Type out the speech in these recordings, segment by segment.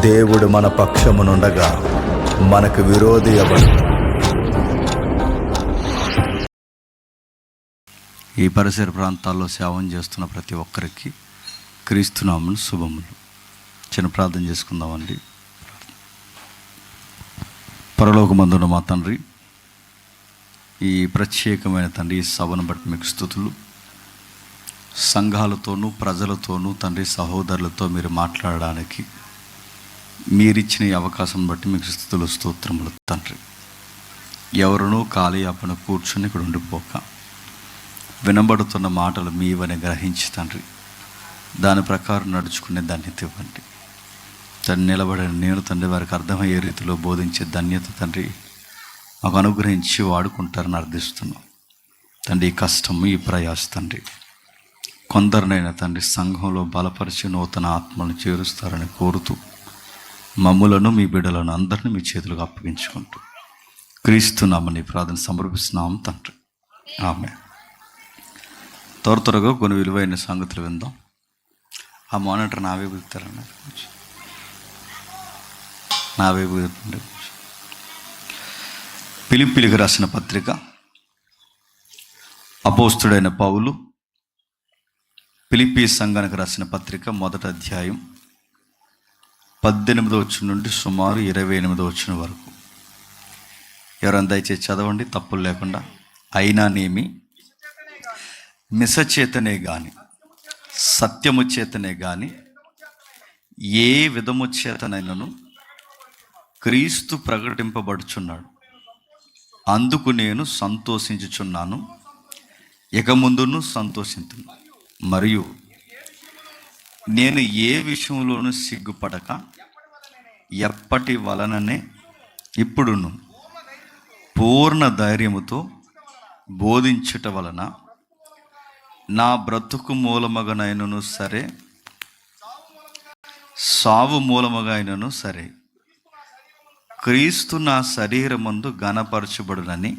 దేవుడు మన పక్షమునుండగా మనకు విరోధి ఎవడు? ఈ పరిసర ప్రాంతాల్లో సేవం చేస్తున్న ప్రతి ఒక్కరికి క్రీస్తునామమున శుభములు. చిన్న ప్రార్థన చేసుకుందామండి. పరలోకమందున్న మా తండ్రి, ఈ ప్రత్యేకమైన తండ్రి ఈ సభను బట్టి మీకు స్తుతులు. సంఘాలతోనూ ప్రజలతోనూ తండ్రి సహోదరులతో మీరు మాట్లాడడానికి మీరిచ్చిన ఈ అవకాశం బట్టి మీకు స్తుతులు స్తోత్రములు తండ్రి. ఎవరునూ ఖాళీ అప్పన కూర్చొని ఇక్కడ ఉండిపోక వినబడుతున్న మాటలు మీవని గ్రహించి తండ్రి దాని ప్రకారం నడుచుకునే ధన్యత ఇవ్వండి. తండ్రి నిలబడిన నేను తండ్రి వారికి అర్థమయ్యే రీతిలో బోధించే ధన్యత తండ్రి మాకు అనుగ్రహించి వాడుకుంటారని అర్థిస్తున్నాం తండ్రి. ఈ కష్టం ఈ ప్రయాస తండ్రి కొందరినైనా తండ్రి సంఘంలో బలపరిచి నూతన ఆత్మలను చేరుస్తారని కోరుతూ మమ్ములను మీ బిడ్డలను అందరినీ మీ చేతులకు అప్పగించుకుంటూ క్రీస్తునామని ప్రార్థన సమర్పిస్తున్నాం తండ్రి. ఆమె త్వరగా కొన్ని విలువైన సంగతులు విందాం. ఆ మానిటర్ నావే బుగుతారన్న నావే బుగుతుండే. ఫిలిప్పీయులకు రాసిన పత్రిక అపోస్తుడైన పౌలు ఫిలిప్పీ సంఘానికి రాసిన పత్రిక 1వ అధ్యాయం 18వ వచనం నుండి సుమారు 28వ వచనం వరకు. ఎవరైనా దయచేసి చదవండి, తప్పులు లేకుండా. అయినానేమి మిసచేతనే గాని సత్యము చేతనే గాని ఏ విధము చేతనైనను క్రీస్తు ప్రకటింపబడుచున్నాడు, అందుకు నేను సంతోషించుచున్నాను, ఇక ముందును సంతోషించున్నాను. మరియు నేను ఏ విషయంలోనూ సిగ్గుపడక ఎప్పటి వలననే ఇప్పుడును పూర్ణ ధైర్యముతో బోధించుట వలన నా బ్రతుకు మూలమగనైనను సరే, సావు మూలమగైనను సరే, క్రీస్తు నా శరీరమందు ఘనపరచబడునని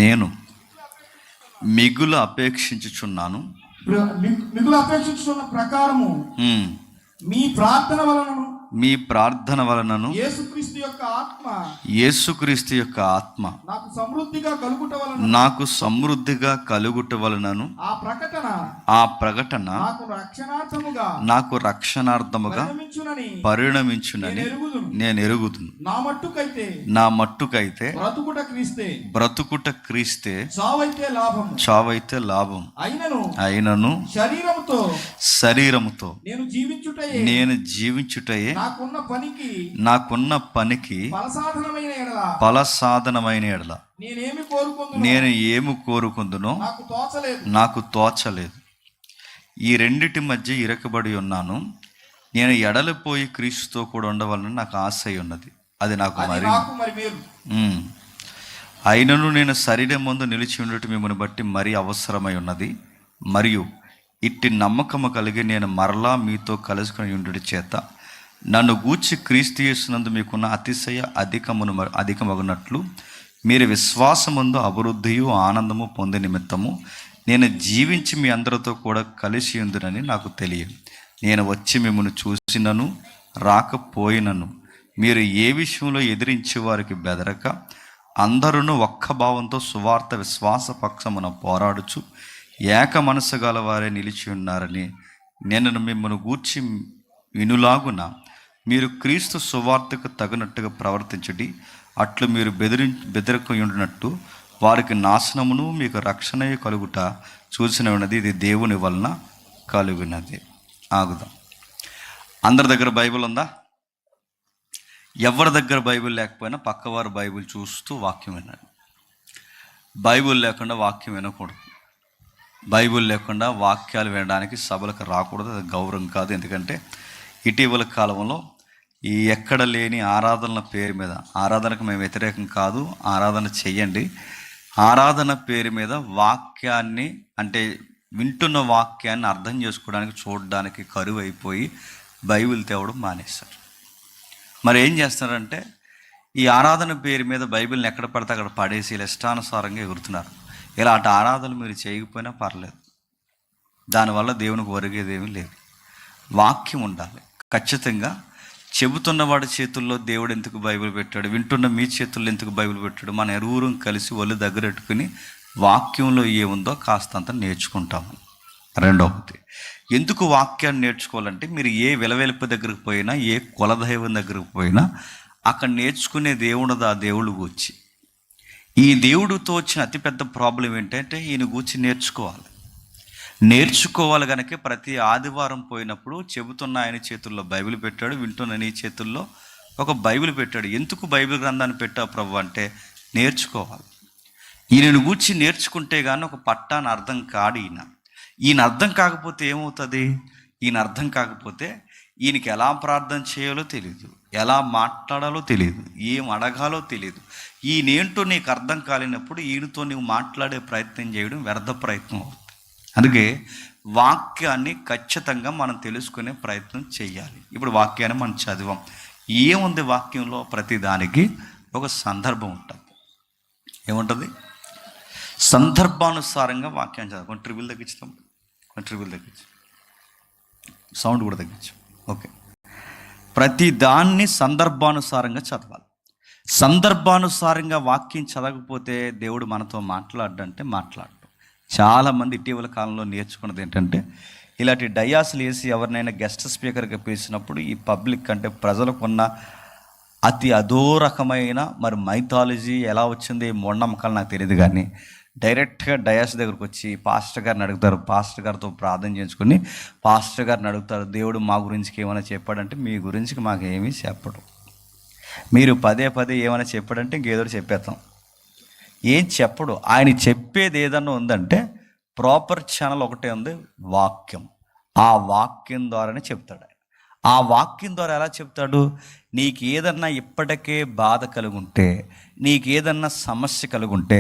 నేను మిగులు అపేక్షించుచున్నాను. మిగులు అపేక్షించుచున్న ప్రకారము మీ ప్రార్థన వలనను యేసుక్రీస్తు యొక్క ఆత్మ నాకు సమృద్ధిగా కలుగుట వలనను ఆ ప్రకటన నాకు రక్షణార్థముగా పరిణమించునని నేను ఎరుగుదును. నా మట్టుకైతే బ్రతుకుట క్రీస్తే, చావైతే లాభం. అయినను శరీరముతో నేను జీవించుటయే నాకున్న పనికి ఫలసాధనమైన ఎడల నేను ఏమి కోరుకుందునో నాకు తోచలేదు. ఈ రెండిటి మధ్య ఇరకబడి ఉన్నాను. నేను ఎడలిపోయి క్రీస్తుతో కూడా ఉండవాలని నాకు ఆశ ఉన్నది, అది నాకు మరి. అయినను నేను శరీరం ముందు నిలిచి ఉండటం మిమ్మల్ని బట్టి మరీ అవసరమై ఉన్నది. మరియు ఇట్టి నమ్మకము కలిగి నేను మరలా మీతో కలుసుకుని ఉండుట చేత నన్ను గూర్చి క్రీస్తు యేసునందు మీకున్న అతిశయ అధికమగునట్లు మీరు విశ్వాసమందు అభివృద్ధియు ఆనందము పొందే నిమిత్తము నేను జీవించి మీ అందరితో కూడా కలిసి ఉందునని నాకు తెలియదు. నేను వచ్చి మిమ్మల్ని చూసినను రాకపోయినను మీరు ఏ విషయంలో ఎదిరించే వారికి బెదరక అందరూ ఒక్క భావంతో సువార్త విశ్వాస పక్షమున పోరాడుచు ఏక మనసు గల వారే నిలిచి ఉన్నారని నేను మిమ్మల్ని గూర్చి వినులాగున మీరు క్రీస్తు సువార్తకు తగినట్టుగా ప్రవర్తించడి. అట్లు మీరు బెదరకుండినట్టు వారికి నాశనమును మీకు రక్షణ కలుగుట చూసిన ఉన్నది. ఇది దేవుని వలన కలుగునది. ఆగుదాం. అందరి దగ్గర బైబిల్ ఉందా? ఎవరి దగ్గర బైబిల్ లేకపోయినా పక్కవారు బైబిల్ చూస్తూ వాక్యం వినండి. బైబిల్ లేకుండా వాక్యం వినకూడదు. బైబిల్ లేకుండా వాక్యాలు వినడానికి సభలకు రాకూడదు, అది గౌరవం కాదు. ఎందుకంటే ఇటీవల కాలంలో ఈ ఎక్కడ లేని ఆరాధనల పేరు మీద, ఆరాధనకు మేము వ్యతిరేకం కాదు, ఆరాధన చెయ్యండి, ఆరాధన పేరు మీద వాక్యాన్ని అంటే వింటున్న వాక్యాన్ని అర్థం చేసుకోవడానికి చూడడానికి కరువు అయిపోయి బైబిల్ తేవడం మానేస్తారు. మరి ఏం చేస్తున్నారంటే ఈ ఆరాధన పేరు మీద బైబిల్ని ఎక్కడ పడితే అక్కడ పడేసి ఇష్టానుసారంగా ఎగురుతున్నారు. ఇలాంటి ఆరాధనలు మీరు చేయకపోయినా పర్లేదు, దానివల్ల దేవునికి ఒరిగేదేమీ లేదు. వాక్యం ఉండాలి. ఖచ్చితంగా చెబుతున్నవాడి చేతుల్లో దేవుడు ఎందుకు బైబిల్ పెట్టాడు, వింటున్న మీ చేతుల్లో ఎందుకు బైబిల్ పెట్టాడు? మన ఎరువురం కలిసి ఒళ్ళు దగ్గరెట్టుకుని వాక్యంలో ఏముందో కాస్తంత నేర్చుకుంటాము. రెండవది, ఎందుకు వాక్యాన్ని నేర్చుకోవాలంటే మీరు ఏ విలవెలుపు దగ్గరకు పోయినా, ఏ కులదైవం దగ్గరకు పోయినా అక్కడ నేర్చుకునే దేవుడు ఆ దేవుడు గూర్చి. ఈ దేవుడితో వచ్చిన అతిపెద్ద ప్రాబ్లం ఏంటంటే ఈయన గూర్చి నేర్చుకోవాలి కనుక ప్రతి ఆదివారం పోయినప్పుడు చెబుతున్న ఆయన చేతుల్లో బైబిల్ పెట్టాడు, వింటున్న నీ చేతుల్లో ఒక బైబిల్ పెట్టాడు. ఎందుకు బైబిల్ గ్రంథాన్ని పెట్టావు ప్రభు అంటే నేర్చుకోవాలి. ఈయనను గూర్చి నేర్చుకుంటే కానీ ఒక పట్టాన్ని అర్థం కాడు. ఈయన అర్థం కాకపోతే ఏమవుతుంది? ఈయన అర్థం కాకపోతే ఈయనకి ఎలా ప్రార్థన చేయాలో తెలియదు, ఎలా మాట్లాడాలో తెలియదు, ఏం అడగాలో తెలియదు. ఈయనేంటో నీకు అర్థం కాలేనప్పుడు ఈయనతో నువ్వు మాట్లాడే ప్రయత్నం చేయడం వ్యర్థ ప్రయత్నం అవుతుంది. అందుకే వాక్యాన్ని ఖచ్చితంగా మనం తెలుసుకునే ప్రయత్నం చేయాలి. ఇప్పుడు వాక్యాన్ని మనం చదివాం. ఏముంది వాక్యంలో? ప్రతి దానికి ఒక సందర్భం ఉంటుంది. ఏముంటుంది? సందర్భానుసారంగా వాక్యాన్ని చదవాలి. కొన్ని ట్రిబుల్ తగ్గించుతాం, కొన్ని ట్రిబుల్ తగ్గించు, సౌండ్ కూడా తగ్గించు. ఓకే, ప్రతి దాన్ని సందర్భానుసారంగా చదవాలి. సందర్భానుసారంగా వాక్యం చదవకపోతే దేవుడు మనతో మాట్లాడంటే మాట్లాడు. చాలామంది ఇటీవల కాలంలో నేర్చుకున్నది ఏంటంటే, ఇలాంటి డయాస్లు వేసి ఎవరినైనా గెస్ట్ స్పీకర్గా పిలిచినప్పుడు ఈ పబ్లిక్ అంటే ప్రజలకున్న అతి అదో రకమైన మరి మైథాలజీ ఎలా వచ్చింది, మూఢనమ్మకాలు నాకు తెలియదు, కానీ డైరెక్ట్గా డయాస్ దగ్గరకు వచ్చి పాస్టర్ గారిని అడుగుతారు. పాస్టర్ గారితో ప్రార్థన చేయించుకొని పాస్టర్ గారిని అడుగుతారు, దేవుడు మా గురించి ఏమైనా చెప్పాడంటే మీ గురించి మాకు ఏమీ చెప్పడు. మీరు పదే పదే ఏమైనా చెప్పాడంటే ఇంకేదో చెప్పేస్తాం. ఏం చెప్పడు. ఆయన చెప్పేది ఏదన్నా ఉందంటే ప్రాపర్ ఛానల్ ఒకటే ఉంది, వాక్యం. ఆ వాక్యం ద్వారానే చెప్తాడు ఆయన. ఆ వాక్యం ద్వారా ఎలా చెప్తాడు? నీకు ఏదన్నా ఇప్పటికే బాధ కలుగుంటే, నీకు ఏదన్నా సమస్య కలుగుంటే,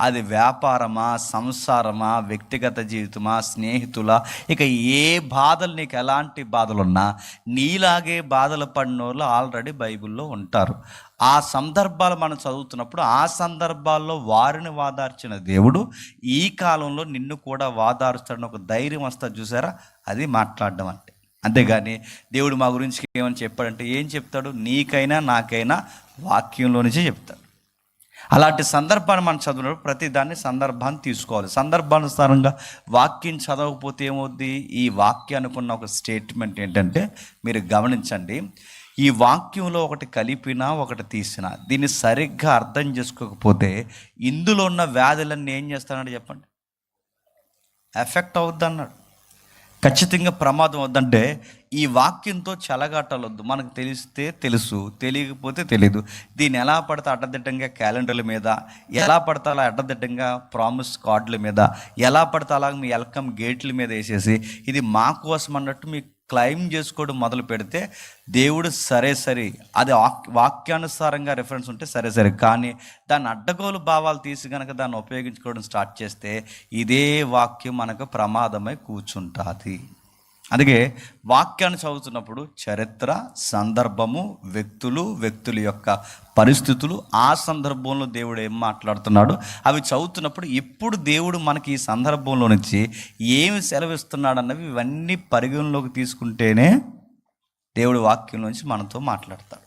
అది వ్యాపారమా, సంసారమా, వ్యక్తిగత జీవితమా, స్నేహితులా, ఇక ఏ బాధలు, నీకు ఎలాంటి బాధలున్నా నీలాగే బాధలు పడిన వాళ్ళు ఆల్రెడీ బైబిల్లో ఉంటారు. ఆ సందర్భాలు మనం చదువుతున్నప్పుడు ఆ సందర్భాల్లో వారిని వాదార్చిన దేవుడు ఈ కాలంలో నిన్ను కూడా వాదారుస్తాడని ఒక ధైర్యం వస్తుంది. చూసారా? అది మాట్లాడడం అంటే. అంతేగాని దేవుడు మా గురించి ఏమని చెప్పాడంటే ఏం చెప్తాడు? నీకైనా నాకైనా వాక్యంలో నుంచే చెప్తాడు. అలాంటి సందర్భాన్ని మనం చదివినప్పుడు ప్రతి దాన్ని సందర్భాన్ని తీసుకోవాలి. సందర్భానుసారంగా వాక్యం చదవకపోతే ఏమవుద్ది? ఈ వాక్యానికి ఉన్న ఒక స్టేట్మెంట్ ఏంటంటే, మీరు గమనించండి, ఈ వాక్యంలో ఒకటి కలిపినా ఒకటి తీసినా దీన్ని సరిగ్గా అర్థం చేసుకోకపోతే ఇందులో ఉన్న వ్యాధులన్నీ ఏం చేస్తానంటే చెప్పండి, ఎఫెక్ట్ అవుద్ది అన్నాడు. ఖచ్చితంగా ప్రమాదం వద్దంటే ఈ వాక్యంతో చెలగాటలొద్దు. మనకు తెలిస్తే తెలుసు, తెలియకపోతే తెలియదు. దీన్ని ఎలా పడితే అడ్డదిడ్డంగా క్యాలెండర్ల మీద, ఎలా పడితే అలా అడ్డదిడ్డంగా ప్రామిస్ కార్డుల మీద, ఎలా పడితే అలా మీ వెల్కమ్ గేట్ల మీద వేసేసి ఇది మా కోసం అన్నట్టు మీ క్లెయిమ్ చేసుకోవడం మొదలు పెడితే దేవుడు సరే అది వాక్యానుసారంగా రిఫరెన్స్ ఉంటే సరే, కానీ దాన్ని అడ్డగోలు భావాలు తీసి కనుక దాన్ని ఉపయోగించుకోవడం స్టార్ట్ చేస్తే ఇదే వాక్యం మనకు ప్రమాదమై కూర్చుంటుంది. అందుకే వాక్యాన్ని చదువుతున్నప్పుడు చరిత్ర, సందర్భము, వ్యక్తుల యొక్క పరిస్థితులు, ఆ సందర్భంలో దేవుడు ఏం మాట్లాడుతున్నాడు అవి చదువుతున్నప్పుడు ఇప్పుడు దేవుడు మనకి ఈ సందర్భంలో నుంచి ఏమి సెలవిస్తున్నాడు అన్నవి ఇవన్నీ పరిగణలోకి తీసుకుంటేనే దేవుడు వాక్యం నుంచి మనతో మాట్లాడతాడు.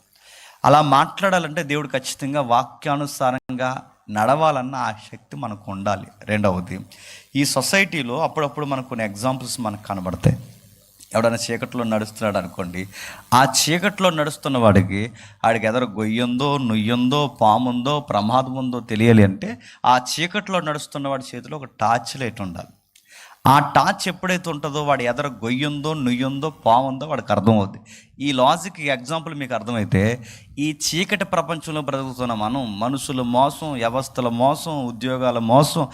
అలా మాట్లాడాలంటే దేవుడు ఖచ్చితంగా వాక్యానుసారంగా నడవాలన్న ఆ శక్తి మనకు ఉండాలి. రెండవది, ఈ సొసైటీలో అప్పుడప్పుడు మనకు కొన్ని ఎగ్జాంపుల్స్ మనకు కనబడతాయి. ఎవడైనా చీకట్లో నడుస్తున్నాడు అనుకోండి, ఆ చీకట్లో నడుస్తున్న వాడికి ఎదరు గొయ్యందో, నుయ్యందో, పాముందో, ప్రమాదం ఉందో తెలియాలి అంటే ఆ చీకట్లో నడుస్తున్న వాడి చేతిలో ఒక టార్చ్ లైట్ ఉండాలి. ఆ టార్చ్ ఎప్పుడైతే ఉంటుందో వాడు ఎదర గొయ్యుందో, నుయ్యుందో, పాముందో వాడికి అర్థమవుద్ది. ఈ లాజిక్ ఎగ్జాంపుల్ మీకు అర్థమైతే ఈ చీకటి ప్రపంచంలో బ్రతుకుతున్న మనం, మనుషుల మోసం, వ్యవస్థల మోసం, ఉద్యోగాల మోసం,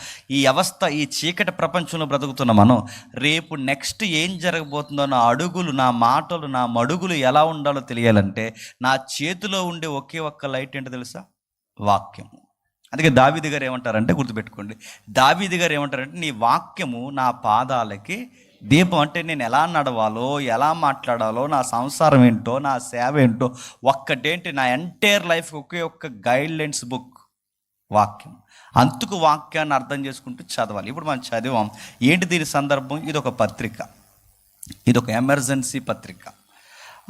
ఈ చీకటి ప్రపంచంలో బ్రతుకుతున్న మనం రేపు నెక్స్ట్ ఏం జరగబోతుందో నా అడుగులు, నా మాటలు, నా మడుగులు ఎలా ఉండాలో తెలియాలంటే నా చేతిలో ఉండే ఒకే ఒక్క లైట్ ఏంటో తెలుసా? వాక్యము. అందుకే దావీదు గారు ఏమంటారంటే, గుర్తుపెట్టుకోండి, దావీదు గారు ఏమంటారంటే నీ వాక్యము నా పాదాలకి దీపం. అంటే నేను ఎలా నడవాలో, ఎలా మాట్లాడాలో, నా సంసారం ఏంటో, నా సేవ ఏంటో ఒక్కటేంటి, నా ఎంటైర్ లైఫ్ ఒకే ఒక్క గైడ్ లైన్స్ బుక్ వాక్యం. అందుకు వాక్యాన్ని అర్థం చేసుకుంటూ చదవాలి. ఇప్పుడు మనం చదివాం. ఏంటి దీని సందర్భం? ఇది ఒక పత్రిక, ఇది ఒక ఎమర్జెన్సీ పత్రిక.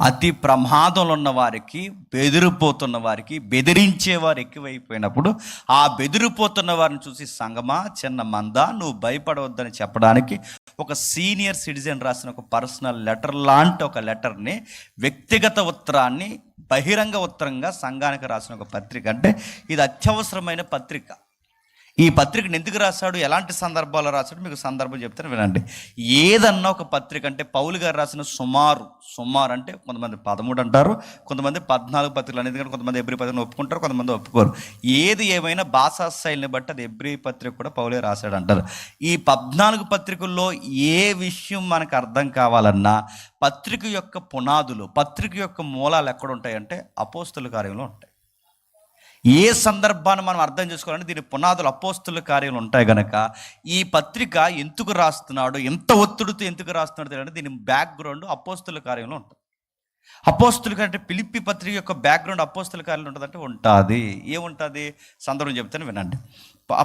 అతి ప్రమాదంలో ఉన్న వారికి, బెదిరిపోతున్న వారికి, బెదిరించేవారు ఎక్కువైపోయినప్పుడు ఆ బెదిరిపోతున్న వారిని చూసి, సంగమా, చిన్న మంద, నువ్వు భయపడవద్దని చెప్పడానికి ఒక సీనియర్ సిటిజన్ రాసిన ఒక పర్సనల్ లెటర్ లాంటి ఒక లెటర్ని, వ్యక్తిగత ఉత్తరాన్ని బహిరంగ ఉత్తరంగా సంఘానికి రాసిన ఒక పత్రిక. అంటే ఇది అత్యవసరమైన పత్రిక. ఈ పత్రికను ఎందుకు రాశాడు, ఎలాంటి సందర్భాల్లో రాశాడు, మీకు సందర్భం చెప్తాను వినండి. ఏదన్నా ఒక పత్రిక అంటే పౌలు గారు రాసిన సుమారు అంటే కొంతమంది 13 అంటారు, కొంతమంది 14 పత్రికలు అనేది, కానీ కొంతమంది ఎబ్రీ పత్రికను ఒప్పుకుంటారు, కొంతమంది ఒప్పుకోరు. ఏది ఏమైనా భాషా శైలిని బట్టి అది ఎబ్రీ పత్రిక కూడా పౌలే రాశాడు అంటారు. ఈ 14 పత్రికల్లో ఏ విషయం మనకు అర్థం కావాలన్నా పత్రిక యొక్క పునాదులు, పత్రిక యొక్క మూలాలు ఎక్కడ ఉంటాయంటే అపోస్తుల కార్యంలో ఉంటాయి. ఏ సందర్భాన్ని మనం అర్థం చేసుకోవాలంటే దీని పునాదులు అపోస్తుల కార్యాలు ఉంటాయి కనుక ఈ పత్రిక ఎందుకు రాస్తున్నాడు, ఎంత ఒత్తిడితో ఎందుకు రాస్తున్నాడు తెలియదు. దీని బ్యాక్గ్రౌండ్ అపోస్తుల కార్యంలో ఉంటుంది. అపోస్తుల అంటే ఫిలిప్పీ పత్రిక యొక్క బ్యాక్గ్రౌండ్ అపోస్తుల కార్యాలు ఉంటుందంటే ఉంటుంది. ఏముంటుంది సందర్భం చెప్తాను వినండి.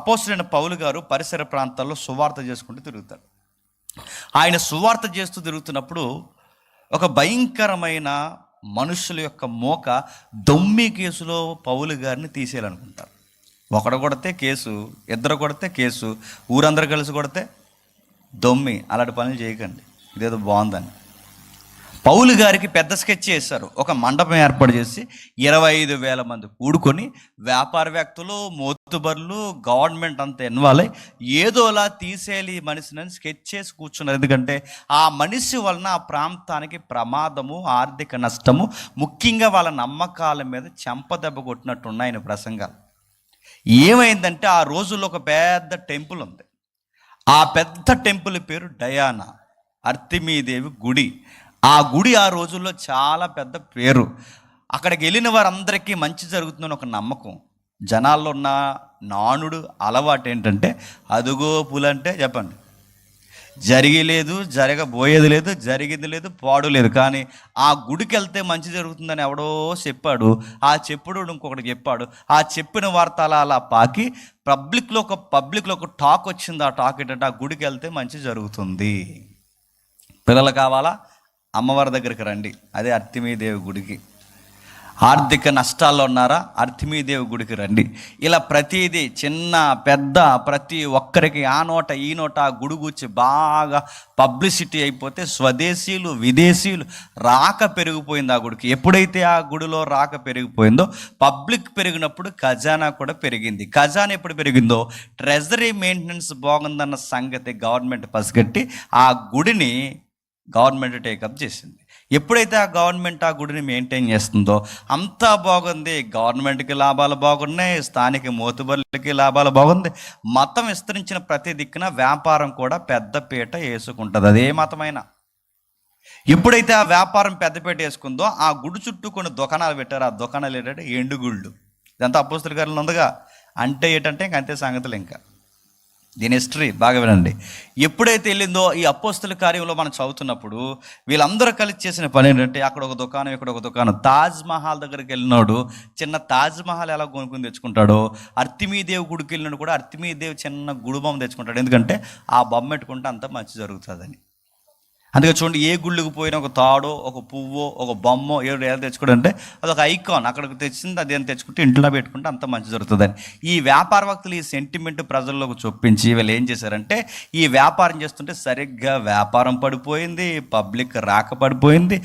అపోస్తులైన పౌలు గారు పరిసర ప్రాంతాల్లో సువార్త చేసుకుంటూ తిరుగుతాడు. ఆయన సువార్త చేస్తూ తిరుగుతున్నప్పుడు ఒక భయంకరమైన మనుషుల యొక్క మోక దొమ్మి కేసులో పౌలు గారిని తీసేయాలనుకుంటారు. ఒకడు కొడితే కేసు, ఇద్దరు కొడితే కేసు, ఊరందరూ కలిసి కొడితే దొమ్మి. అలాంటి పనులు చేయకండి, ఇదేదో బాగుందని. పౌలు గారికి పెద్ద స్కెచ్ చేశారు. ఒక మండపం ఏర్పాటు చేసి 25,000 మంది కూడుకొని, వ్యాపారవేత్తలు, మోతుబర్లు, గవర్నమెంట్ అంతా ఇన్వాల్వ్ అయ్యి ఏదోలా తీసేయాలి ఈ మనిషిని స్కెచ్ చేసి కూర్చున్నారు. ఎందుకంటే ఆ మనిషి వలన ఆ ప్రాంతానికి ప్రమాదము, ఆర్థిక నష్టము, ముఖ్యంగా వాళ్ళ నమ్మకాల మీద చెంపదెబ్బ కొట్టినట్టు ఆయన ప్రసంగాలు. ఏమైందంటే ఆ రోజుల్లో ఒక పెద్ద టెంపుల్ ఉంది. ఆ పెద్ద టెంపుల్ పేరు డయానా, అర్తిమీదేవి గుడి. ఆ గుడి ఆ రోజుల్లో చాలా పెద్ద పేరు. అక్కడికి వెళ్ళిన వారందరికీ మంచి జరుగుతుందని ఒక నమ్మకం. జనాల్లో ఉన్న నానుడు అలవాటు ఏంటంటే, అదుగో పులంటే చెప్పండి, జరిగి లేదు, జరగబోయేది లేదు, జరిగింది లేదు, పాడు లేదు. కానీ ఆ గుడికి వెళ్తే మంచి జరుగుతుందని ఎవడో చెప్పాడు. ఆ చెప్పుడు ఇంకొకటి చెప్పాడు. ఆ చెప్పిన వార్త అలా పాకి పబ్లిక్లో ఒక టాక్ వచ్చింది. ఆ టాక్ ఏంటంటే, ఆ గుడికి వెళ్తే మంచి జరుగుతుంది. పిల్లలు కావాలా, అమ్మవారి దగ్గరికి రండి, అదే అర్తిమీదేవి గుడికి. ఆర్థిక నష్టాల్లో ఉన్నారా, అర్తిమీదేవి గుడికి రండి. ఇలా ప్రతిదీ చిన్న పెద్ద ప్రతి ఒక్కరికి ఆ నోట ఈ నోట ఆ గుడి గురించి బాగా పబ్లిసిటీ అయిపోతే స్వదేశీయులు, విదేశీయులు రాక పెరిగిపోయింది ఆ గుడికి. ఎప్పుడైతే ఆ గుడిలో రాక పెరిగిపోయిందో, పబ్లిక్ పెరిగినప్పుడు ఖజానా కూడా పెరిగింది. ఖజానా ఎప్పుడు పెరిగిందో, ట్రెజరీ మెయింటెనెన్స్ బాగుందన్న సంగతి గవర్నమెంట్ పసిగట్టి ఆ గుడిని గవర్నమెంట్ టేకప్ చేసింది. ఎప్పుడైతే ఆ గవర్నమెంట్ ఆ గుడిని మెయింటైన్ చేస్తుందో అంతా బాగుంది. గవర్నమెంట్కి లాభాలు బాగున్నాయి, స్థానిక మోతుబర్లకి లాభాలు బాగుంది. మతం విస్తరించిన ప్రతి దిక్కున వ్యాపారం కూడా పెద్దపీట వేసుకుంటుంది, అదే మతమైనా. ఎప్పుడైతే ఆ వ్యాపారం పెద్దపీట వేసుకుందో ఆ గుడి చుట్టూ కొన్ని దుకాణాలు పెట్టారు. ఆ దుకాణాలు ఏంటంటే ఎండుగుళ్ళు. ఇదంతా అపోస్తుల కార్యాలలో ఉందిగా. అంటే ఏంటంటే ఇంక అంతే సంగతులు. ఇంకా దీని హిస్టరీ బాగా వినండి. ఎప్పుడైతే వెళ్ళిందో ఈ అపోస్తుల కార్యంలో మనం చదువుతున్నప్పుడు వీళ్ళందరూ కలిసి చేసిన పని ఏంటంటే, అక్కడ ఒక దుకాణం, ఇక్కడ ఒక దుకాణం. తాజ్ మహల్ దగ్గరికి వెళ్ళినాడు చిన్న తాజ్ మహల్ ఎలా కొనుక్కుని తెచ్చుకుంటాడో, అర్తిమీదేవి గుడికి వెళ్ళినాడు కూడా అర్తిమీదేవి చిన్న గుడి బొమ్మ తెచ్చుకుంటాడు. ఎందుకంటే ఆ బొమ్మ పెట్టుకుంటే అంత మంచి జరుగుతుందని. అందుకే చూడండి, ఏ గుళ్ళకి పోయినా ఒక తాడో, ఒక పువ్వో, ఒక బొమ్మో ఎలా తెచ్చుకోవడం అంటే అదొక ఐకాన్. అక్కడికి తెచ్చింది అదేం తెచ్చుకుంటే ఇంట్లో పెట్టుకుంటే అంత మంచి జరుగుతుందని. ఈ వ్యాపార భక్తులు ఈ సెంటిమెంట్ ప్రజల్లోకి చొప్పించి వీళ్ళు ఏం చేశారంటే, ఈ వ్యాపారం చేస్తుంటే సరిగ్గా వ్యాపారం పడిపోయింది, పబ్లిక్ రాక పడిపోయింది,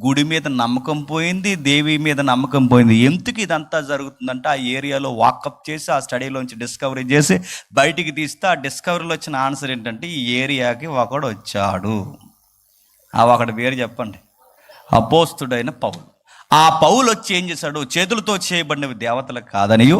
గుడి మీద నమ్మకం పోయింది, దేవి మీద నమ్మకం పోయింది. ఎందుకు ఇదంతా జరుగుతుందంటే, ఆ ఏరియాలో వాకప్ చేసి ఆ స్టడీలోంచి డిస్కవరీ చేసి బయటికి తీస్తే ఆ డిస్కవరీలో వచ్చిన ఆన్సర్ ఏంటంటే, ఈ ఏరియాకి ఒకడు వచ్చాడు. ఒకటి పేరు చెప్పండి, అపోస్తుడైన పౌలు. ఆ పౌలు వచ్చి ఏం చేశాడు, చేతులతో చేయబడినవి దేవతలకు కాదనియు,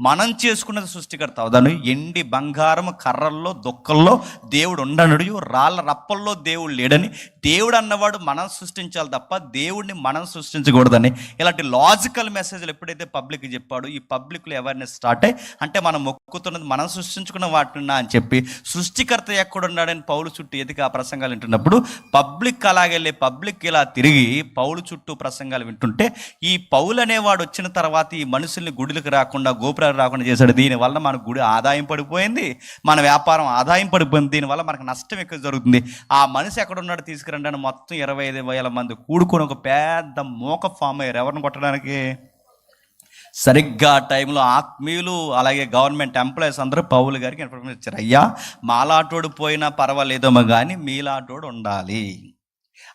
మనం చేసుకున్నది సృష్టికర్త అవదను, ఎండి బంగారం కర్రల్లో దుక్కల్లో దేవుడు ఉండనుడు, రాళ్ళ రప్పల్లో దేవుడు లేడని, దేవుడు అన్నవాడు మనం సృష్టించాలి తప్ప దేవుడిని మనం సృష్టించకూడదని, ఇలాంటి లాజికల్ మెసేజ్లు ఎప్పుడైతే పబ్లిక్ చెప్పాడో, ఈ పబ్లిక్లో అవేర్నెస్ స్టార్ట్ అయ్యి, అంటే మనం మొక్కుతున్నది మనం సృష్టించుకున్న వాటిన్నా అని చెప్పి సృష్టికర్త ఎక్కడున్నాడని పౌలు చుట్టూ ఎదిగి ఆ ప్రసంగాలు వింటున్నప్పుడు, పబ్లిక్ అలాగెళ్ళి పబ్లిక్ ఇలా తిరిగి పౌలు చుట్టూ ప్రసంగాలు వింటుంటే ఉంటే ఈ పౌలు అనేవాడు వచ్చిన తర్వాత ఈ మనుషుల్ని గుడులకు రాకుండా గోపురాలు రాకుండా చేశాడు. దీనివల్ల మన గుడి ఆదాయం పడిపోయింది, మన వ్యాపారం ఆదాయం పడిపోయింది, దీనివల్ల మనకు నష్టం ఎక్కువ జరుగుతుంది. ఆ మనిషి ఎక్కడ ఉన్నాడో తీసుకురండి అని మొత్తం 25,000 మంది కూడుకొని ఒక పెద్ద మోక ఫామ్ అయ్యారు. ఎవరిని కొట్టడానికి? సరిగ్గా టైంలో ఆత్మీయులు అలాగే గవర్నమెంట్ ఎంప్లాయీస్ అందరూ పౌలు గారికి ఇన్ఫర్మేషన్ ఇచ్చారు, అయ్యా మాలాటోడు పోయినా పర్వాలేదేమో కానీ మీలాటోడు ఉండాలి.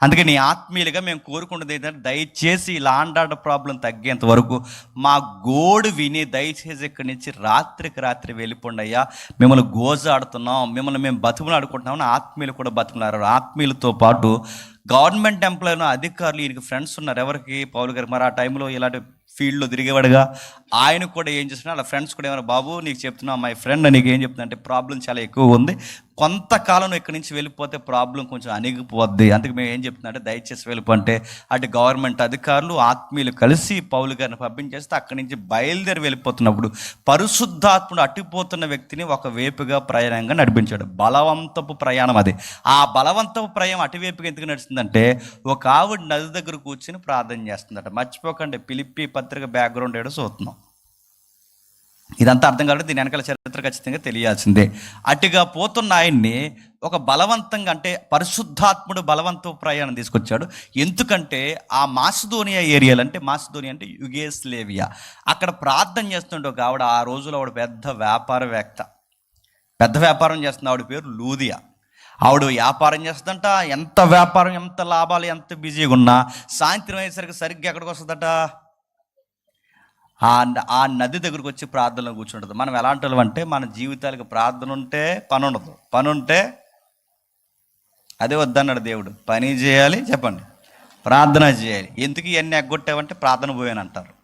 అందుకే నీ ఆత్మీయులుగా మేము కోరుకున్నది ఏంటంటే దయచేసి లాండ్ ఆర్డర్ ప్రాబ్లం తగ్గేంత వరకు మా గోడు విని దయచేసి ఇక్కడి నుంచి రాత్రికి రాత్రి వెళ్ళిపోండి అయ్యా, మిమ్మల్ని గోజాడుతున్నాం, మిమ్మల్ని మేము బతుకులు ఆడుకుంటున్నామని ఆత్మీయులు కూడా బతుకున్నారు. ఆత్మీయులతో పాటు గవర్నమెంట్ ఎంప్లాయీలు అధికారులు ఈయనకి ఫ్రెండ్స్ ఉన్నారు. ఎవరికి? పౌలు గారికి. మరి ఆ టైంలో ఇలాంటి ఫీల్డ్లో తిరిగేవాడుగా ఆయన కూడా ఏం చేస్తున్నా వాళ్ళ ఫ్రెండ్స్ కూడా ఏమైనా, బాబు నీకు చెప్తున్నా, మై ఫ్రెండ్ నీకు ఏం చెప్తున్నా అంటే ప్రాబ్లం చాలా ఎక్కువ ఉంది, కొంతకాలం ఇక్కడి నుంచి వెళ్ళిపోతే ప్రాబ్లం కొంచెం అణిగిపోద్ది, అందుకే మేము ఏం చెప్తున్నా అంటే దయచేసి వెళ్ళిపోంటే అటు గవర్నమెంట్ అధికారులు ఆత్మీయులు కలిసి పౌలు గారిని పంపించేస్తే అక్కడి నుంచి బయలుదేరి వెళ్ళిపోతున్నప్పుడు పరిశుద్ధాత్ముడు అట్టిపోతున్న వ్యక్తిని ఒక వేపుగా ప్రయాణంగా నడిపించాడు. బలవంతపు ప్రయాణం అది. ఆ బలవంతపు ప్రయాణం అటువైపుగా ఎందుకు నడుస్తుందంటే ఒక ఆవిడ నది దగ్గర కూర్చుని ప్రార్థన చేస్తుందట. మర్చిపోకండి, ఫిలిప్పీ పత్రిక బ్యాక్గ్రౌండ్ ఏడో చూస్తున్నాం. ఇదంతా అర్థం కాబట్టి దీని వెనకాల చరిత్ర ఖచ్చితంగా తెలియాల్సిందే. అటుగా పోతున్న ఆయన్ని ఒక బలవంతంగా అంటే పరిశుద్ధాత్ముడు బలవంత ప్రయాణం తీసుకొచ్చాడు. ఎందుకంటే ఆ మాసిదోనియా ఏరియాలు అంటే మాసిదోనియా అంటే యుగేస్లేవియా, అక్కడ ప్రార్థన చేస్తుంటే ఒక ఆవిడ, ఆ రోజులో ఆవిడ పెద్ద వ్యాపారవేత్త, పెద్ద వ్యాపారం చేస్తుంది. ఆవిడ పేరు లూదియా. ఆవిడ వ్యాపారం చేస్తుందంట. ఎంత వ్యాపారం, ఎంత లాభాలు, ఎంత బిజీగా ఉన్నా సాయంత్రం అయ్యేసరికి సరిగ్గా ఎక్కడికి వస్తుందట, ఆ నది దగ్గరకు వచ్చి ప్రార్థనలో కూర్చుంటుంది. మనం ఎలాంటి వాళ్ళం అంటే మన జీవితాలకు ప్రార్థన ఉంటే పని ఉండదు, పని ఉంటే అదే వద్దన్నాడు దేవుడు. పని చేయాలి, చెప్పండి, ప్రార్థన చేయాలి. ఎందుకు ఇవన్నీ ఎగ్గొట్టావంటే ప్రార్థన పోయాను అంటారు.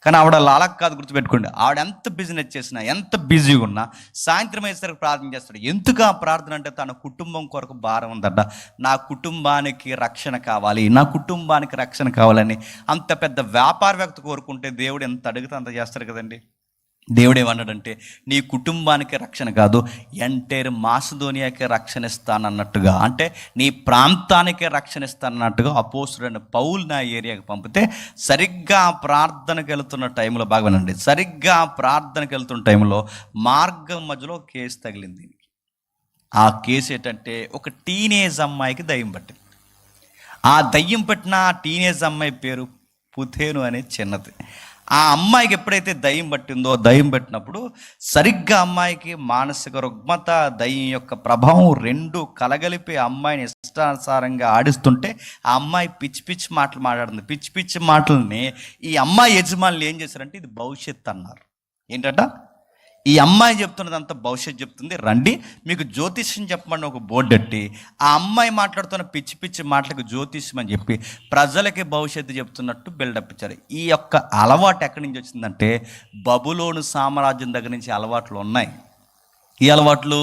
కానీ ఆవిడ అలా కాదు, గుర్తుపెట్టుకోండి. ఆవిడ ఎంత బిజినెస్ చేసినా ఎంత బిజీగా ఉన్నా సాయంత్రం అయ్యేసరికి ప్రార్థన చేస్తాడు. ఎందుకు ఆ ప్రార్థన అంటే తన కుటుంబం కొరకు భారం ఉందట. నా కుటుంబానికి రక్షణ కావాలి, నా కుటుంబానికి రక్షణ కావాలని అంత పెద్ద వ్యాపారవేత్త కోరుకుంటే దేవుడు ఎంత అడిగితే అంత చేస్తాడు కదండి. దేవుడు ఏమన్నాడంటే నీ కుటుంబానికి రక్షణ కాదు, ఎంటైర్ మాసిదోనియాకే రక్షణ ఇస్తానన్నట్టుగా, అంటే నీ ప్రాంతానికే రక్షణ ఇస్తానన్నట్టుగా అపోస్తుడైన పౌలు నా ఏరియాకి పంపితే సరిగ్గా ప్రార్థనకు వెళ్తున్న టైంలో, బాగానండి, సరిగ్గా ప్రార్థనకు వెళ్తున్న టైంలో మార్గం మధ్యలో కేసు తగిలింది. ఆ కేసు ఏంటంటే ఒక టీనేజ్ అమ్మాయికి దయ్యం పట్టింది. ఆ దయ్యం పట్టిన ఆ టీనేజ్ అమ్మాయి పేరు పుథేను అనే చిన్నది. ఆ అమ్మాయికి ఎప్పుడైతే దయ్యం పట్టిందో, దయ్యం పట్టినప్పుడు సరిగ్గా అమ్మాయికి మానసిక రుగ్మత, దయ్యం యొక్క ప్రభావం రెండు కలగలిపి అమ్మాయిని ఇష్టానుసారంగా ఆడిస్తుంటే ఆ అమ్మాయి పిచ్చి పిచ్చి మాటలు మాట్లాడుతుంది. పిచ్చి పిచ్చి మాటలని ఈ అమ్మాయి యజమానులు ఏం చేశారంటే ఇది భవిష్యత్తు అన్నారు. ఏంటంట, ఈ అమ్మాయి చెప్తున్నదంతా భవిష్యత్తు చెప్తుంది, రండి మీకు జ్యోతిష్యం చెప్పమని ఒక బోర్డు పెట్టి ఆ అమ్మాయి మాట్లాడుతున్న పిచ్చి పిచ్చి మాటలకు జ్యోతిష్యం అని చెప్పి ప్రజలకి భవిష్యత్తు చెప్తున్నట్టు బిల్డప్ ఇచ్చారు. ఈ యొక్క అలవాటు ఎక్కడి నుంచి వచ్చిందంటే బబులోను సామ్రాజ్యం దగ్గర నుంచి అలవాట్లు ఉన్నాయి. ఈ అలవాట్లు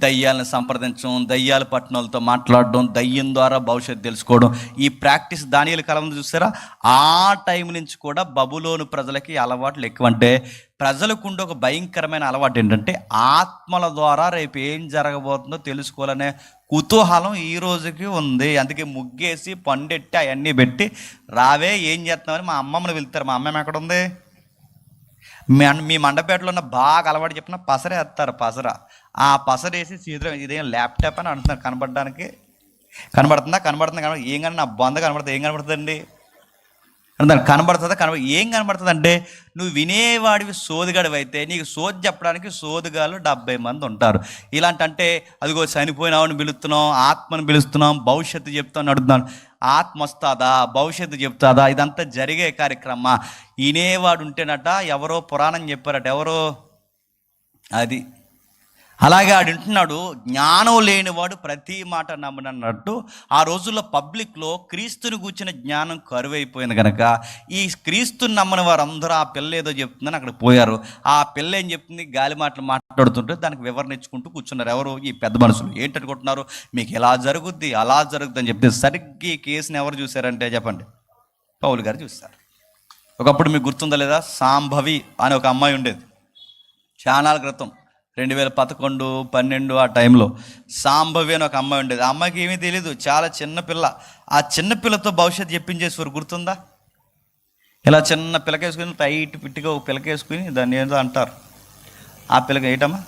దయ్యాలను సంప్రదించడం, దయ్యాల పట్టణాలతో మాట్లాడడం, దయ్యం ద్వారా భవిష్యత్తు తెలుసుకోవడం, ఈ ప్రాక్టీస్ దానియేలు కాలం చూసారా. ఆ టైం నుంచి కూడా బబులోను ప్రజలకి అలవాట్లు ఎక్కువ. అంటే ప్రజలకుండే ఒక భయంకరమైన అలవాటు ఏంటంటే ఆత్మల ద్వారా రేపు ఏం జరగబోతుందో తెలుసుకోవాలనే కుతూహలం ఈ రోజుకి ఉంది. అందుకే ముగ్గేసి పండెట్టి అవన్నీ పెట్టి రావే ఏం చేస్తున్నామని మా అమ్మమ్మని వెళ్తారు. మా అమ్మమ్మ ఎక్కడ ఉంది? మీ మండపేటలో ఉన్న బాగా అలవాటు చెప్పిన పసరే వేస్తారు. పసర, ఆ పసర వేసి చేతిలో ఇదేం ల్యాప్టాప్ అని అంటున్నారు. కనబడడానికి కనబడుతుందా? ఏం కానీ నా బొంద కనబడుతుంది. ఏం కనబడుతుందండి? కనబడుతుందా? ఏం కనబడుతుంది అంటే నువ్వు వినేవాడివి సోదిగాడివి అయితే నీకు సోది చెప్పడానికి సోదిగాలు 70 మంది ఉంటారు. ఇలాంటి అంటే అదిగో చనిపోయినావని పిలుస్తున్నాం, ఆత్మను పిలుస్తున్నాం, భవిష్యత్తు చెప్తాను అడుగుతున్నాను. ఆత్మ వస్తుందా, భవిష్యత్తు చెప్తుందా, ఇదంతా జరిగే కార్యక్రమం. వినేవాడు ఉంటేనట ఎవరో పురాణం చెప్పారట, ఎవరో అది అలాగే ఆడింటున్నాడు. జ్ఞానం లేనివాడు ప్రతి మాట నమ్మనన్నట్టు ఆ రోజుల్లో పబ్లిక్లో క్రీస్తుని కూర్చిన జ్ఞానం కరువైపోయింది కనుక ఈ క్రీస్తుని నమ్మని వారు అందరూ ఆ పిల్ల ఏదో చెప్తుందని అక్కడ పోయారు. ఆ పిల్ల ఏం చెప్తుంది, గాలి మాటలు మాట్లాడుతుంటే దానికి వివరణ ఇచ్చుకుంటూ కూర్చున్నారు. ఎవరు? ఈ పెద్ద మనుషులు. ఏంటనుకుంటున్నారు, మీకు ఎలా జరుగుద్ది అలా జరుగుద్ది అని చెప్తే సరిగ్గా ఈ కేసుని ఎవరు చూశారంటే చెప్పండి, పౌలు గారు చూస్తారు. ఒకప్పుడు మీకు గుర్తుందా లేదా, సాంభవి అనే ఒక అమ్మాయి ఉండేది. చాలా క్రితం 2011, 12 ఆ టైంలో సాంభవి అని ఒక అమ్మాయి ఉండేది. ఆ అమ్మాయికి ఏమీ తెలియదు, చాలా చిన్నపిల్ల. ఆ చిన్నపిల్లతో భవిష్యత్తు చెప్పించేసేవారు. గుర్తుందా? ఇలా చిన్న పిలక వేసుకుని టైట్ పిట్టిగా ఒక పిలక వేసుకుని దాన్ని ఏదో అంటారు, ఆ పిలక ఏంటమ్మా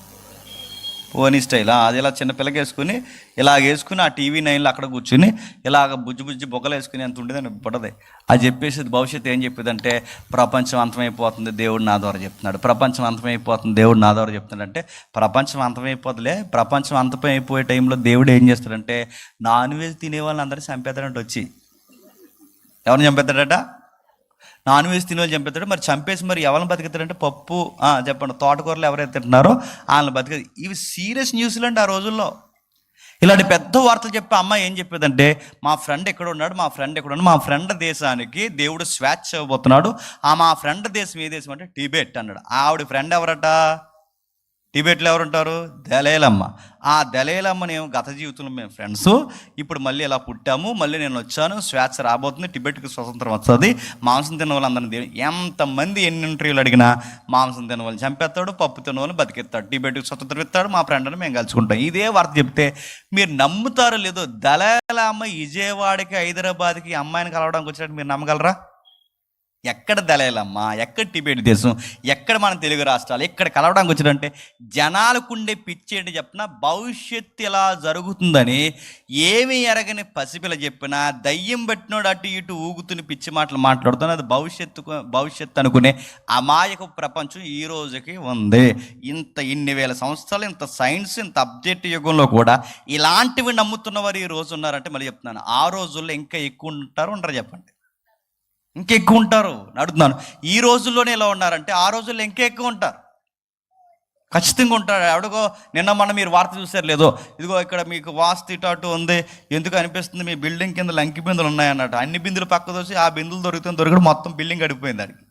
పోనీ స్టైల్, అది ఇలా చిన్న పిలక వేసుకుని ఇలాగ వేసుకుని ఆ టీవీ నైన్లో అక్కడ కూర్చుని ఇలాగ బుజ్జి బొగ్గలు వేసుకుని ఎంత ఉండేదని పుట్టది. అది చెప్పేసి భవిష్యత్తు ఏం చెప్పేదంటే ప్రపంచం అంతమైపోతుంది దేవుడు నా ద్వారా చెప్తున్నాడు, ప్రపంచం అంతమైపోతుంది దేవుడు నా ద్వారా చెప్తున్నాడు. అంటే ప్రపంచం అంతమైపోతులే, ప్రపంచం అంతమైపోయే టైంలో దేవుడు ఏం చేస్తాడంటే నాన్ వెజ్ తినే వాళ్ళని అందరినీ చంపేస్తాడంటే వచ్చి ఎవరిని చంపేస్తాడట? నాన్ వెజ్ తినే వాళ్ళు చంపేస్తాడు. మరి చంపేసి మరి ఎవరిని బతికిస్తాడంటే పప్పు చెప్పండి తోటకూరలు ఎవరైతే తింటున్నారో వాళ్ళని బతికేది. ఇవి సీరియస్ న్యూస్లు అండి ఆ రోజుల్లో. ఇలాంటి పెద్ద వార్తలు చెప్పే అమ్మాయి ఏం చెప్పేదంటే మా ఫ్రెండ్ ఎక్కడ ఉన్నాడు, మా ఫ్రెండ్ దేశానికి దేవుడు స్వేచ్ఛ ఇవ్వబోతున్నాడు. మా ఫ్రెండ్ దేశం ఏ దేశం అంటే టిబెట్ అన్నాడు. ఆవిడ ఫ్రెండ్ ఎవరట? టిబెట్లో ఎవరుంటారు? దలైలమ్మ. ఆ దలైలమ్మని గత జీవితంలో మేము ఫ్రెండ్స్, ఇప్పుడు మళ్ళీ ఇలా పుట్టాము, మళ్ళీ నేను వచ్చాను, స్వేచ్ఛ రాబోతుంది, టిబెట్కి స్వతంత్రం వస్తుంది, మాంసం తిన్న వాళ్ళందరినీ ఎంతమంది ఎన్ని ఇంటర్వ్యూలు అడిగినా మాంసం తిన్న వాళ్ళని చంపేస్తాడు, పప్పు తిన్న వాళ్ళని బతికిస్తాడు, టిబెట్కి స్వతంత్రం ఇస్తాడు, మా ఫ్రెండ్ని మేము కలుసుకుంటాం. ఇదే వార్త చెప్తే మీరు నమ్ముతారో లేదో, దలైలమ్మ విజయవాడకి హైదరాబాద్కి అమ్మాయిని కలవడానికి వచ్చినట్టు మీరు నమ్మగలరా? ఎక్కడ దళాలమ్మ, ఎక్కడ టిబెట్ దేశం, ఎక్కడ మన తెలుగు రాష్ట్రాలు, ఎక్కడ కలవడానికి వచ్చినంటే జనాలకుండే పిచ్చి ఏంటి చెప్పిన భవిష్యత్తు ఇలా జరుగుతుందని ఏమీ ఎరగని పసిపిల్ల చెప్పినా దయ్యం పెట్టినోడు అటు ఇటు ఊగుతుని పిచ్చి మాటలు మాట్లాడుతున్నా అది భవిష్యత్తు అనుకునే అమాయక ప్రపంచం ఈ రోజుకి ఉంది. ఇన్ని వేల సంవత్సరాలు, ఇంత సైన్స్, ఇంత అప్డేట్ యుగంలో కూడా ఇలాంటివి నమ్ముతున్న వారు ఈ రోజు ఉన్నారంటే మళ్ళీ చెప్తున్నాను, ఆ రోజుల్లో ఇంకా ఎక్కువ ఉంటారు ఉండరు చెప్పండి? ఇంకెక్కువ ఉంటారు అడుగుతున్నాను. ఈ రోజుల్లోనే ఎలా ఉన్నారంటే ఆ రోజుల్లో ఇంకా ఎక్కువ ఉంటారు, ఖచ్చితంగా ఉంటారు. ఎవడిగో నిన్న మొన్న మీరు వార్త చూసారు లేదో, ఇదిగో ఇక్కడ మీకు వాస్తు ఇటు ఉంది, ఎందుకు అనిపిస్తుంది మీ బిల్డింగ్ కింద లంకి బిందులు ఉన్నాయన్నట్టు. అన్ని బిందులు పక్క దోసి ఆ బిందులు దొరకడం మొత్తం బిల్డింగ్ అడిగిపోయింది దానికి.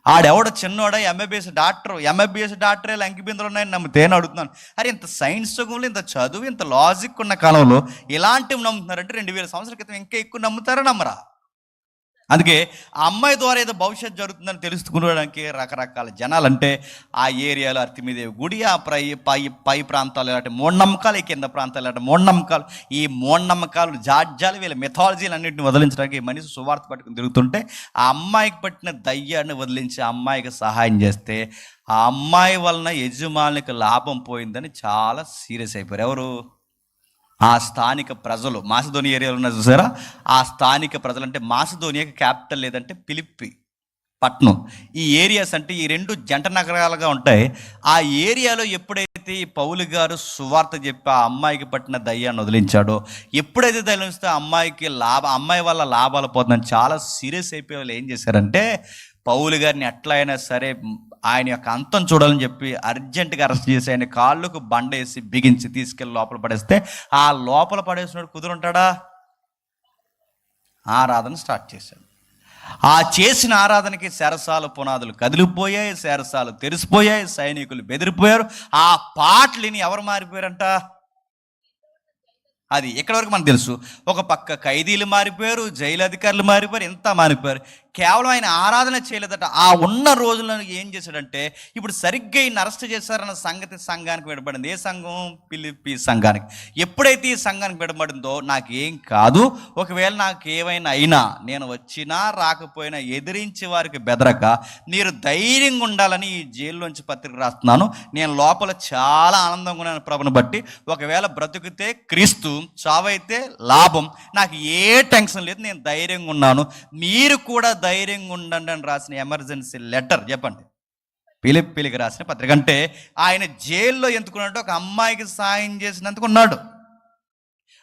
ఆడెవడ చిన్నోడ ఎంబీబీఎస్ డాక్టరే లంకి బిందులు ఉన్నాయని నమ్మితే అని అడుగుతున్నాను. అరే ఇంత సైన్స్ యుగంలో, ఇంత చదువు, ఇంత లాజిక్ ఉన్న కాలంలో ఇలాంటివి నమ్ముతున్నారంటే 2000 సంవత్సరాల క్రితం ఇంకా ఎక్కువ నమ్ముతారా నమ్మరా? అందుకే ఆ అమ్మాయి ద్వారా ఏదో భవిష్యత్తు జరుగుతుందని తెలుసుకోవడానికి రకరకాల జనాలు, అంటే ఆ ఏరియాలో అర్తిమీదేవి గుడి, ఆ పై ప్రాంతాలు ఇలాంటి మూఢనమ్మకాలు, ఈ కింద ప్రాంతాలు ఇలాంటి మూఢనమ్మకాలు, ఈ మూఢనమ్మకాలు జాడ్యాలు వీళ్ళ మిథాలజీలు అన్నింటిని వదిలించడానికి మనిషి సువార్త పట్టుకుని తిరుగుతుంటే ఆ అమ్మాయికి పట్టిన దయ్యాన్ని వదిలించి ఆ అమ్మాయికి సహాయం చేస్తే ఆ అమ్మాయి వలన యజమానికి లాభం పోయిందని చాలా సీరియస్ అయిపోయారు. ఎవరు? ఆ స్థానిక ప్రజలు. మాసిదోనియా ఏరియాలో ఉన్న చూసారా, ఆ స్థానిక ప్రజలు. అంటే మాసిదోనియాకి క్యాపిటల్ లేదంటే ఫిలిప్పి పట్నం. ఈ ఏరియాస్ అంటే ఈ 2 జంట నగరాలుగా ఉంటాయి. ఆ ఏరియాలో ఎప్పుడైతే ఈ పౌలు గారు సువార్త చెప్పి ఆ అమ్మాయికి పట్టిన దయ్యాన్ని వదిలించాడో, ఎప్పుడైతే వదిలిస్తే అమ్మాయి వల్ల లాభాలు పోతుందని చాలా సీరియస్ అయిపోయే వాళ్ళు ఏం చేశారంటే పౌలు గారిని ఎట్లా అయినా సరే ఆయన యొక్క అంతం చూడాలని చెప్పి అర్జెంటుగా అరెస్ట్ చేసి ఆయన కాళ్ళకు బండేసి బిగించి తీసుకెళ్ళి లోపల పడేస్తే ఆ లోపల పడేసినోడు కుదురుంటాడా? ఆరాధన స్టార్ట్ చేశాడు. ఆ చేసిన ఆరాధనకి శరసాల పునాదులు కదిలిపోయాయి, శరసాలు తెరిసిపోయాయి, సైనికులు బెదిరిపోయారు. ఆ పాటలిని ఎవరు మారిపోయారంట? అది ఎక్కడి వరకు మనకు తెలుసు. ఒక పక్క ఖైదీలు మారిపోయారు, జైలు అధికారులు మారిపోయారు, ఎంత మారిపోయారు. కేవలం ఆయన ఆరాధన చేయలేదట. ఆ ఉన్న రోజులను ఏం చేశాడంటే ఇప్పుడు సరిగ్గా ఈయన అరెస్ట్ చేశారన్న సంగతి సంఘానికి విడబడింది. ఏ సంఘం? ఫిలిప్పి సంఘానికి. ఎప్పుడైతే ఈ సంఘానికి విడబడిందో నాకేం కాదు, ఒకవేళ నాకు ఏమైనా అయినా నేను వచ్చినా రాకపోయినా ఎదిరించి వారికి బెదరక మీరు ధైర్యంగా ఉండాలని ఈ జైల్లోంచి పత్రిక రాస్తున్నాను. నేను లోపల చాలా ఆనందంగా ఉన్నాను ప్రభుని బట్టి. ఒకవేళ బ్రతుకుతే క్రీస్తు, చావైతే లాభం, నాకు ఏ టెన్షన్ లేదు, నేను ధైర్యంగా ఉన్నాను, మీరు కూడా ధైర్యంగా ఉండండి అని రాసిన ఎమర్జెన్సీ లెటర్ చెప్పండి. ఫిలిప్పీలకు రాసిన పత్రిక. అంటే ఆయన జైల్లో ఎందుకున్నాడు? ఒక అమ్మాయికి సాయం చేసినందుకు ఉన్నాడు.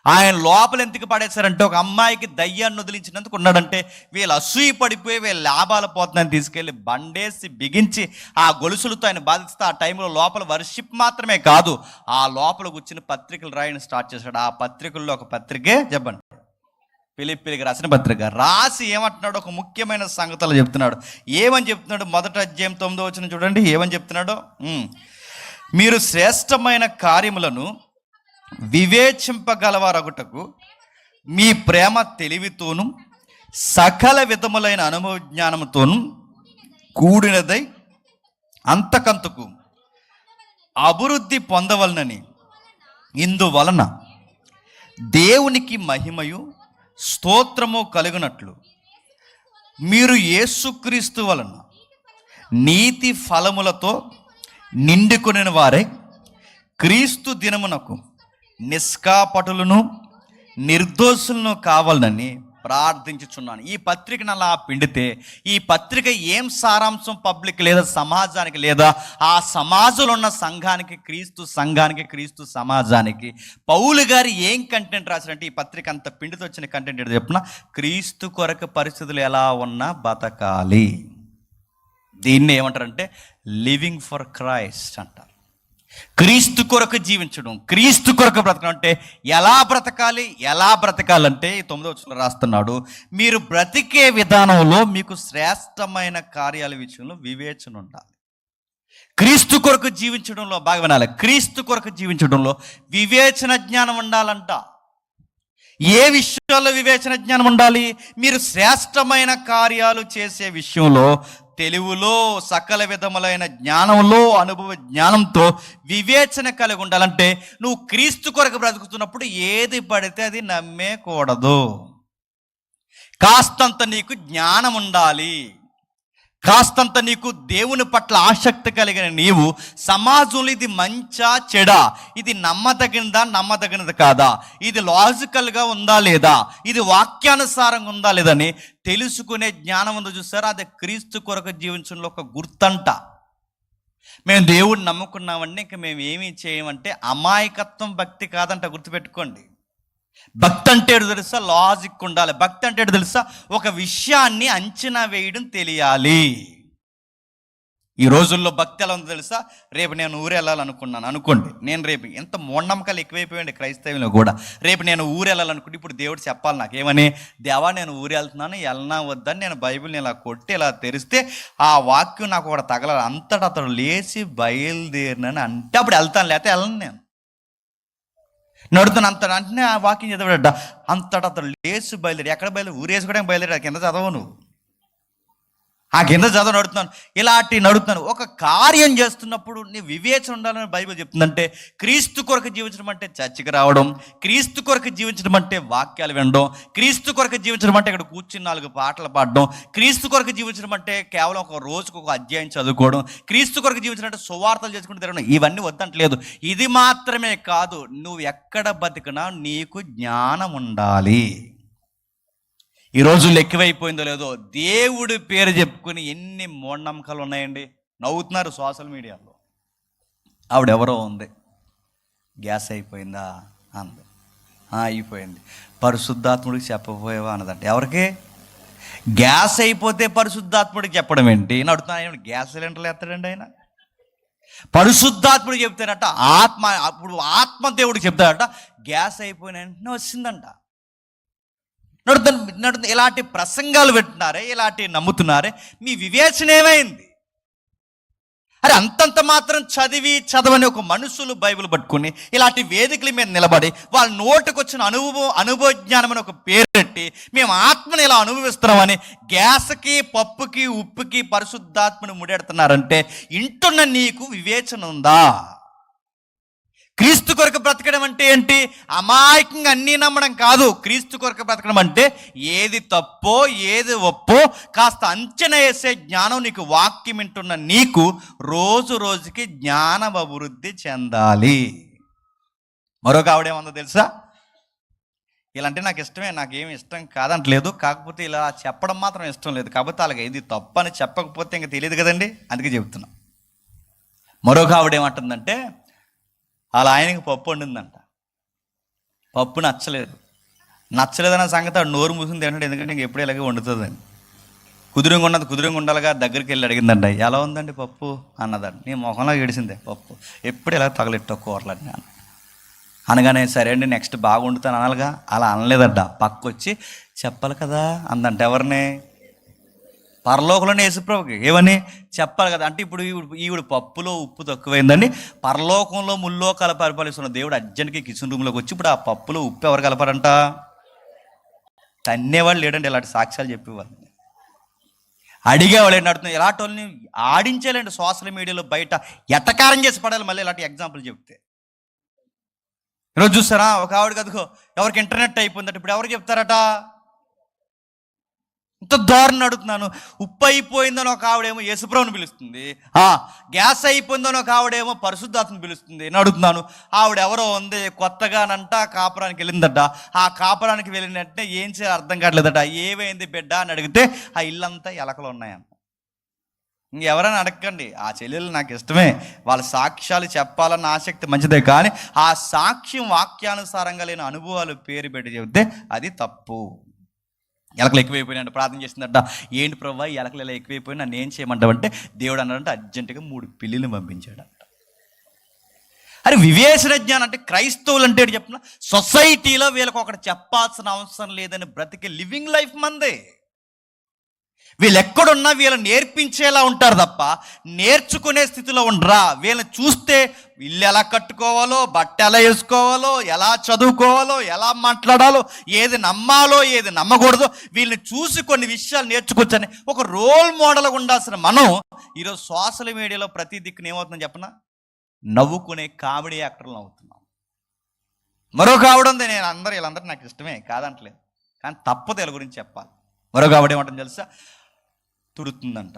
ఆయన లోపల ఎందుకు పడేశారంటే ఒక అమ్మాయికి దయ్యాన్ని వదిలించినందుకు ఉన్నాడంటే వీళ్ళు అసూయ పడిపోయి వీళ్ళ లాభాలు పోతుందని తీసుకెళ్ళి బండేసి బిగించి ఆ గొలుసులతో ఆయన బాధిస్తే ఆ టైంలో లోపల వర్షిప్ మాత్రమే కాదు, ఆ లోపల కూర్చుని పత్రికలు రాయడం స్టార్ట్ చేశాడు. ఆ పత్రికల్లో ఒక పత్రికే చెప్పండి ఫిలిప్పీలకు రాసిన పత్రిక. రాసి ఏమంటున్నాడు? ఒక ముఖ్యమైన సంగతులు చెప్తున్నాడు. ఏమని చెప్తున్నాడు? 1వ అధ్యాయం 9వ వచనం చూడండి ఏమని చెప్తున్నాడో. మీరు శ్రేష్టమైన కార్యములను వివేచింపగలవారగుటకు మీ ప్రేమ తెలివితోనూ సకల విధములైన అనుభవ జ్ఞానముతోనూ కూడినదై అంతకంతకు అభివృద్ధి పొందవలనని ఇందువలన దేవునికి మహిమయు స్తోత్రము కలుగునట్లు మీరు యేసుక్రీస్తు వలన నీతి ఫలములతో నిండుకొనిన వారే క్రీస్తు దినమునకు నిష్కాపటులను నిర్దోషులను కావాలని ప్రార్థించుచున్నాను. ఈ పత్రికను అలా పిండితే ఈ పత్రిక ఏం సారాంశం పబ్లిక్ లేదా సమాజానికి లేదా ఆ సమాజంలో ఉన్న సంఘానికి, క్రీస్తు సమాజానికి పౌలు గారు ఏం కంటెంట్ రాశారంటే, ఈ పత్రిక అంత పిండితో వచ్చిన కంటెంట్ ఏంటో చెప్పిన, క్రీస్తు కొరకు పరిస్థితులు ఎలా ఉన్నా బతకాలి. దీన్ని ఏమంటారంటే లివింగ్ ఫర్ క్రైస్ట్ అంటారు. క్రీస్తు కొరకు జీవించడం, క్రీస్తు కొరకు బ్రతకడం అంటే ఎలా బ్రతకాలంటే ఈ 9వ వచనంలో రాస్తున్నాడు, మీరు బ్రతికే విధానంలో మీకు శ్రేష్టమైన కార్యాల విషయంలో వివేచన ఉండాలి. క్రీస్తు కొరకు జీవించడంలో బాగా వినాలి, క్రీస్తు కొరకు జీవించడంలో వివేచన జ్ఞానం ఉండాలంట. ఏ విషయాల్లో వివేచన జ్ఞానం ఉండాలి? మీరు శ్రేష్టమైన కార్యాలు చేసే విషయంలో తెలివిలో, సకల విధములైన జ్ఞానంలో, అనుభవ జ్ఞానంతో వివేచన కలిగి ఉండాలంటే నువ్వు క్రీస్తు కొరకు బ్రతుకుతున్నప్పుడు ఏది పడితే అది నమ్మేకూడదు. కాస్తంత నీకు జ్ఞానం ఉండాలి, కాస్తంత నీకు దేవుని పట్ల ఆసక్తి కలిగిన నీవు సమాజంలో ఇది మంచా చెడా, ఇది నమ్మదగినది కాదా, ఇది లాజికల్గా ఉందా లేదా, ఇది వాక్యానుసారంగా ఉందా లేదని తెలుసుకునే జ్ఞానం ఉందో చూసారా, అది క్రీస్తు కొరకు జీవించడంలో ఒక గుర్తంట. మేము దేవుడిని నమ్ముకున్నామంటే ఇంక మేము ఏమీ చేయమంటే అమాయకత్వం భక్తి కాదంట, గుర్తుపెట్టుకోండి. భక్తి అంటే తెలుసా, లాజిక్ ఉండాలి. భక్తి అంటే తెలుసా, ఒక విషయాన్ని అంచనా వేయడం తెలియాలి. ఈ రోజుల్లో భక్తి ఎలా ఉందో తెలుసా, రేపు నేను ఊరు వెళ్ళాలనుకున్నాను అనుకోండి, నేను రేపు ఎంత మూఢనమ్మకాలు ఎక్కువైపోయాయండి క్రైస్తవంలో కూడా. రేపు నేను ఊరు వెళ్ళాలనుకుంటే ఇప్పుడు దేవుడు చెప్పాలి నాకు ఏమని, దేవా నేను ఊరు వెళ్తున్నాను, వెళ్ళనా వద్దని నేను బైబిల్ని ఇలా కొట్టి ఇలా తెరిస్తే ఆ వాక్యం నాకు ఒకటి తగలాలి, అంతటా అతడు లేచి బయలుదేరినని అంటే అప్పుడు వెళ్తాను, లేకపోతే వెళ్ళను. నేను నడుతాను అంత అంటే ఆ వాక్యం చదవడ అంతటా అతడు లేచి బయలుదేరి, ఎక్కడ బయలుదేరి, ఊరేసుకోవడానికి బయలుదేరి, కింద చదవవు నువ్వు, ఆ కింద చదువు నడుతున్నాను, ఇలాంటి నడుతున్నాను. ఒక కార్యం చేస్తున్నప్పుడు నీ వివేచన ఉండాలని బైబిల్ చెప్తుందంటే, క్రీస్తు కొరకు జీవించడం అంటే చర్చికి రావడం, క్రీస్తు కొరకు జీవించడం అంటే వాక్యాలు వినడం, క్రీస్తు కొరకు జీవించడం అంటే ఇక్కడ కూర్చుని 4 పాటలు పాడడం, క్రీస్తు కొరకు జీవించడం అంటే కేవలం ఒక రోజుకు ఒక అధ్యాయం చదువుకోవడం, క్రీస్తు కొరకు జీవించడం అంటే సువార్తలు చేసుకుంటూ తిరగడం, ఇవన్నీ వద్దంటలేదు. ఇది మాత్రమే కాదు, నువ్వు ఎక్కడ బతికినా నీకు జ్ఞానం ఉండాలి. ఈ రోజుల్లో ఎక్కువైపోయిందో లేదో, దేవుడి పేరు చెప్పుకుని ఎన్ని మూఢనమ్మకాలు ఉన్నాయండి. నవ్వుతున్నారు సోషల్ మీడియాలో. ఆవిడెవరో ఉంది, గ్యాస్ అయిపోయిందా అంది, అయిపోయింది. పరిశుద్ధాత్ముడికి చెప్పబోయేవా అన్నదంట. ఎవరికి? గ్యాస్ అయిపోతే పరిశుద్ధాత్ముడికి చెప్పడం ఏంటి నడుతున్నా? గ్యాస్ సిలిండర్లు ఎత్తాడండి ఆయన. పరిశుద్ధాత్ముడికి చెప్తారట, అప్పుడు ఆత్మదేవుడికి చెప్తారట, గ్యాస్ అయిపోయిన వెంటనే వచ్చిందంట. నడుతుంది. ఇలాంటి ప్రసంగాలు పెట్టున్నారే, ఇలాంటి నమ్ముతున్నారే, మీ వివేచన ఏమైంది? అరే అంతంత మాత్రం చదవని ఒక మనుషులు బైబిల్ పట్టుకుని ఇలాంటి వేదికల మీద నిలబడి వాళ్ళ నోటికి వచ్చిన అనుభవ జ్ఞానం అని ఒక పేరు పెట్టి మేము ఆత్మని ఇలా అనుభవిస్తున్నామని గ్యాస్కి, పప్పుకి, ఉప్పుకి పరిశుద్ధాత్మని ముడెడుతున్నారంటే ఇంటున్న నీకు వివేచన ఉందా? క్రీస్తు కొరకు బ్రతకడం అంటే ఏంటి? అమాయకంగా అన్నీ నమ్మడం కాదు. క్రీస్తు కొరకు బ్రతకడం అంటే ఏది తప్పో ఏది ఒప్పో కాస్త అంచనా వేసే జ్ఞానం నీకు, వాక్యం వింటున్న నీకు రోజు రోజుకి జ్ఞానం అభివృద్ధి చెందాలి. మరొక ఆవిడేమందో తెలుసా, ఇలా అంటే నాకు ఇష్టమే, నాకేమి ఇష్టం కాదంటలేదు, కాకపోతే ఇలా చెప్పడం మాత్రం ఇష్టం లేదు, కాకపోతే అలాగే ఇది తప్పు అని చెప్పకపోతే ఇంకా తెలియదు కదండి, అందుకే చెప్తున్నా. మరొక ఆవిడేమంటుందంటే, అలా ఆయనకి పప్పు వండిందంట, పప్పు నచ్చలేదన్న సంగతి ఆడు నోరు మూసింది ఏంటంటే, ఎందుకంటే ఇంక ఎప్పుడు ఇలాగే వండుతుందని. కుదురుగా ఉండాలిగా, దగ్గరికి వెళ్ళి అడిగిందంట, ఎలా ఉందండి పప్పు అన్నదండి. నీ మొహంలో ఏడిసిందే, పప్పు ఎప్పుడు ఇలా తగలెట్టో కూరలని అన్న. అనగానే సరే అండి నెక్స్ట్ బాగా వండుతాను అనాలిగా, అలా అనలేదట, పక్కొచ్చి చెప్పాలి కదా అందంట. ఎవరిని? పరలోకంలోనే యేసుప్రభుకి ఏమని చెప్పాలి కదా. అంటే ఇప్పుడు ఈవిడ పప్పులో ఉప్పు తక్కువైందండి, పరలోకంలో ముల్లోకాల పరిపాలిస్తున్న దేవుడు అర్జెంట్కి కిచెన్ రూమ్లోకి వచ్చి ఇప్పుడు ఆ పప్పులో ఉప్పు ఎవరు కలపారంట? తన్నేవాళ్ళు లేడండి, ఇలాంటి సాక్ష్యాలు చెప్పేవాళ్ళు. అడిగేవాళ్ళు ఏంటి అడుగుతుంది, ఇలాంటి వాళ్ళని ఆడించేయాలండి సోషల్ మీడియాలో బయట ఎట్టకారం చేసి పడాలి. మళ్ళీ ఇలాంటి ఎగ్జాంపుల్ చెప్తే ఈరోజు చూస్తారా, ఒక ఆవిడ కదుకో ఎవరికి ఇంటర్నెట్ అయిపోయిందట, ఇప్పుడు ఎవరు చెప్తారట? ఇంత దారుణం అడుగుతున్నాను. ఉప్పు అయిపోయిందని ఒక ఆవిడేమో యేసుప్రభుని పిలుస్తుంది, గ్యాస్ అయిపోయిందని ఒక ఆవిడేమో పరిశుద్ధాత్మని పిలుస్తుంది. నేను అడుగుతున్నాను, ఆవిడెవరో ఉంది కొత్తగానంట కాపురానికి వెళ్ళిందట. ఆ కాపురానికి వెళ్ళిన వెంటనే ఏం చేయాలి అర్థం కావట్లేదట. ఏమైంది బిడ్డ అని అడిగితే ఆ ఇల్లంతా ఎలకలు ఉన్నాయంట. ఇంకెవరైనా అడగండి, ఆ చెల్లెలు నాకు ఇష్టమే, వాళ్ళ సాక్ష్యాలు చెప్పాలన్న ఆసక్తి మంచిదే, కానీ ఆ సాక్ష్యం వాక్యానుసారంగా లేని అనుభవాలు పేరు పెట్టి చెబితే అది తప్పు. ఎలకలు ఎక్కువైపోయినాయంట, ప్రార్థన చేసిందట. ఏంటి ప్రభా ఈ ఎలకలు ఇలా ఎక్కువైపోయి నన్ను ఏం చేయమంటావంటే దేవుడు అన్నాడంటే అర్జెంటుగా 3 పిల్లిని పంపించాడంట. అరే వివేచన జ్ఞానం అంటే క్రైస్తవులు అంటే చెప్పిన సొసైటీలో వీళ్ళకి ఒకటి చెప్పాల్సిన అవసరం లేదని బ్రతికే లివింగ్ లైఫ్ మందే. వీళ్ళు ఎక్కడున్నా వీళ్ళు నేర్పించేలా ఉంటారు తప్ప నేర్చుకునే స్థితిలో ఉండరా. వీళ్ళని చూస్తే ఇల్లు ఎలా కట్టుకోవాలో, బట్ట ఎలా వేసుకోవాలో, ఎలా చదువుకోవాలో, ఎలా మాట్లాడాలో, ఏది నమ్మాలో ఏది నమ్మకూడదో వీళ్ళని చూసి కొన్ని విషయాలు నేర్చుకోవచ్చని ఒక రోల్ మోడల్గా ఉండాల్సిన మనం ఈరోజు సోషల్ మీడియాలో ప్రతి దిక్కున ఏమవుతుందని చెప్పనా, నవ్వుకునే కామెడీ యాక్టర్లు అవుతున్నాం. మరొక ఆవిడ ఉంది, నేను వీళ్ళందరూ నాకు ఇష్టమే కాదంటలేదు, కానీ తప్పదు వీళ్ళ గురించి చెప్పాలి. మరొక ఆవిడ ఏమంటుంది తెలుసా, తుడుతుందంట.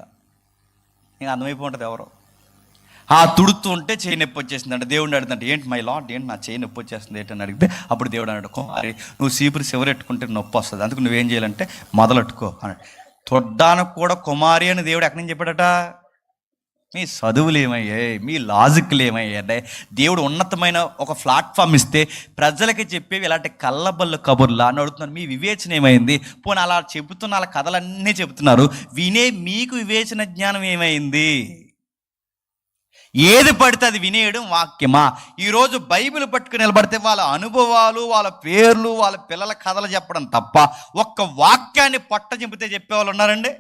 నేను అర్థమైపోతుంది ఎవరో. ఆ తుడుతూ ఉంటే చేయి నొప్పి వచ్చేసిందంట. దేవుడిని అడుగుతుంటే ఏంటి మై లార్డ్, ఏంటి నా చేయి నొప్పి వచ్చేస్తుంది ఏంటని అడిగితే అప్పుడు దేవుడు అన్నాడు, కుమారి నువ్వు సీపురు చివరెట్టుకుంటే నొప్పి వస్తుంది, అందుకు నువ్వేం చేయాలంటే మొదలెట్టుకో అన్నాడు. తొడ్డానికి కూడా కుమారి అని దేవుడు ఎక్కడి నుంచి చెప్పాడట. మీ చదువులు ఏమయ్యాయి, మీ లాజిక్లు ఏమయ్యాయి. దేవుడు ఉన్నతమైన ఒక ప్లాట్ఫామ్ ఇస్తే ప్రజలకి చెప్పేవి ఇలాంటి కళ్ళబల్లు కబుర్లా అని అడుగుతున్నారు. మీ వివేచన ఏమైంది? పోనీ అలా చెబుతున్న వాళ్ళ కథలన్నీ చెబుతున్నారు, వినే మీకు వివేచన జ్ఞానం ఏమైంది? ఏది పడితే అది వినేయడం వాక్యమా? ఈరోజు బైబిల్ పట్టుకుని నిలబడితే వాళ్ళ అనుభవాలు, వాళ్ళ పేర్లు, వాళ్ళ పిల్లల కథలు చెప్పడం తప్ప ఒక్క వాక్యాన్ని పట్ట చెబితే చెప్పేవాళ్ళు ఉన్నారండి.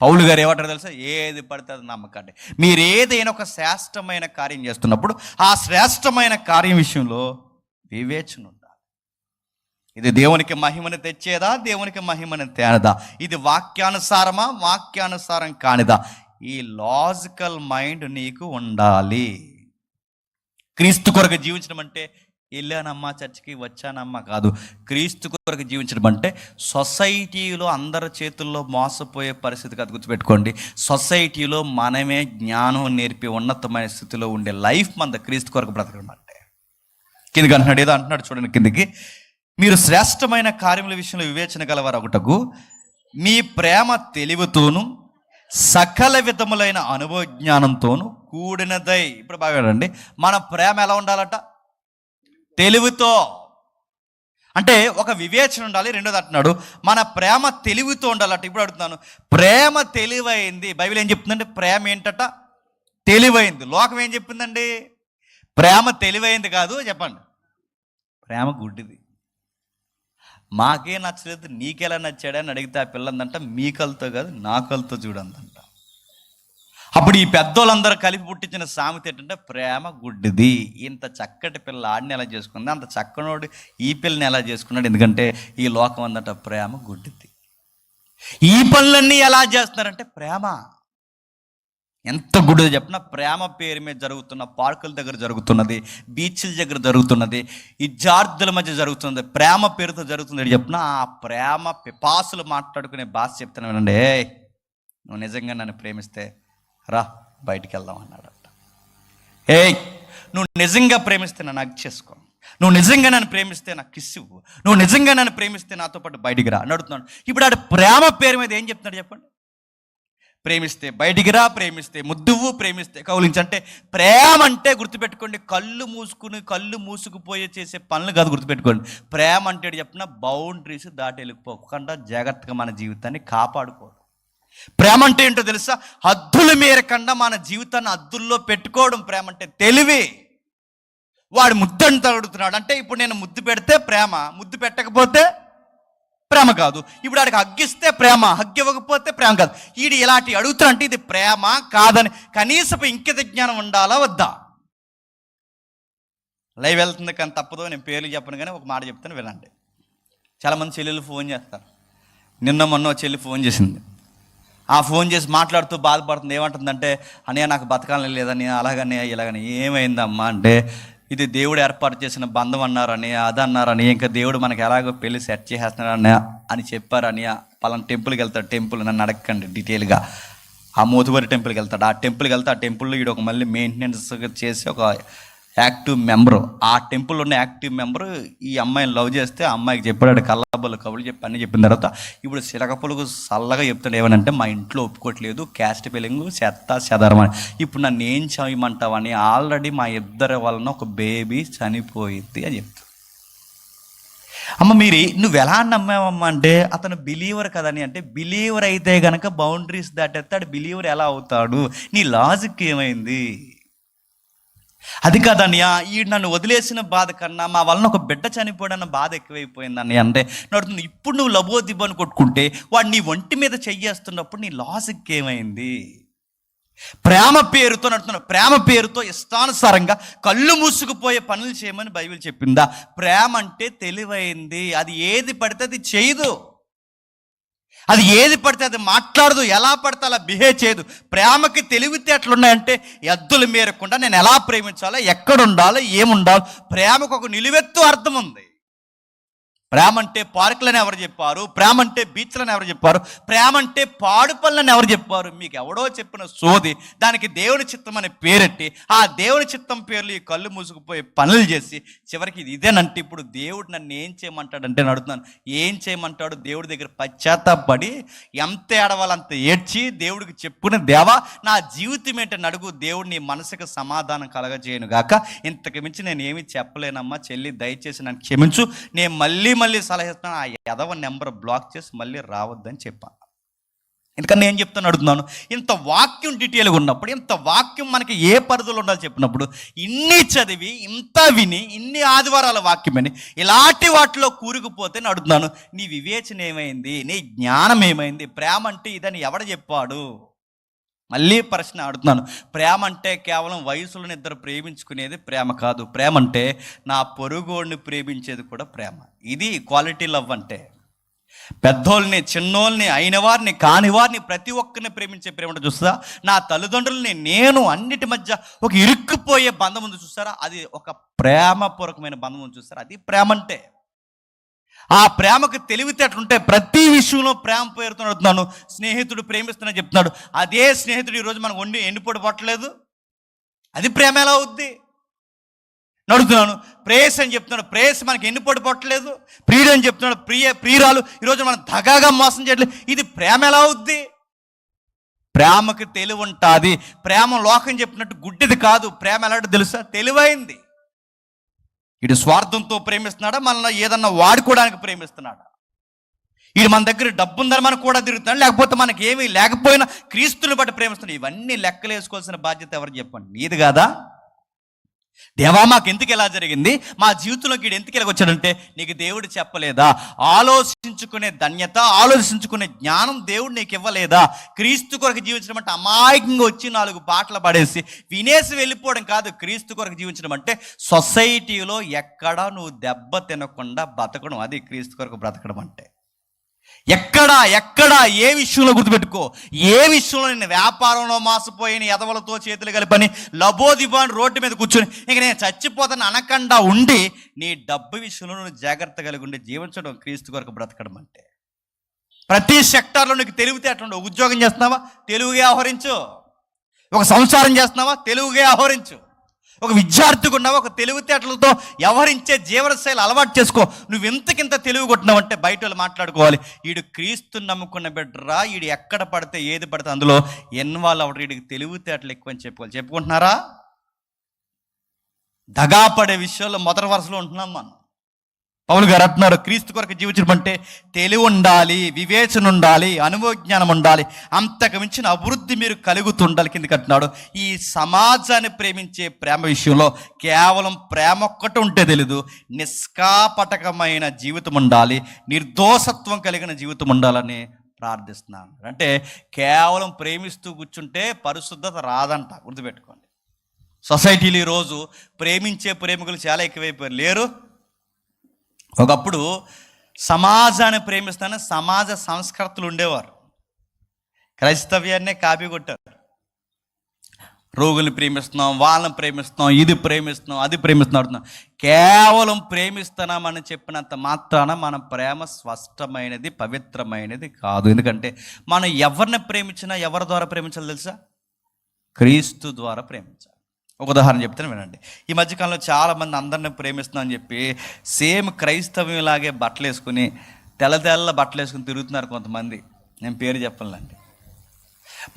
పౌలు గారు ఏమంటారు తెలుసా, ఏది పడితే అది నమ్మకండి. మీరు ఏదైనా ఒక శ్రేష్టమైన కార్యం చేస్తున్నప్పుడు ఆ శ్రేష్టమైన కార్యం విషయంలో వివేచన ఉండాలి. ఇది దేవునికి మహిమను తెచ్చేదా, దేవునికి మహిమను తేనదా? ఇది వాక్యానుసారమా, వాక్యానుసారం కానిదా? ఈ లాజికల్ మైండ్ నీకు ఉండాలి. క్రీస్తు కొరకు జీవించడం అంటే వెళ్ళానమ్మా చర్చికి వచ్చానమ్మా కాదు. క్రీస్తు కొరకు జీవించడం అంటే సొసైటీలో అందరి చేతుల్లో మోసపోయే పరిస్థితి కాదు. గుర్తుపెట్టుకోండి, సొసైటీలో మనమే జ్ఞానం నేర్పి ఉన్నతమైన స్థితిలో ఉండే లైఫ్ మన క్రీస్తు కొరకు బ్రతకడం అంటే. కిందికి అంటున్నాడు, ఏదో అంటున్నాడు చూడండి కిందికి, మీరు శ్రేష్టమైన కార్యముల విషయంలో వివేచన గలవారు ఒకటకు మీ ప్రేమ తెలివితోను సకల విధములైన అనుభవ జ్ఞానంతోను కూడినదై. ఇప్పుడు బాగా అండి, మన ప్రేమ ఎలా ఉండాలట? తెలివితో. అంటే ఒక వివేచన ఉండాలి. రెండోది అంటున్నాడు మన ప్రేమ తెలివితో ఉండాలట. ఇప్పుడు అడుగుతున్నాను, ప్రేమ తెలివైంది. బైబిల్ ఏం చెప్తుందంటే ప్రేమ ఏంటట? తెలివైంది. లోకం ఏం చెప్పిందండి? ప్రేమ తెలివైంది కాదు. చెప్పండి, ప్రేమ గుడ్డిది. మాకే నచ్చలేదు నీకెలా నచ్చాడని అడిగితే ఆ పిల్లందంట మీ కళ్ళతో కాదు నా కళ్ళతో చూడందంట. అప్పుడు ఈ పెద్దోళ్ళందరూ కలిపి పుట్టించిన సామెత ఏంటంటే ప్రేమ గుడ్డిది. ఇంత చక్కటి పిల్ల ఆడిని ఎలా చేసుకుంది, అంత చక్కనోడు ఈ పిల్లని ఎలా చేసుకున్నాడు, ఎందుకంటే ఈ లోకం అందట ప్రేమ గుడ్డిది. ఈ పనులన్నీ ఎలా చేస్తున్నారంటే ప్రేమ ఎంత గుడ్డిదో చెప్పిన. ప్రేమ పేరు మీద జరుగుతున్న పార్కుల దగ్గర జరుగుతున్నది, బీచ్ల దగ్గర జరుగుతున్నది, విద్యార్థుల మధ్య జరుగుతున్నది, ప్రేమ పేరుతో జరుగుతుంది చెప్పిన. ఆ ప్రేమ పిపాసులు మాట్లాడుకునే భాష చెప్తున్నాను వినండి. నువ్వు నిజంగా నన్ను ప్రేమిస్తే రా బయటికి వెళ్దాం అన్నాడట. నువ్వు నిజంగా ప్రేమిస్తే నన్ను హగ్ చేసుకో, నువ్వు నిజంగా నన్ను ప్రేమిస్తే నాకు కిస్ ఇవ్వు, నువ్వు నిజంగా నన్ను ప్రేమిస్తే నాతో పాటు బయటికి రా అని అడుగుతున్నాడు. ఇప్పుడు ఆడు ప్రేమ పేరు మీద ఏం చెప్తున్నాడు చెప్పండి? ప్రేమిస్తే బయటికి రా, ప్రేమిస్తే ముద్దువ్వు, ప్రేమిస్తే కౌలించు. అంటే ప్రేమ అంటే గుర్తుపెట్టుకోండి, కళ్ళు మూసుకుపోయే చేసే పనులు కాదు. గుర్తుపెట్టుకోండి, ప్రేమ అంటే చెప్పిన బౌండరీస్ దాటి వెళ్ళిపోకుండా జాగ్రత్తగా మన జీవితాన్ని కాపాడుకోవడం. ప్రేమ అంటే ఏంటో తెలుసా? హద్దుల మేరకుండా మన జీవితాన్ని హద్దుల్లో పెట్టుకోవడం ప్రేమ అంటే. తెలివి. వాడు ముద్దంత అడుగుతున్నాడు అంటే ఇప్పుడు నేను ముద్దు పెడితే ప్రేమ, ముద్దు పెట్టకపోతే ప్రేమ కాదు. ఇప్పుడు వాడికి హగ్గిస్తే ప్రేమ, హగ్గు ఇవ్వకపోతే ప్రేమ కాదు. వీడు ఇలాంటి అడుగుతున్నా అంటే ఇది ప్రేమ కాదని కనీసపు ఇంకిత జ్ఞానం ఉండాలా వద్దా? లైవ్ వెళ్తుంది కానీ తప్పదు, నేను పేర్లు చెప్పను కానీ ఒక మాట చెప్తాను వినండి. చాలామంది చెల్లెలు ఫోన్ చేస్తారు. నిన్న మొన్న చెల్లి ఫోన్ చేసింది. ఆ ఫోన్ చేసి మాట్లాడుతూ బాధపడుతుంది. ఏమంటుందంటే అన్నయ్య నాకు బతకాలని లేదని, అలాగనే ఇలాగని. ఏమైందమ్మా అంటే ఇది దేవుడు ఏర్పాటు చేసిన బంధం అన్నారని, అదన్నారని, ఇంకా దేవుడు మనకి ఎలాగో పెళ్లి సెట్ చేసేస్తున్నారని అని చెప్పారని, పలానా టెంపుల్కి వెళ్తాడు. టెంపుల్ నన్ను అడగండి డీటెయిల్గా. ఆ మోతుబరి టెంపుల్కి వెళ్తాడు. ఆ టెంపుల్కి వెళ్తే ఆ టెంపుల్లో ఈడు ఒక మళ్ళీ మెయింటెనెన్స్ చేసి ఒక యాక్టివ్ మెంబరు, ఆ టెంపుల్లో ఉన్న యాక్టివ్ మెంబరు ఈ అమ్మాయిని లవ్ చేస్తే ఆ అమ్మాయికి చెప్పాడు కళ్ళబొల్లు కబులు చెప్పి అన్నీ చెప్పిన తర్వాత ఇప్పుడు సిలకపులకు చల్లగా చెప్తాడు ఏమనంటే, మా ఇంట్లో ఒప్పుకోవట్లేదు, క్యాస్ట్ ఫీలింగ్, చెదారం అని. ఇప్పుడు నన్ను ఏం చేయమంటావని, ఆల్రెడీ మా ఇద్దరి వలన ఒక బేబీ చనిపోయింది అని చెప్తాడు. అమ్మ నువ్వు ఎలా నమ్మావమ్మా అంటే, అతను బిలీవర్ కదని. అంటే బిలీవర్ అయితే కనుక బౌండరీస్ దాటేస్తాడు, బిలీవర్ ఎలా అవుతాడు? నీ లాజిక్ ఏమైంది? అది కాదన్నయ్య, ఈ నన్ను వదిలేసిన బాధ కన్నా మా వలన ఒక బిడ్డ చనిపోయాడన్న బాధ ఎక్కువైపోయింది అన్నయ్య అంటే నడుతుంది. ఇప్పుడు నువ్వు లబోదిబ్బని కొట్టుకుంటే వాడు నీ ఒంటి మీద చెయ్యేస్తున్నప్పుడు నీ లాజిక్ ఏమైంది? ప్రేమ పేరుతో నడుతున్నా, ప్రేమ పేరుతో ఇష్టానుసారంగా కళ్ళు మూసుకుపోయే పనులు చేయమని బైబిల్ చెప్పిందా? ప్రేమ అంటే తెలివైంది, అది ఏది పడితే అది చేయదు, అది ఏది పడితే అది మాట్లాడదు, ఎలా పడితే అలా బిహేవ్ చేయదు. ప్రేమకి తెలివితేటలున్నాయంటే ఎద్దుల మేరకుండా నేను ఎలా ప్రేమించాలో, ఎక్కడుండాలో, ఏముండాలో. ప్రేమకు ఒక నిలువెత్తు అర్థం ఉంది. ప్రేమ అంటే పార్కులని ఎవరు చెప్పారు? ప్రేమ అంటే బీచ్లని ఎవరు చెప్పారు? ప్రేమ అంటే పాడు పనులని ఎవరు చెప్పారు? మీకు ఎవడో చెప్పిన సోది. దానికి దేవుని చిత్తం అని పేరెట్టి ఆ దేవుని చిత్తం పేర్లు ఈ కళ్ళు మూసుకుపోయి పనులు చేసి చివరికి ఇది ఇదేనంటే ఇప్పుడు దేవుడు నన్ను ఏం చేయమంటాడంటే నడుతున్నాను. ఏం చేయమంటాడు? దేవుడి దగ్గర పశ్చాత్తాపడి ఎంత ఏడవాలంత ఏడ్చి దేవుడికి చెప్పుకుని, దేవా నా జీవితం ఏంటని అడుగు. దేవుడు నీ మనసుకు సమాధానం కలగజేయను గాక. ఇంతకు మించి నేను ఏమి చెప్పలేనమ్మా చెల్లి, దయచేసి నన్ను క్షమించు. నేను మళ్ళీ సలహా ఇస్తాను, ఆ ఎదవ నెంబర్ బ్లాక్ చేసి మళ్ళీ రావద్దని చెప్పాను. ఎందుకని నేను చెప్తాను అడుగుతున్నాను. ఇంత వాక్యం డీటెయిల్గా ఉన్నప్పుడు, ఇంత వాక్యం మనకి ఏ పరిధిలో ఉండాలి చెప్పినప్పుడు, ఇన్ని చదివి ఇంత విని ఇన్ని ఆదివారాల వాక్యమని ఇలాంటి వాటిలో కూరుకుపోతే నేను అడుగుతున్నాను, నీ వివేచన ఏమైంది? నీ జ్ఞానం ఏమైంది? ప్రేమ అంటే ఇదని ఎవడు చెప్పాడు? మళ్ళీ ప్రశ్న అడుగుతున్నాను. ప్రేమ అంటే కేవలం వయసులోని ఇద్దరు ప్రేమించుకునేది ప్రేమ కాదు. ప్రేమ అంటే నా పొరుగోడిని ప్రేమించేది కూడా ప్రేమ. ఇది క్వాలిటీ లవ్ అంటే. పెద్దోళ్ళని, చిన్నోళ్ళని, అయిన వారిని, కాని వారిని, ప్రతి ఒక్కరిని ప్రేమించే ప్రేమ అంటే చూస్తారా? నా తల్లిదండ్రులని, నేను అన్నిటి మధ్య ఒక ఇరుక్కుపోయే బంధం ఉంది చూస్తారా? అది ఒక ప్రేమపూర్వకమైన బంధం ఉంది చూస్తారా? అది ప్రేమ అంటే. ఆ ప్రేమకు తెలివితేటలుంటే ప్రతి విషయంలో ప్రేమ పేరుతో అడుగుతున్నాను. స్నేహితుడు ప్రేమిస్తున్నా చెప్తున్నాడు, అదే స్నేహితుడు ఈరోజు మనకు ఎండిపోటు పట్టలేదు, అది ప్రేమ ఎలా అవుద్ది? నడుతున్నాను. ప్రేయస్ అని చెప్తున్నాడు, ప్రేయస్ మనకి ఎండిపోటు పట్టలేదు. ప్రియుడు అని చెప్తున్నాడు, ప్రియురాలు ఈరోజు మనం దగాగా మోసం చేయట్లేదు, ఇది ప్రేమ ఎలా అవుద్ది? ప్రేమకి తెలివి ఉంటుంది. ప్రేమ లోకం చెప్పినట్టు గుడ్డిది కాదు. ప్రేమ ఎలాంటి తెలుసా? తెలివైంది. వీడు స్వార్థంతో ప్రేమిస్తున్నాడా, మనల్ని ఏదన్నా వాడుకోవడానికి ప్రేమిస్తున్నాడా? వీడు మన దగ్గర డబ్బు ఉందని మనకు కూడా తిరుగుతున్నాడు, లేకపోతే మనకి ఏమీ లేకపోయినా క్రీస్తుని బట్టి ప్రేమిస్తున్నాడు. ఇవన్నీ లెక్కలు వేసుకోవాల్సిన బాధ్యత ఎవరు చెప్పండి? నీది కాదా? దేవా మాకు ఎందుకు ఎలా జరిగింది, మా జీవితంలోకి వీడు ఎందుకు ఇలా వచ్చాడంటే నీకు దేవుడు చెప్పలేదా? ఆలోచించుకునే ధన్యత, ఆలోచించుకునే జ్ఞానం దేవుడు నీకు ఇవ్వలేదా? క్రీస్తు కొరకు జీవించడం అంటే అమాయకంగా వచ్చి 4 పాటలు పడేసి వినేసి వెళ్ళిపోవడం కాదు. క్రీస్తు కొరకు జీవించడం అంటే సొసైటీలో ఎక్కడ నువ్వు దెబ్బ తినకుండా బతకడం, అది క్రీస్తు కొరకు బ్రతకడం అంటే. ఎక్కడ ఏ విషయంలో గుర్తుపెట్టుకో, ఏ విషయంలో నేను వ్యాపారంలో మాసిపోయిన ఎదవలతో చేతులు కలిపని లబోదిబాన్ రోడ్డు మీద కూర్చొని ఇంక నేను చచ్చిపోతాను అనకుండా ఉండి నీ డబ్బు విషయంలో నువ్వు జాగ్రత్త కలిగి ఉండి జీవించడం క్రీస్తు కొరకు బ్రతకడం అంటే. ప్రతి సెక్టార్లో నీకు తెలివితేటలుండవు. ఉద్యోగం చేస్తున్నావా? తెలుగుగా వ్యవహరించు. ఒక సంసారం చేస్తున్నావా? తెలుగుగా వ్యవహరించు. ఒక విద్యార్థిగా ఉన్నావా? ఒక తెలివితేటలతో వ్యవహరించే జీవనశైలి అలవాటు చేసుకో. నువ్వు ఇంతకింత తెలివి కొట్టినావంటే బయట వాళ్ళు మాట్లాడుకోవాలి, వీడు క్రీస్తుని నమ్ముకున్న బిడ్డరా, వీడు ఎక్కడ పడితే ఏది పడితే అందులో ఇన్వాల్వ్ అవ్వడం, వీడికి తెలివితేటలు ఎక్కువ అని చెప్పుకుంటున్నారా? దగాపడే విషయాల్లో మొదటి వరుసలో ఉంటున్నాం మనం. పౌలు గారు అంటున్నారు, క్రీస్తు కొరకు జీవించడం అంటే తెలివి ఉండాలి, వివేచన ఉండాలి, అనుభవ జ్ఞానం ఉండాలి, అంతకు మించిన అభివృద్ధి మీరు కలుగుతుండాలి. కిందకి అంటున్నాడు, ఈ సమాజాన్ని ప్రేమించే ప్రేమ విషయంలో కేవలం ప్రేమ ఒక్కటి ఉంటే తెలీదు, నిష్కాపటకమైన జీవితం ఉండాలి, నిర్దోషత్వం కలిగిన జీవితం ఉండాలని ప్రార్థిస్తున్నాను. అంటే కేవలం ప్రేమిస్తూ కూర్చుంటే పరిశుద్ధత రాదంట, గుర్తుపెట్టుకోండి. సొసైటీలో ఈరోజు ప్రేమించే ప్రేమికులు చాలా ఎక్కువైపోయారు. లేరు? ఒకప్పుడు సమాజాన్ని ప్రేమిస్తానే సమాజ సంస్కర్తలు ఉండేవారు, క్రైస్తవ్యాన్నే కాపీ కొట్టారు. రోగుల్ని ప్రేమిస్తున్నాం, వాళ్ళని ప్రేమిస్తున్నాం, ఇది ప్రేమిస్తున్నాం, అది ప్రేమిస్తున్నాం అంటున్నాం. కేవలం ప్రేమిస్తున్నామని చెప్పినంత మాత్రాన మన ప్రేమ స్పష్టమైనది, పవిత్రమైనది కాదు. ఎందుకంటే మనం ఎవరిని ప్రేమించినా ఎవరి ద్వారా ప్రేమించాలి తెలుసా? క్రీస్తు ద్వారా ప్రేమించాలి. ఒక ఉదాహరణ చెప్తాను వినండి. ఈ మధ్యకాలంలో చాలామంది అందరిని ప్రేమిస్తున్నాం అని చెప్పి సేమ్ క్రైస్తవ్యంలాగే బట్టలు వేసుకుని తెల్ల బట్టలు వేసుకుని తిరుగుతున్నారు కొంతమంది. నేను పేరు చెప్పాలండి.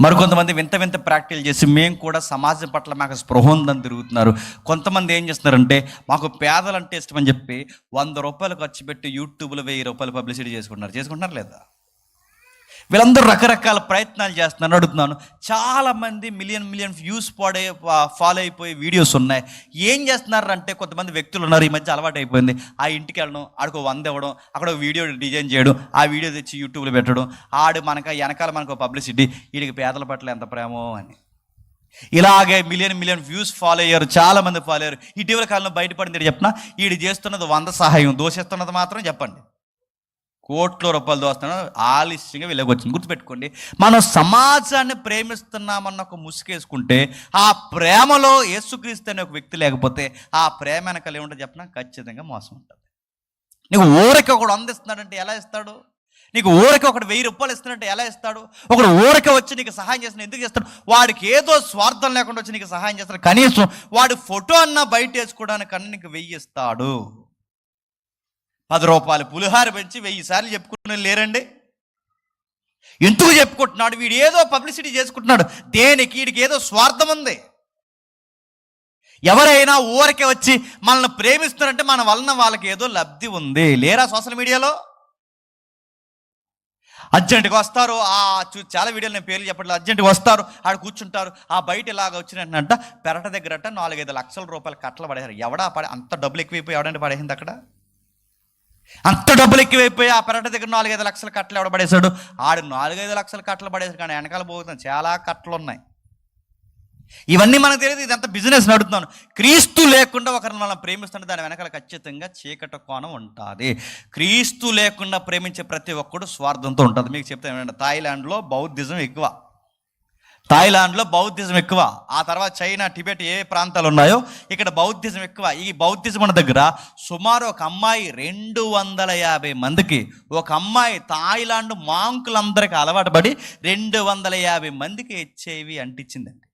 మరికొంతమంది వింత వింత ప్రాక్టీలు చేసి మేము కూడా సమాజం పట్ల మాకు స్పృహ ఉందని తిరుగుతున్నారు. కొంతమంది ఏం చేస్తున్నారంటే మాకు పేదలంటే ఇష్టం అని చెప్పి 100 రూపాయలు ఖర్చు పెట్టి యూట్యూబ్లో 1000 రూపాయలు పబ్లిసిటీ చేసుకుంటున్నారు లేదా? వీళ్ళందరూ రకరకాల ప్రయత్నాలు చేస్తున్నారు. అడుగుతున్నాను, చాలామంది మిలియన్ వ్యూస్ ఫాలో అయిపోయే వీడియోస్ ఉన్నాయి. ఏం చేస్తున్నారు అంటే కొంతమంది వ్యక్తులు ఉన్నారు, ఈ మధ్య అలవాటు అయిపోయింది. ఆ ఇంటికి వెళ్ళడం, ఆడికి 100 ఇవ్వడం, అక్కడ వీడియో డిజైన్ చేయడం, ఆ వీడియో తెచ్చి యూట్యూబ్లో పెట్టడం, ఆడు వెనకాల మనకు పబ్లిసిటీ, వీడికి పేదల పట్ల ఎంత ప్రేమో అని. ఇలాగే మిలియన్ వ్యూస్ ఫాలో అయ్యారు, చాలామంది ఫాలో అయ్యారు. ఇటీవల కాలంలో బయటపడింది చెప్పిన, వీడు చేస్తున్నది 100 సహాయం, దోషిస్తున్నది మాత్రం చెప్పండి కోట్ల రూపాయలు దోస్తున్నాడు. ఆలస్యంగా వీళ్ళకి వచ్చింది. గుర్తుపెట్టుకోండి, మనం సమాజాన్ని ప్రేమిస్తున్నామన్న ఒక ముసుగేసుకుంటే ఆ ప్రేమలో యేసుక్రీస్తు అనే ఒక వ్యక్తి లేకపోతే ఆ ప్రేమ వెనకాల ఏముంటుంది చెప్పినా ఖచ్చితంగా మోసం ఉంటుంది. నీకు ఊరికి ఒకడు అందిస్తున్నాడంటే ఎలా ఇస్తాడు? నీకు ఊరికి ఒకడు 1000 రూపాయలు ఇస్తున్నట్టు ఎలా ఇస్తాడు? ఒకడు ఊరికే వచ్చి నీకు సహాయం చేస్తున్నా ఎందుకు చేస్తాడు? వాడికి ఏదో స్వార్థం లేకుండా వచ్చి నీకు సహాయం చేస్తాడు. కనీసం వాడి ఫోటో అన్నా బయట వేసుకోవడానికి కన్నా నీకు 1000 ఇస్తాడు. 10 రూపాయలు పులిహార పెంచి 1000 సార్లు చెప్పుకునే లేరండి. ఎందుకు చెప్పుకుంటున్నాడు? వీడు ఏదో పబ్లిసిటీ చేసుకుంటున్నాడు. దేనికి? వీడికి ఏదో స్వార్థం ఉంది. ఎవరైనా ఊరికే వచ్చి మనల్ని ప్రేమిస్తున్నారంటే మన వలన వాళ్ళకి ఏదో లబ్ధి ఉంది. లేరా సోషల్ మీడియాలో? అర్జెంటుగా వస్తారు, చాలా వీడియోలు నేను పేర్లు చెప్పట్లేదు. అర్జెంటుగా వస్తారు, ఆడ కూర్చుంటారు, ఆ బయట ఇలాగ వచ్చినట్టంట పెరట దగ్గరట 4-5 లక్షల రూపాయలు కట్టలు పడేశారు. ఎవడా అంత డబ్బులు ఎక్కువైపోయి ఎవడంటే పడేసింది అక్కడ? అంత డబ్బులు ఎక్కువైపోయి ఆ పెరట దగ్గర 4-5 లక్షల కట్టలు ఎవడ పడేశాడు? ఆడు 4-5 లక్షల కట్టలు పడేశాడు. కానీ వెనకాల పోతున్నాయి చాలా కట్టలు ఉన్నాయి. ఇవన్నీ మనకు తెలియదు. ఇదంతా బిజినెస్ నడుపుతున్నాను. క్రీస్తు లేకుండా ఒకరిని మనం ప్రేమిస్తుంటే దాని వెనకాల ఖచ్చితంగా చీకటి కోణం ఉంటుంది. క్రీస్తు లేకుండా ప్రేమించే ప్రతి ఒక్కడు స్వార్థంతో ఉంటుంది. మీకు చెప్తాను ఏమంటే, థాయిలాండ్లో బౌద్ధిజం ఎక్కువ. ఆ తర్వాత చైనా, టిబెట్ ఏ ప్రాంతాలు ఉన్నాయో ఇక్కడ బౌద్ధిజం ఎక్కువ. ఈ బౌద్ధిజం ఉన్న దగ్గర సుమారు ఒక అమ్మాయి 250 మందికి, ఒక అమ్మాయి థాయిలాండ్ మాంకులందరికీ అలవాటు పడి 250 మందికి HIV అంటించిందండి.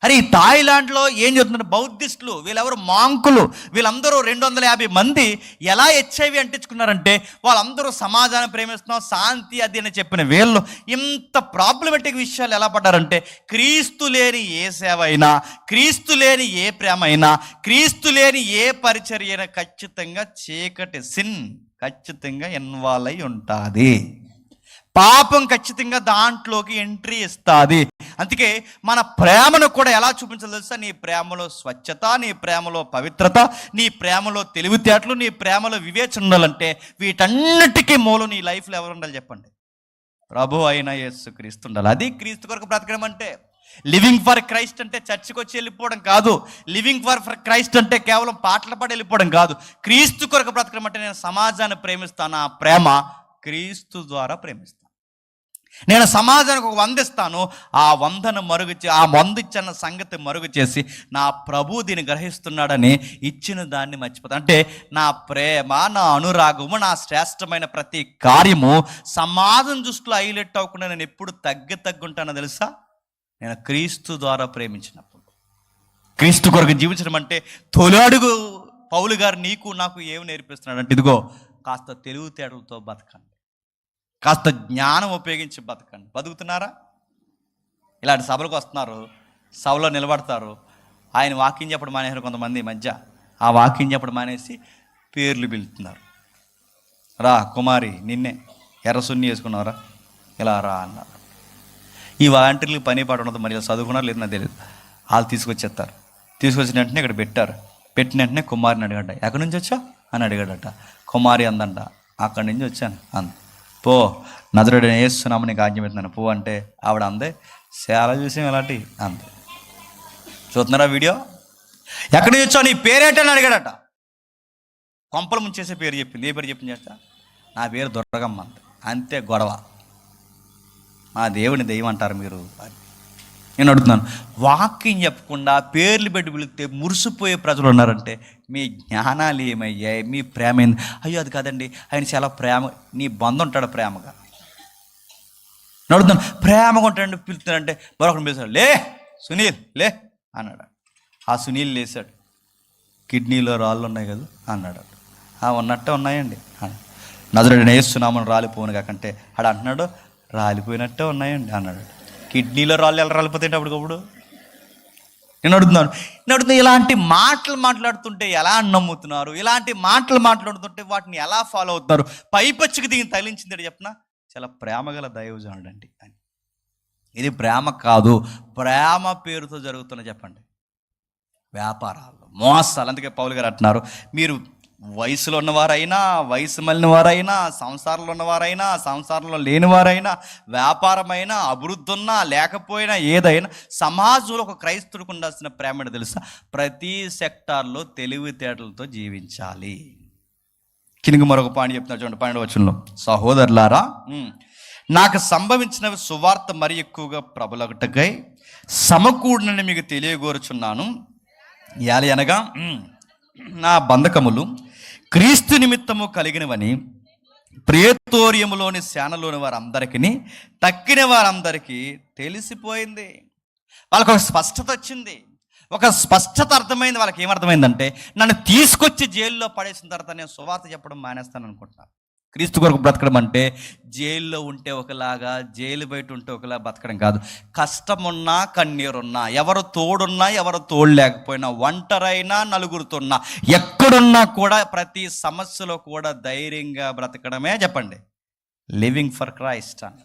అరే ఈ థాయిలాండ్లో ఏం చెప్తున్నారు? బౌద్ధిస్టులు, వీళ్ళెవరు మాంకులు, వీళ్ళందరూ 250 మంది ఎలా HIV అంటించుకున్నారంటే వాళ్ళందరూ సమాజాన్ని ప్రేమిస్తున్నాం, శాంతి అది అని చెప్పిన వీళ్ళు ఇంత ప్రాబ్లమెటిక్ విషయాలు ఎలా పడ్డారంటే, క్రీస్తు లేని ఏ సేవ అయినా, క్రీస్తు లేని ఏ ప్రేమ అయినా, క్రీస్తు లేని ఏ పరిచర్య అయినా ఖచ్చితంగా చీకటి ఖచ్చితంగా ఇన్వాల్వ్ అయి ఉంటుంది. పాపం ఖచ్చితంగా దాంట్లోకి ఎంట్రీ ఇస్తుంది. అందుకే మన ప్రేమను కూడా ఎలా చూపించాలి తెలుసా? నీ ప్రేమలో స్వచ్ఛత, నీ ప్రేమలో పవిత్రత, నీ ప్రేమలో తెలివితేటలు, నీ ప్రేమలో వివేచన ఉండాలంటే వీటన్నిటికీ మూలం నీ లైఫ్లో ఎవరు ఉండాలి చెప్పండి? ప్రభు అయిన యేసుక్రీస్తు ఉండాలి. అది క్రీస్తు కొరకు బ్రతకడం అంటే. లివింగ్ ఫర్ క్రైస్ట్ అంటే చర్చికి వచ్చి వెళ్ళిపోవడం కాదు. లివింగ్ ఫర్ క్రైస్ట్ అంటే కేవలం పాటలు పాడి వెళ్ళిపోవడం కాదు. క్రీస్తు కొరకు బ్రతకడం అంటే నేను సమాజాన్ని ప్రేమిస్తాను, ఆ ప్రేమ క్రీస్తు ద్వారా ప్రేమిస్తాను. నేను సమాజానికి ఒక 100 ఇస్తాను, ఆ 100ను ఆ 100 ఇచ్చిన సంగతి మరుగు చేసి నా ప్రభు దీన్ని గ్రహిస్తున్నాడని ఇచ్చిన దాన్ని మర్చిపోతాను. అంటే నా ప్రేమ, నా అనురాగము, నా శ్రేష్టమైన ప్రతి కార్యము సమాజం దృష్టిలో హైలైట్ అవ్వకుండా నేను ఎప్పుడు తగ్గుంటానో తెలుసా? నేను క్రీస్తు ద్వారా ప్రేమించినప్పుడు. క్రీస్తు కొరకు జీవించడం అంటే తొలి అడుగు పౌలు గారు నీకు నాకు ఏమి నేర్పిస్తున్నాడు అంటే, ఇదిగో కాస్త తెలివితేటలతో బతకండి, కాస్త జ్ఞానం ఉపయోగించి బతకండి. బతుకుతున్నారా? ఇలాంటి సభలకు వస్తున్నారు, సభలో నిలబడతారు, ఆయన వాక్యం చెప్పడం మానేశారు కొంతమంది. ఈ మధ్య ఆ వాక్యం చెప్పడం మానేసి పేర్లు పిలుస్తున్నారు. రా కుమారి, నిన్నే ఎర్ర సున్ని వేసుకున్నారా, ఇలా రా అన్నారు. ఈ వాలంటీర్లకు పని పాట ఉండదు, మరి ఇలా చదువుకున్నారు లేదు నాకు తెలియదు. వాళ్ళు తీసుకొచ్చిన వెంటనే ఇక్కడ పెట్టిన వెంటనే కుమారిని అడిగాడ. ఎక్కడి నుంచి వచ్చా అని అడిగాడట. కుమారి అందంట, అక్కడి నుంచి వచ్చాను అంద. పో, నజరుడైన యేసునామమున నీకు ఆజ్ఞ పెడుతున్నాను పో అంటే ఆవిడ అందే, చాలా చూసాం ఇలాంటి అంతే. చూస్తున్నారా వీడియో? ఎక్కడి నుంచి వచ్చావు, నీ పేరేంటని అడిగాడట. కొంపలు ముంచేసే పేరు చెప్పింది. ఏ పేరు చెప్పింది చేస్తా? నా పేరు దుర్గమ్మ అంతే. గొడవ. మా దేవుని దెయ్యం అంటారు మీరు. నేను అడుగుతున్నాను, వాక్యం చెప్పకుండా పేర్లు పెట్టి పిలిస్తే మురిసిపోయే ప్రజలు ఉన్నారంటే మీ జ్ఞానాలు ఏమయ్యాయి? మీ ప్రేమ ఏంది? అయ్యో అది కాదండి, ఆయన చాలా ప్రేమ. నీ బంధం ఉంటాడు ప్రేమగా? నేను అడుగుతున్నాను, ప్రేమగా ఉంటాడంటే పిలుస్తాడంటే మరొకటి పిలుస్తాడు, లే సునీల్ లే అన్నాడు. ఆ సునీల్ లేచాడు. కిడ్నీలో రాళ్ళు ఉన్నాయి కదా అన్నాడు. ఉన్నట్టే ఉన్నాయండి అన్నాడు. నజరేయుడైన యేసు నామమున రాలిపోను కాకంటే ఆడు అంటున్నాడు, రాలిపోయినట్టే ఉన్నాయండి అన్నాడు. కిడ్నీలో రాళ్ళు ఎలా రాలిపోతాయంటే అప్పటికప్పుడు? నేను అడుగుతున్నాను, ఇలాంటి మాటలు మాట్లాడుతుంటే ఎలా నమ్ముతున్నారు? ఇలాంటి మాటలు మాట్లాడుతుంటే వాటిని ఎలా ఫాలో అవుతున్నారు? పైపచ్చికి దీన్ని తగిలించింది చెప్పిన చాలా ప్రేమగల దైవజనుడు అండి అని. ఇది ప్రేమ కాదు, ప్రేమ పేరుతో జరుగుతున్న చెప్పండి వ్యాపారాలు, మోసాలు. అందుకే పౌలు గారు అంటున్నారు, మీరు వయసులో ఉన్నవారైనా, వయసు మళ్ళిన వారైనా, సంసారంలో ఉన్నవారైనా, సంసారంలో లేని వారైనా, వ్యాపారమైనా, అభివృద్ధి ఉన్నా లేకపోయినా, ఏదైనా సమాజంలో ఒక క్రైస్తవుడికి ఉండాల్సిన ప్రేమ తెలుసా? ప్రతి సెక్టార్లో తెలివితేటలతో జీవించాలి. కిందకి మరొక పాయింట్ చెప్తున్నారు చూడండి, 12వ వచనంలో, సహోదరులారా నాకు సంభవించినవి సువార్త మరి ఎక్కువగా ప్రబలగటకై సమకూడనని మీకు తెలియగోరుచున్నాను. యాలి అనగా నా బంధకములు క్రీస్తు నిమిత్తము కలిగినవని ప్రేతోర్యములోని సేనలోని వారందరికీ, తక్కిన వారందరికీ తెలిసిపోయింది. వాళ్ళకు ఒక స్పష్టత వచ్చింది, ఒక స్పష్టత అర్థమైంది. వాళ్ళకి ఏమర్థమైందంటే, నన్ను తీసుకొచ్చి జైల్లో పడేసిన తర్వాత నేను సువార్త చెప్పడం మానేస్తాను అనుకుంటున్నాను. క్రీస్తు కొరకు బ్రతకడం అంటే జైల్లో ఉంటే ఒకలాగా, జైలు బయట ఉంటే ఒకలా బతకడం కాదు. కష్టమున్నా, కన్నీరున్నా, ఎవరు తోడున్నా, ఎవరు తోడు లేకపోయినా, ఒంటరైనా, నలుగురుతున్నా, ఎక్కడున్నా కూడా ప్రతి సమస్యలో కూడా ధైర్యంగా బ్రతకడమే చెప్పండి లివింగ్ ఫర్ క్రైస్ట్ అని.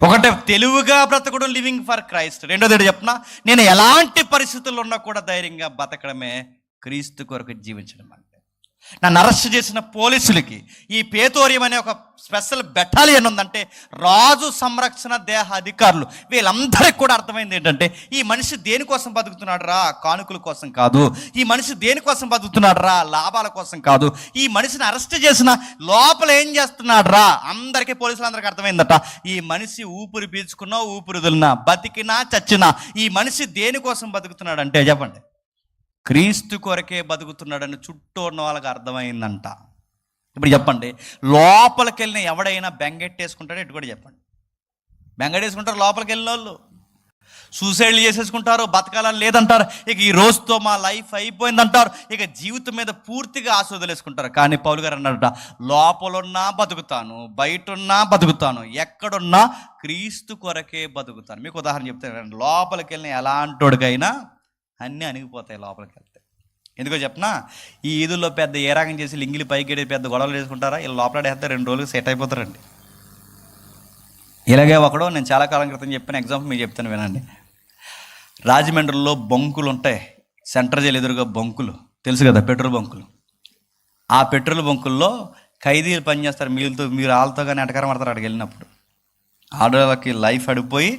ఒకటే తెలివిగా బ్రతకడం లివింగ్ ఫర్ క్రైస్ట్. రెండోది చెప్పిన, నేను ఎలాంటి పరిస్థితుల్లో ఉన్నా కూడా ధైర్యంగా బ్రతకడమే క్రీస్తు కొరకు జీవించడం అంటే. నన్ను అరెస్ట్ చేసిన పోలీసులకి ఈ పేతోర్యం అనే ఒక స్పెషల్ బెటాలియన్ ఉందంటే, రాజు సంరక్షణ దేహ అధికారులు, వీళ్ళందరికీ కూడా అర్థమైంది ఏంటంటే, ఈ మనిషి దేనికోసం బతుకుతున్నాడు రా? కానుకల కోసం కాదు. ఈ మనిషి దేనికోసం బతుకుతున్నాడు రా? లాభాల కోసం కాదు. ఈ మనిషిని అరెస్ట్ చేసిన లోపల ఏం చేస్తున్నాడు రా? అందరికీ, పోలీసులందరికీ అర్థమైందట, ఈ మనిషి ఊపిరి పీల్చుకున్నా, ఊపిరి వదిలినా, బతికినా చచ్చినా ఈ మనిషి దేనికోసం బతుకుతున్నాడు అంటే చెప్పండి క్రీస్తు కొరకే బతుకుతున్నాడని చుట్టూ ఉన్న వాళ్ళకి అర్థమైందంట. ఇప్పుడు చెప్పండి, లోపలికి వెళ్ళిన ఎవడైనా బెంగెట్టేసుకుంటాడో ఇటు కూడా చెప్పండి. బెంగెట్టేసుకుంటారు లోపలికి వెళ్ళిన వాళ్ళు, సూసైడ్లు చేసేసుకుంటారు, బతకాలని లేదంటారు, ఇక ఈ రోజుతో మా లైఫ్ అయిపోయిందంటారు, ఇక జీవితం మీద పూర్తిగా ఆశ వదిలేసుకుంటారు. కానీ పౌలు గారు అన్నారట, లోపలున్నా బతుకుతాను, బయటున్నా బతుకుతాను, ఎక్కడున్నా క్రీస్తు కొరకే బతుకుతాను. మీకు ఉదాహరణ చెప్తాను, లోపలికి వెళ్ళిన ఎలాంటోడికైనా అన్నీ అణిగిపోతాయి లోపలికి వెళ్తే. ఎందుకో చెప్పనా, ఈ ఈదుల్లో పెద్ద ఏ రాగం చేసి లింగిలి పైకి పెద్ద గొడవలు చేసుకుంటారా, ఇలా లోపలేస్తే 2 రోజులు సెట్ అయిపోతారండి. ఇలాగే ఒకడు, నేను చాలా కాలం క్రితం చెప్పిన ఎగ్జాంపుల్ మీకు చెప్తాను వినండి. రాజమండ్రిలో బంకులు ఉంటాయి, సెంట్రల్ జైలు ఎదురుగా బంకులు తెలుసు కదా, పెట్రోల్ బంకులు. ఆ పెట్రోల్ బంకుల్లో ఖైదీలు పనిచేస్తారు, మీరు వాళ్ళతో కానీ ఎటకారం పడతారు. అక్కడికి వెళ్ళినప్పుడు ఆడవాళ్ళకి లైఫ్ అడిగిపోయి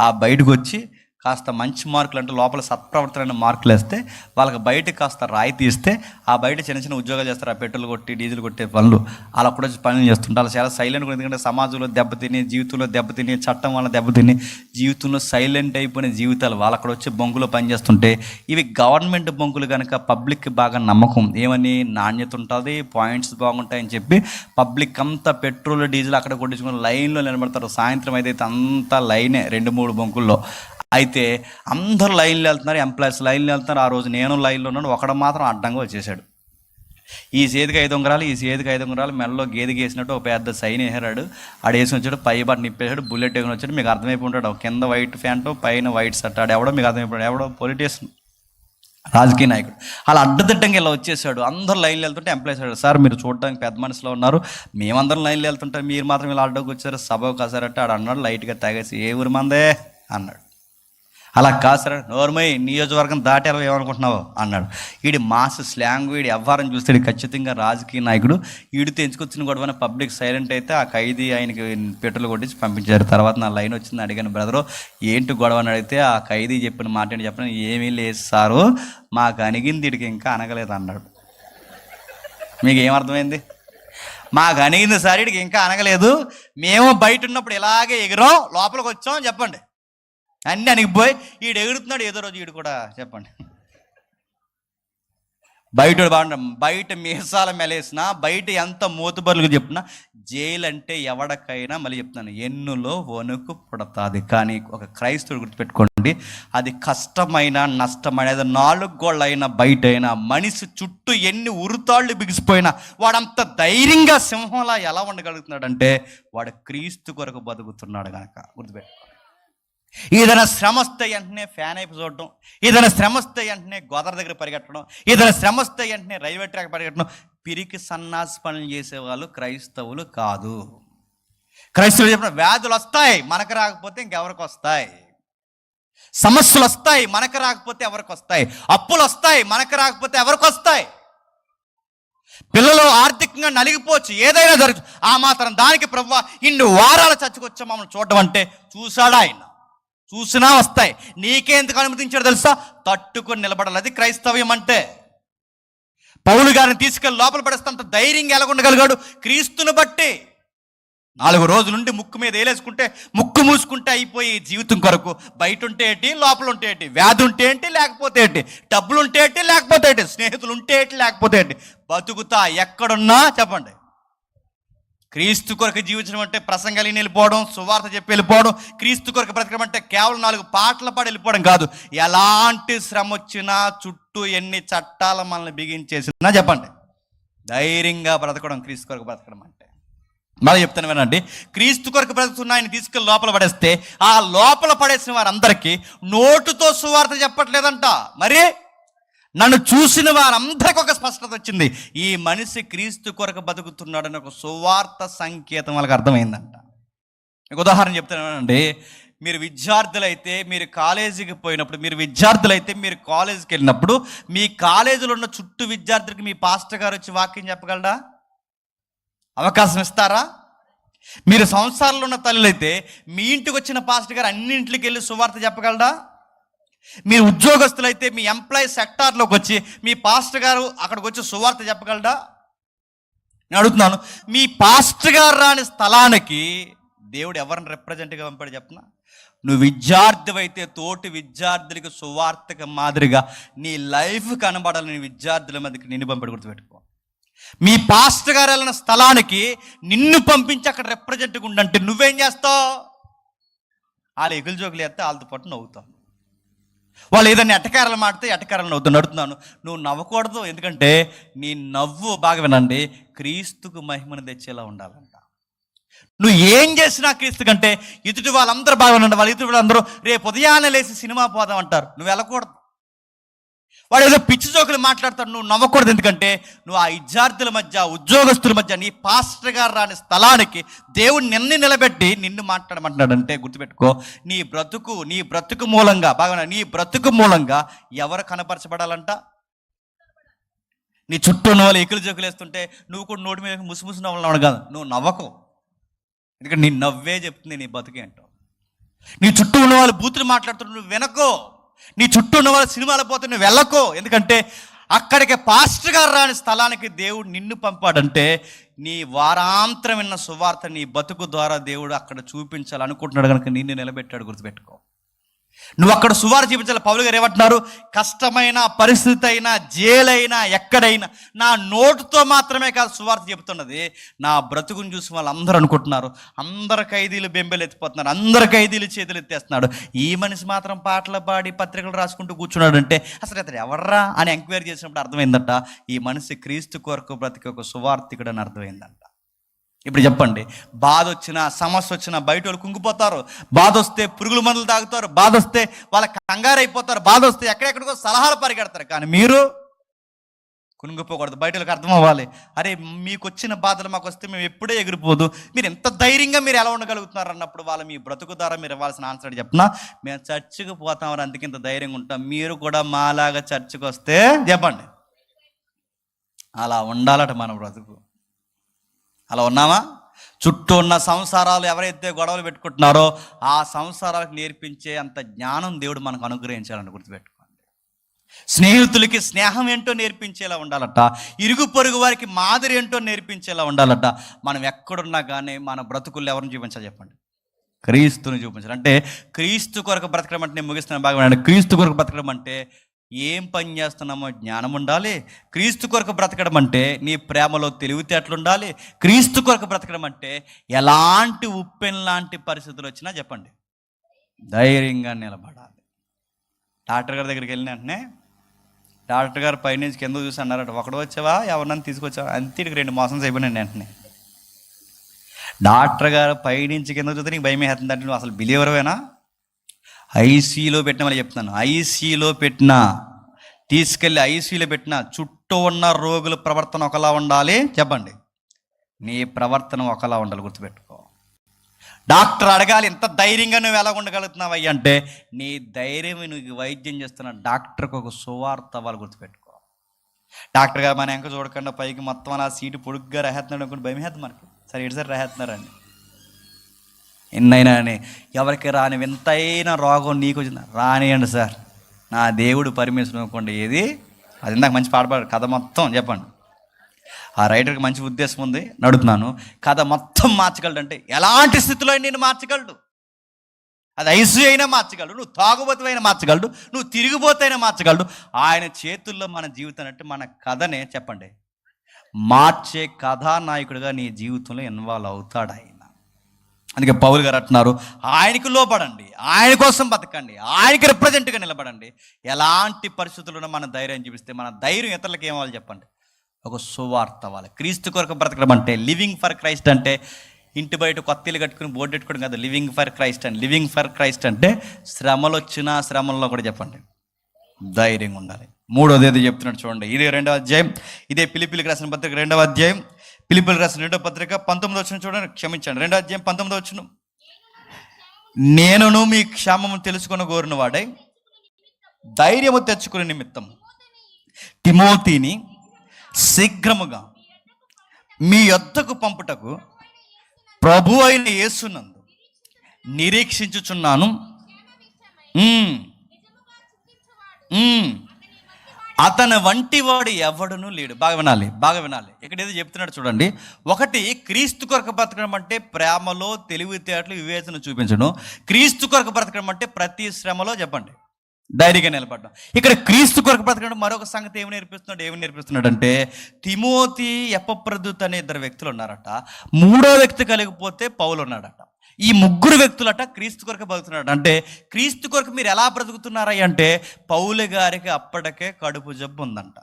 ఆ బయటకు వచ్చి కాస్త మంచి మార్కులు అంటే లోపల సత్ప్రవర్తన మార్కులు వేస్తే వాళ్ళకి బయటకు కాస్త రాయి తీస్తే ఆ బయట చిన్న చిన్న ఉద్యోగాలు చేస్తారు, ఆ పెట్రోల్ కొట్టి డీజిల్ కొట్టే పనులు అలా కూడా పనులు చేస్తుంటారు. చాలా సైలెంట్గా, ఎందుకంటే సమాజంలో దెబ్బతిని, జీవితంలో దెబ్బతిని, చట్టం వల్ల దెబ్బతిని, జీవితంలో సైలెంట్ అయిపోయిన జీవితాలు వాళ్ళు అక్కడ వచ్చి బంకులో పనిచేస్తుంటే, ఇవి గవర్నమెంట్ బంకులు కనుక పబ్లిక్కి బాగా నమ్మకం, ఏమని నాణ్యత ఉంటుంది, పాయింట్స్ బాగుంటాయని చెప్పి పబ్లిక్ అంతా పెట్రోల్ డీజిల్ అక్కడ కొట్టించుకుని లైన్లో నిలబడతారు. సాయంత్రం అయితే అంతా లైనే 2-3 బంకుల్లో. అయితే అందరూ లైన్లో వెళ్తున్నారు, ఎంప్లాయీస్ లైన్లో వెళ్తున్నారు. ఆ రోజు నేను లైన్లో ఉన్నాను, ఒకడు మాత్రం అడ్డంగా వచ్చేసాడు. ఈ చేతికి 5 ఉంగరాలు, ఈ చేతికి 5 ఉంగరాలు, మెడలో గేదెకి వేసినట్టు ఒక పెద్ద సైన్ వేసాడు. ఆడు వేసుకుని వచ్చాడు, పై బట్టను నిప్పేసాడు, బుల్లెట్ వేసుకుని వచ్చాడు. మీకు అర్థమైపోయి ఉంటాడు, కింద వైట్ ప్యాంటు పైన వైట్ షర్ట్. ఆడు ఎవడో మీకు అర్థమైపోయాడు, ఎవడో పొలిటీషియన్, రాజకీయ నాయకుడు. అలా అడ్డదిడ్డంగా ఇలా వచ్చేసాడు. అందరూ లైన్లో వెళ్తుంటే ఎంప్లాయీస్ అయ్యాడు, సార్ మీరు చూడడానికి పెద్ద మనసులో ఉన్నారు, మేమందరం లైన్లో వెళ్తుంటే మీరు మాత్రం ఇలా అడ్డకు వచ్చారు, సభకు కాసారంటే ఆడు అన్నాడు లైట్గా తాగేసి, ఏ ఊరి మందే అన్నాడు. అలా కాసారా, నోర్మై నియోజకవర్గం దాటారో ఏమనుకుంటున్నావు అన్నాడు. వీడి మాస్ స్లాంగ్, వీడి వ్యవహారం చూస్తే ఖచ్చితంగా రాజకీయ నాయకుడు. వీడితో ఎంచుకొచ్చిన గొడవని పబ్లిక్ సైలెంట్ అయితే ఆ ఖైదీ ఆయనకి పెట్రోల్ కొట్టించి పంపించారు. తర్వాత నా లైన్ వచ్చింది, అడిగాను, బ్రదరు ఏంటి గొడవ అని అడిగితే ఆ ఖైదీ చెప్పిన మాట ఏంటి చెప్పిన, ఏమీ లేదు సారు, మాకు అణిగింది వీడికి ఇంకా అనగలేదు అన్నాడు. మీకు ఏమర్థమైంది? మాకు అణిగింది సార్, వీడికి ఇంకా అనగలేదు, మేము బయట ఉన్నప్పుడు ఇలాగే ఎగిరాం, లోపలికి వచ్చాం చెప్పండి. అన్నీ అనిగిపోయి ఈడు ఎగురుతున్నాడు. ఏదో రోజు ఈడు కూడా చెప్పండి బయట మీసాల మెలేసినా, బయట ఎంత మూతుబరులుగా చెప్పినా, జైలు అంటే ఎవడికైనా మళ్ళీ చెప్తున్నాను ఎన్నులో వణుకు పుడతాది. కానీ ఒక క్రైస్తవుడు గుర్తుపెట్టుకోండి, అది కష్టమైన నష్టమైన, అది 4 గోళ్ళైనా బయట అయినా, మనిషి చుట్టూ ఎన్ని ఉరుతాళ్ళు బిగిసిపోయినా వాడంత ధైర్యంగా సింహంలా ఎలా ఉండగలుగుతున్నాడంటే వాడు క్రీస్తు కొరకు బతుకుతున్నాడు కనుక. గుర్తుపెట్టుకో. ఏదైనా శ్రమ వస్తే వెంటనే ఫ్యాన్ అయిపు చూడటం, ఏదైనా శ్రమ వస్తే వెంటనే గోదావరి దగ్గర పరిగెట్టడం, ఏదైనా శ్రమ వస్తే వెంటనే రైల్వే ట్రాక్ పరిగెట్టడం, పిరికి సన్నాసి పనులు చేసేవాళ్ళు క్రైస్తవులు కాదు. క్రైస్తవులు చెప్పిన వ్యాధులు వస్తాయి, మనకు రాకపోతే ఇంకెవరికి వస్తాయి. సమస్యలు వస్తాయి, మనకు రాకపోతే ఎవరికి వస్తాయి. అప్పులు వస్తాయి, మనకు రాకపోతే ఎవరికి వస్తాయి. పిల్లలు ఆర్థికంగా నలిగిపోవచ్చు, ఏదైనా జరగచ్చు. ఆ మాత్రం దానికి ప్రభువా ఇన్ని వారాల చర్చకొచ్చా మమ్మల్ని చూడడం అంటే చూశాడా ఆయన? చూసినా వస్తాయి. నీకెందుకు అనుమతించాడు తెలుసా? తట్టుకొని నిలబడాలి. అది క్రైస్తవ్యం అంటే. పౌలు గారిని తీసుకెళ్ళి లోపల పడేస్తే అంత ధైర్యంగా ఎలా ఉండగలిగాడు? క్రీస్తుని బట్టి. 4 రోజుల నుండి ముక్కు మీద వేలేసుకుంటే, ముక్కు మూసుకుంటే అయిపోయి జీవితం కొరకు. బయట ఉంటే ఏంటి, లోపల ఉంటే ఏంటి, వ్యాధి ఉంటే ఏంటి, లేకపోతే ఏంటి, డబ్బులు ఉంటే ఏంటి, లేకపోతే ఏంటి, స్నేహితులు ఉంటే ఏంటి, లేకపోతే ఏంటి, బతుకుతా ఎక్కడున్నా చెప్పండి. క్రీస్తు కొరకు జీవించడం అంటే ప్రసంగాలు వెళ్ళిపోవడం, సువార్త చెప్పి వెళ్ళిపోవడం. క్రీస్తు కొరకు బ్రతకడం అంటే కేవలం 4 పాటలు పాడి వెళ్ళిపోవడం కాదు. ఎలాంటి శ్రమ వచ్చినా, చుట్టూ ఎన్ని చట్టాలు మనల్ని బిగించేసినా చెప్పండి, ధైర్యంగా బ్రతకడం క్రీస్తు కొరకు బ్రతకడం అంటే. మళ్ళీ చెప్తాను వినండి, క్రీస్తు కొరకు బ్రతుకుతున్న ఆయన తీసుకెళ్ళి లోపల పడేస్తే, ఆ లోపల పడేసిన వారందరికీ నోటుతో సువార్త చెప్పట్లేదంట. మరి నన్ను చూసిన వారందరికీ ఒక స్పష్టత వచ్చింది, ఈ మనిషి క్రీస్తు కొరకు బతుకుతున్నాడని ఒక సువార్త సంకేతం వాళ్ళకి అర్థమైందంట. మీకు ఉదాహరణ చెప్తానండి, మీరు విద్యార్థులైతే మీరు కాలేజీకి పోయినప్పుడు, మీరు కాలేజీకి వెళ్ళినప్పుడు మీ కాలేజీలో ఉన్న చుట్టూ విద్యార్థులకి మీ పాస్టర్ గారు వచ్చి వాక్యం చెప్పగలరా? అవకాశం ఇస్తారా? మీరు సంసారంలో ఉన్న తల్లులైతే మీ ఇంటికి వచ్చిన పాస్టర్ గారు అన్నింటికి వెళ్ళి సువార్త చెప్పగలరా? మీరు ఉద్యోగస్తులైతే మీ ఎంప్లాయీ సెక్టార్లోకి వచ్చి మీ పాస్టర్ గారు అక్కడికి వచ్చి సువార్త చెప్పగలరా? నేను అడుగుతున్నాను, మీ పాస్టర్ గారు రాని స్థలానికి దేవుడు ఎవరిని రిప్రజెంట్గా పంపాడు చెప్పనా? నువ్వు విద్యార్థివైతే తోటి విద్యార్థులకి సువార్తక మాదిరిగా నీ లైఫ్ కనబడాలని విద్యార్థుల మధ్యకి నిన్ను పంపాడు. గుర్తుపెట్టుకో. మీ పాస్టర్ గారు వెళ్ళిన స్థలానికి నిన్ను పంపించి అక్కడ రిప్రజెంట్గా ఉండంటే నువ్వేం చేస్తావు? వాళ్ళు ఎగులు జోకులు వేస్తే వాళ్ళతో పాటు నవ్వుతావు. వాళ్ళు ఏదైనా ఎటకారాలు మాడితే ఎటకారాలు నవ్వుతావు. నడుతున్నాను, నువ్వు నవ్వకూడదు. ఎందుకంటే నీ నవ్వు, బాగా వినండి, క్రీస్తుకు మహిమను తెచ్చేలా ఉండాలంట. నువ్వు ఏం చేసినా క్రీస్తు కంటే ఎదుటి వాళ్ళందరూ బాగా ఉండండి. వాళ్ళు ఎదుటి వాళ్ళందరూ రేపు ఉదయాన్నే లేచి సినిమా పోదాం అంటారు, నువ్వు వెళ్ళకూడదు. వాడు ఏదో పిచ్చి జోకులు మాట్లాడతాడు, నువ్వు నవ్వకూడదు. ఎందుకంటే నువ్వు ఆ విద్యార్థుల మధ్య, ఉద్యోగస్తుల మధ్య, నీ పాస్టర్ గారు రాని స్థలానికి దేవుడు నిన్ను నిలబెట్టి నిన్ను మాట్లాడమంటున్నాడంటే గుర్తుపెట్టుకో, నీ బ్రతుకు మూలంగా, బాగా నీ బ్రతుకు మూలంగా ఎవరు కనపరచబడాలంట? నీ చుట్టూ ఉన్న వాళ్ళు ఎకులు జోకులు వేస్తుంటే నువ్వు కూడా నోటి మీద ముసుముసు నవ్వడం కాదు, నువ్వు నవ్వకు. ఎందుకంటే నీ నవ్వే చెప్తుంది నీ బతుకే అంటావు. నీ చుట్టూ ఉన్న వాళ్ళు బూతులు మాట్లాడుతుంటే నువ్వు వినకో. నీ చుట్టూ ఉన్న వాళ్ళ సినిమాలు పోతే నువ్వు వెళ్ళకో. ఎందుకంటే అక్కడికి పాస్టర్ గారు రాని స్థలానికి దేవుడు నిన్ను పంపాడంటే నీ వారాంతరం విన్న సువార్త నీ బతుకు ద్వారా దేవుడు అక్కడ చూపించాలనుకుంటున్నాడు కనుక నిన్ను నిలబెట్టాడు. గుర్తుపెట్టుకో. నువ్వు అక్కడ సువార్త చూపించాలి. పౌలు గారు ఏమంటున్నారు? కష్టమైన పరిస్థితి అయినా, జైలైనా, ఎక్కడైనా నా నోటుతో మాత్రమే కాదు సువార్త చెబుతున్నది, నా బ్రతుకుని చూసి వాళ్ళు అందరూ అనుకుంటున్నారు, అందరు ఖైదీలు బెంబెలు ఎత్తిపోతున్నారు, అందరు ఖైదీలు చేతులు ఎత్తేస్తున్నాడు, ఈ మనిషి మాత్రం పాటలు పాడి పత్రికలు రాసుకుంటూ కూర్చున్నాడు అంటే అసలు ఇతడు ఎవర్రా అని ఎంక్వైరీ చేసినప్పుడు అర్థమైందట, ఈ మనిషి క్రీస్తు కొరకు బ్రతికి ఒక సువార్థికుడు అని అర్థమైందంట. ఇప్పుడు చెప్పండి, బాధ వచ్చినా, సమస్య వచ్చినా బయట వాళ్ళు కుంగిపోతారు, బాధ వస్తే పురుగుల మందులు తాగుతారు, బాధ వస్తే వాళ్ళ కంగారు అయిపోతారు, బాధ వస్తే ఎక్కడెక్కడికో సలహాలు పరిగెడతారు. కానీ మీరు కునిగిపోకూడదు. బయట వాళ్ళకి అర్థం అవ్వాలి, అరే మీకు వచ్చిన బాధలు మాకు వస్తే మేము ఎప్పుడే ఎగిరిపోదు, మీరు ఎంత ధైర్యంగా మీరు ఎలా ఉండగలుగుతున్నారు అన్నప్పుడు వాళ్ళ మీ బ్రతుకు ద్వారా మీరు ఇవ్వాల్సిన ఆన్సర్ చెప్పినా, మేము చర్చికి పోతాం అందుకు ఇంత ధైర్యంగా ఉంటాం, మీరు కూడా మాలాగా చర్చికి వస్తే చెప్పండి. అలా ఉండాలట మన బ్రతుకు. అలా ఉన్నామా? చుట్టూ ఉన్న సంసారాలు ఎవరైతే గొడవలు పెట్టుకుంటున్నారో ఆ సంసారాలకు నేర్పించే అంత జ్ఞానం దేవుడు మనకు అనుగ్రహించాలని గుర్తుపెట్టుకోండి. స్నేహితులకి స్నేహం ఏంటో నేర్పించేలా ఉండాలట, ఇరుగు పొరుగు వారికి మాదిరి ఏంటో నేర్పించేలా ఉండాలట. మనం ఎక్కడున్నా కానీ మన బ్రతుకుల్లో ఎవరిని చూపించాలి చెప్పండి? క్రీస్తుని చూపించాలి. అంటే క్రీస్తు కొరకు బ్రతకడం అంటే నేను ముగిస్తున్నాను బాగా. క్రీస్తు కొరకు బ్రతకడం అంటే ఏం పని చేస్తున్నామో జ్ఞానం ఉండాలి. క్రీస్తు కొరకు బ్రతకడం అంటే నీ ప్రేమలో తెలివితేటలు ఉండాలి. క్రీస్తు కొరకు బ్రతకడం అంటే ఎలాంటి ఉప్పెన్ లాంటి పరిస్థితులు వచ్చినా చెప్పండి ధైర్యంగా నిలబడాలి. డాక్టర్ గారి దగ్గరికి వెళ్ళిన వెంటనే డాక్టర్ గారు పైనుంచి కింద చూసి అన్నారట, ఒకడు వచ్చావా ఎవరినైనా తీసుకొచ్చావా, అంతేటికి 2 మోసం అయిపోయినాను వెంటనే. డాక్టర్ గారు పైనుంచి కింద చూస్తే నీకు భయం వేస్తుందంటే నువ్వు అసలు బిలీవరవేనా? ఐసీలో పెట్టిన వాళ్ళు చెప్తున్నాను, ఐసీలో పెట్టినా తీసుకెళ్ళి ఐసీలో పెట్టినా చుట్టూ ఉన్న రోగుల ప్రవర్తన ఒకలా ఉండాలి. చెప్పండి నీ ప్రవర్తన ఒకలా ఉండాలి, గుర్తుపెట్టుకో. డాక్టర్ అడగాలి ఎంత ధైర్యంగా నువ్వు ఎలా ఉండగలుగుతున్నావు అయ్యి అంటే నీ ధైర్యం నువ్వు వైద్యం చేస్తున్న డాక్టర్కి ఒక సువార్త వాళ్ళు, గుర్తుపెట్టుకో. డాక్టర్ గారు మన ఎంక చూడకుండా పైకి మొత్తం అలా సీటు పొడుగ్గా రాహేస్తున్నాడు అనుకోండి భయం వేస్తుంది మనకి. సరే ఇటు సార్ రాహేస్తున్నారండి ఎన్నైనా అని. ఎవరికి రాని వింతైన రోగం నీకు వచ్చిందా రానియండి సార్, నా దేవుడు పర్మిషన్ అనుకోండి. ఏది అది ఇందాక మంచి పాడపాడు కథ మొత్తం చెప్పండి. ఆ రైటర్కి మంచి ఉద్దేశం ఉంది, నడుపుతున్నాను. కథ మొత్తం మార్చగలడు అంటే ఎలాంటి స్థితిలో అయినా నేను మార్చగలడు. అది ఐసీ అయినా మార్చగలడు, నువ్వు తాగుబోతు అయినా మార్చగలడు, నువ్వు తిరిగిపోతైనా మార్చగలడు. ఆయన చేతుల్లో మన జీవితం అంటే మన కథనే చెప్పండి మార్చే కథానాయకుడిగా నీ జీవితంలో ఇన్వాల్వ్ అవుతాడు ఆయన. అందుకే పౌలు గారు అంటున్నారు, ఆయనకు లోపడండి, ఆయన కోసం బతకండి, ఆయనకి రిప్రజెంట్గా నిలబడండి. ఎలాంటి పరిస్థితుల్లో మన ధైర్యం చూపిస్తే మన ధైర్యం ఇతరులకు ఏమవ్వాలి చెప్పండి ఒక సువార్త అవ్వాలి. క్రీస్తు కొరకు బ్రతకడం అంటే లివింగ్ ఫర్ క్రైస్ట్ అంటే ఇంటి బయట కొత్త ఇల్లు కట్టుకుని బోర్డు పెట్టుకోవడం కాదు. లివింగ్ ఫర్ క్రైస్ట్ అని, లివింగ్ ఫర్ క్రైస్ట్ అంటే శ్రమలు వచ్చినా శ్రమల్లో కూడా చెప్పండి ధైర్యంగా ఉండాలి. మూడోది ఏదో చెప్తున్నాడు చూడండి, ఇదే 2వ అధ్యాయం, ఇదే ఫిలిప్పీయులకు రాసిన పత్రిక 2వ అధ్యాయం, ఫిలిప్పీయులకు రాసిన 2వ పత్రిక 19వ వచనం చూడండి, క్షమించండి 2వ అధ్యాయం 19వ వచనం. నేనును మీ క్షేమము తెలుసుకుని కోరిన వాడై ధైర్యము తెచ్చుకునే నిమిత్తం తిమోతిని శీఘ్రముగా మీ యొద్దకు పంపుటకు ప్రభు అయిన యేసునందు నిరీక్షించుచున్నాను. అతని వంటి వాడు ఎవడును లేడు. బాగా వినాలి, బాగా వినాలి. ఇక్కడ ఏదో చెప్తున్నాడు చూడండి. ఒకటి క్రీస్తు కొరకు బ్రతకడం అంటే ప్రేమలో తెలివితేటలు వివేచన చూపించడం. క్రీస్తు కొరకు బ్రతకడం అంటే ప్రతి శ్రమలో చెప్పండి ధైర్యంగా నిలబడ్డం. ఇక్కడ క్రీస్తు కొరకు బ్రతకడం మరొక సంగతి ఏమి నేర్పిస్తున్నాడు అంటే తిమోతి ఎపఫ్రొదితు అనే 2 వ్యక్తులు ఉన్నారట. 3వ వ్యక్తి కలిగిపోతే పౌలు ఉన్నాడట. ఈ 3 వ్యక్తులట క్రీస్తు కొరకు బ్రతుకుతున్నాడు. అంటే క్రీస్తు కొరకు మీరు ఎలా బ్రతుకుతున్నారా అంటే పౌలు గారికి అప్పటికే కడుపు జబ్బు ఉందంట.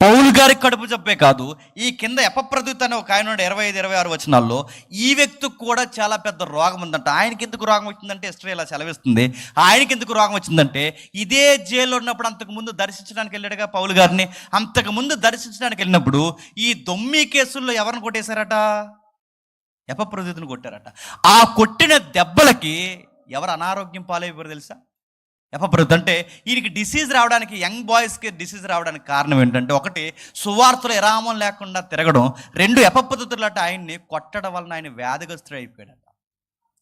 పౌలు గారికి కడుపు జబ్బే కాదు, ఈ కింద ఎపఫ్రొదితు అనే ఒక ఆయన 25-26 వచనాల్లో ఈ వ్యక్తికి కూడా చాలా పెద్ద రోగం ఉందంట. ఆయనకి ఎందుకు రోగం వచ్చిందంటే హిస్టరీ ఇలా సెలవిస్తుంది. ఆయనకి ఎందుకు రోగం వచ్చిందంటే ఇదే జైల్లో ఉన్నప్పుడు అంతకుముందు దర్శించడానికి వెళ్ళాడుగా పౌలు గారిని. అంతకుముందు దర్శించడానికి వెళ్ళినప్పుడు ఈ దొమ్మి కేసుల్లో ఎవరిని కొట్టేశారట? ఎపఫ్రొదితుని కొట్టారట. ఆ కొట్టిన దెబ్బలకి ఎవరు అనారోగ్యం పాలైపోయారు తెలుసా? ఎపఫ్రొదితు. అంటే ఈయనకి డిసీజ్ రావడానికి, యంగ్ బాయ్స్కి డిసీజ్ రావడానికి కారణం ఏంటంటే ఒకటి సువార్తలో విరామం లేకుండా తిరగడం, 2 ఎపఫ్రొదితులట ఆయన్ని కొట్టడం వలన ఆయన వ్యాధిగ్రస్తుడు అయిపోయాడట.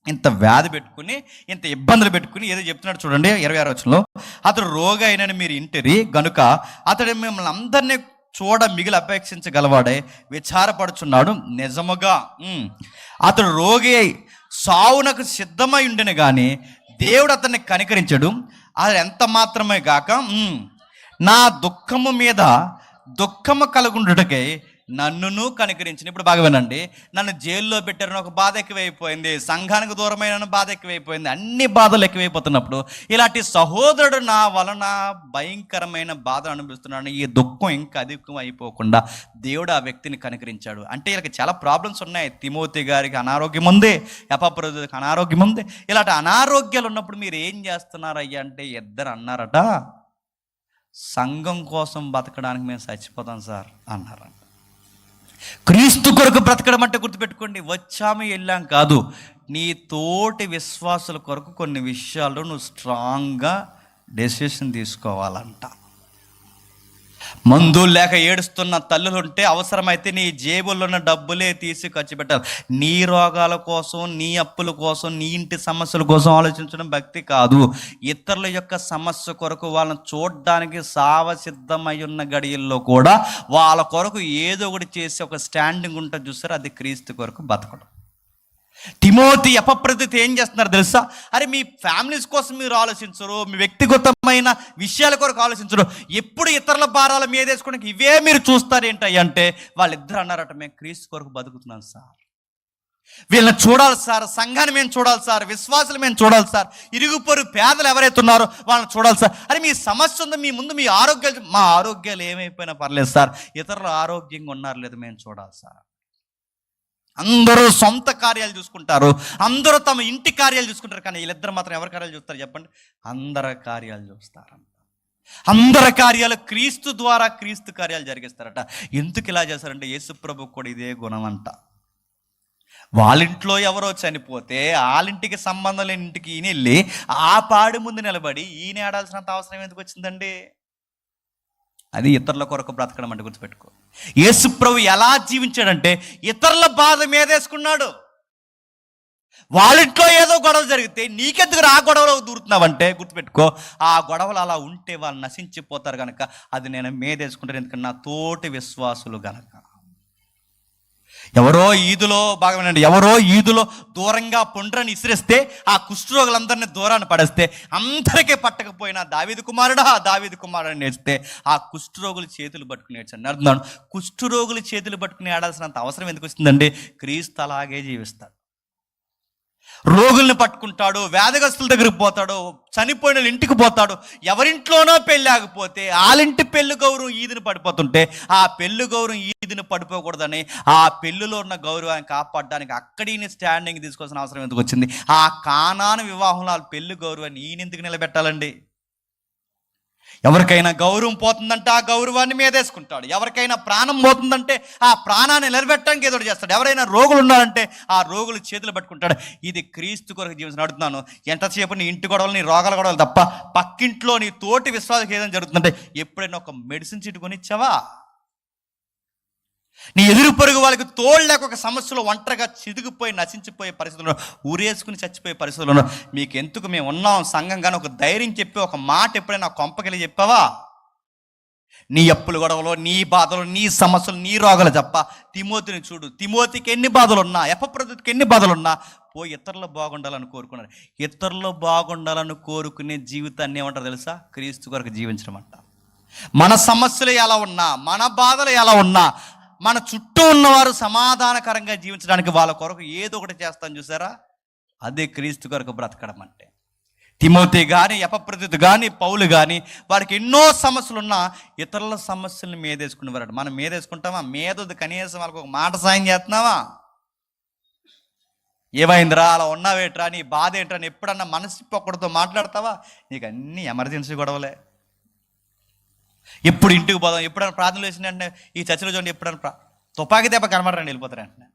ఇంత వ్యాధి పెట్టుకుని ఇంత ఇబ్బందులు పెట్టుకుని ఏదో చెప్తున్నాడు చూడండి 26వ వచనంలో, అతడు రోగి అయినని మీరు ఇంటిరి గనుక అతడు మిమ్మల్ని అందరినీ చూడ మిగిలి అపేక్షించగలవాడే విచారపడుచున్నాడు. నిజముగా అతడు రోగి అయి సావునకు సిద్ధమై ఉండెను కానీ దేవుడు అతన్ని కనికరించడు. అది ఎంత మాత్రమే గాక నా దుఃఖము మీద దుఃఖము కలుగుండుటకై నన్నును కనికరించిన. ఇప్పుడు బాగా వినండి, నన్ను జైల్లో పెట్టారని ఒక బాధ ఎక్కువైపోయింది, సంఘానికి దూరమైన బాధ ఎక్కువైపోయింది, అన్ని బాధలు ఎక్కువైపోతున్నప్పుడు ఇలాంటి సహోదరుడు నా వలన భయంకరమైన బాధ అనుభవిస్తున్నాడు. ఈ దుఃఖం ఇంకా అధికం అయిపోకుండా దేవుడు ఆ వ్యక్తిని కనికరించాడు. అంటే వీళ్ళకి చాలా ప్రాబ్లమ్స్ ఉన్నాయి. తిమోతి గారికి అనారోగ్యం ఉంది, ఎపఫ్రొదితుకి అనారోగ్యం ఉంది. ఇలాంటి అనారోగ్యాలు ఉన్నప్పుడు మీరు ఏం చేస్తున్నారయ్యా అంటే 2 అన్నారట, సంఘం కోసం బతకడానికి మేము చచ్చిపోతాం సార్ అన్నారంట. క్రీస్తు కొరకు బ్రతకడం అంటే గుర్తుపెట్టుకోండి, వచ్చాము వెళ్ళాం కాదు. నీ తోటి విశ్వాసుల కొరకు కొన్ని విషయాల్లో నువ్వు స్ట్రాంగ్గా డెసిషన్ తీసుకోవాలంట. మందు లేక ఏడుస్తున్న తల్లులు ఉంటే అవసరమైతే నీ జేబుల్లో ఉన్న డబ్బులే తీసి ఖర్చు పెట్టాలి. నీ రోగాల కోసం, నీ అప్పుల కోసం, నీ ఇంటి సమస్యల కోసం ఆలోచించడం భక్తి కాదు. ఇతరుల యొక్క సమస్య కొరకు వాళ్ళని చూడడానికి సావసిద్ధమై ఉన్న గడియల్లో కూడా వాళ్ళ కొరకు ఏదో ఒకటి చేసి ఒక స్టాండింగ్ ఉంటుంది చూస్తారు, అది క్రీస్తు కొరకు బతకడం. తిమోతి అపప్రతిత ఏం చేస్తున్నారు తెలుసా? అరే మీ ఫ్యామిలీస్ కోసం మీరు ఆలోచించరు, మీ వ్యక్తిగతమైన విషయాల కొరకు ఆలోచించరు, ఎప్పుడు ఇతరుల భారాల మీద వేసుకోవడానికి ఇవే మీరు చూస్తారేంటి అంటే వాళ్ళిద్దరు అన్నారట, మేము క్రీస్తు కొరకు బతుకుతున్నాం సార్, వీళ్ళని చూడాలి సార్, సంఘాన్ని మేము చూడాలి సార్, విశ్వాసులు మేము చూడాలి సార్, ఇరుగు పొరుగు పేదలు ఎవరైతే ఉన్నారో వాళ్ళని చూడాలి సార్. అరే మీ సమస్య ఉందో, మీ ముందు మీ ఆరోగ్యాలు, మా ఆరోగ్యాలు ఏమైపోయినా పర్లేదు సార్, ఇతరులు ఆరోగ్యంగా ఉన్నారు లేదు మేము చూడాలి సార్. అందరూ సొంత కార్యాలు చూసుకుంటారు, అందరూ తమ ఇంటి కార్యాలు చూసుకుంటారు, కానీ వీళ్ళిద్దరు మాత్రం ఎవరి కార్యాలు చూస్తారు చెప్పండి? అందరి కార్యాలు చూస్తారంట. అందరి కార్యాలు క్రీస్తు ద్వారా క్రీస్తు కార్యాలు జరిగిస్తారట. ఎందుకు ఇలా చేస్తారంటే యేసుప్రభు కూడా ఇదే గుణం అంట. వాళ్ళింట్లో ఎవరో చనిపోతే వాళ్ళింటికి సంబంధం లేని ఇంటికి ఈయన వెళ్ళి ఆ పాడి ముందు నిలబడి ఈయన ఆడాల్సినంత అవసరం ఎందుకు వచ్చిందండి? అది ఇతరుల కొరకు బ్రతకడం అంటే గుర్తుపెట్టుకో. యేసుప్రభు ఎలా జీవించాడంటే ఇతరుల బాధ మీదేసుకున్నాడు. వాళ్ళింట్లో ఏదో గొడవ జరిగితే నీకెందుకు ఆ గొడవలో దూరుతున్నావంటే గుర్తుపెట్టుకో, ఆ గొడవలు అలా ఉంటే వాళ్ళు నశించిపోతారు కనుక అది నేను మీదేసుకుంటాను, ఎందుకంటే నా తోటి విశ్వాసులు గనక. ఎవరో ఈదులో దూరంగా పొండ్రని ఇసిరేస్తే ఆ కుష్ఠరోగులందరినీ దూరాన్ని పడేస్తే అందరికీ పట్టకపోయినా దావీదు కుమారుడు నేర్స్తే ఆ కుష్ఠరోగులు చేతులు పట్టుకుని ఏడ్చాను. అర్థం, కుష్ఠరోగులు చేతులు పట్టుకుని ఆడాల్సినంత అవసరం ఎందుకు వస్తుందండి? క్రీస్తు అలాగే జీవిస్తాడు. రోగుల్ని పట్టుకుంటాడు, వ్యాధిగ్రస్తుల దగ్గరికి పోతాడు, చనిపోయిన ఇంటికి పోతాడు. ఎవరింట్లోనో పెళ్ళి ఆగిపోతే వాళ్ళింటి పెళ్లి గౌరవం ఈదిని పడిపోతుంటే ఆ పెళ్లి గౌరవం ఈదిని పడిపోకూడదని ఆ పెళ్లిలో ఉన్న గౌరవాన్ని కాపాడడానికి అక్కడి స్టాండింగ్ తీసుకోవాల్సిన అవసరం ఎందుకు వచ్చింది? ఆ కానాను వివాహంలో ఆ పెళ్లి గౌరవాన్ని ఈయన ఎందుకు నిలబెట్టాలండి? ఎవరికైనా గౌరవం పోతుందంటే ఆ గౌరవాన్ని మీదేసుకుంటాడు. ఎవరికైనా ప్రాణం పోతుందంటే ఆ ప్రాణాన్ని నిలబెట్టడానికి ఏదో చేస్తాడు. ఎవరైనా రోగులు ఉన్నారంటే ఆ రోగులు చేతులు పట్టుకుంటాడు. ఇది క్రీస్తు కొరకు జీవించిన అడుగుతున్నాను. ఎంతసేపు నీ ఇంటి గొడవలు, నీ రోగాల గొడవలు తప్ప పక్కింట్లో నీ తోటి విశ్వాసకి ఏదైనా జరుగుతుందంటే ఎప్పుడైనా ఒక మెడిసిన్ చీటు కొనిచ్చావా? నీ ఎదురు పొరుగు వాళ్ళకి తోడలేక ఒక సమస్యలో ఒంటరిగా చిదిగిపోయి నశించిపోయే పరిస్థితుల్లో, ఊరేసుకుని చచ్చిపోయే పరిస్థితుల్లో మీకు ఎందుకు మేము ఉన్నాం సంఘంగానే ఒక ధైర్యం చెప్పి ఒక మాట ఎప్పుడైనా కొంపకెళ్ళి చెప్పావా? నీ అప్పులు గొడవలు, నీ బాధలు, నీ సమస్యలు, నీ రోగాలు తప్ప. తిమోతిని చూడు, తిమోతికి ఎన్ని బాధలున్నా, ఎపఫ్రొదితుకి ఎన్ని బాధలున్నా పోయి ఇతరులు బాగుండాలని కోరుకున్నారు. ఇతరులు బాగుండాలని కోరుకునే జీవితాన్ని ఏమంటారు తెలుసా? క్రీస్తు కొరకు జీవించడం అంట. మన సమస్యలు ఎలా ఉన్నా, మన బాధలు ఎలా ఉన్నా, మన చుట్టూ ఉన్నవారు సమాధానకరంగా జీవించడానికి వాళ్ళ కొరకు ఏదో ఒకటి చేస్తాను చూసారా? అదే క్రీస్తు కొరకు బ్రతకడం అంటే. తిమోతి కానీ, ఎపఫ్రొదితు కానీ, పౌలు కానీ వారికి ఎన్నో సమస్యలు ఉన్నా ఇతరుల సమస్యలను మీదేసుకునేవారు. మనం మీదేసుకుంటామా? మీదొద్దు, కనీసం వాళ్ళకి ఒక మాట సాయం చేస్తున్నావా? ఏమైందిరా, అలా ఉన్నావేట్రా, నీ బాధ ఏంట్రా అని ఎప్పుడన్నా మనసు ఒక్కడితో మాట్లాడతావా? నీకు అన్ని ఎమర్జెన్సీ గొడవలే. ఎప్పుడు ఇంటికి పోదాం, ఎప్పుడైనా ప్రార్థనలు వేసిన వెంటనే ఈ చర్చలో చూడండి, ఎప్పుడైనా తుపాకీ దెబ్బ కనబడరండి, వెళ్ళిపోతారు వెంటనే.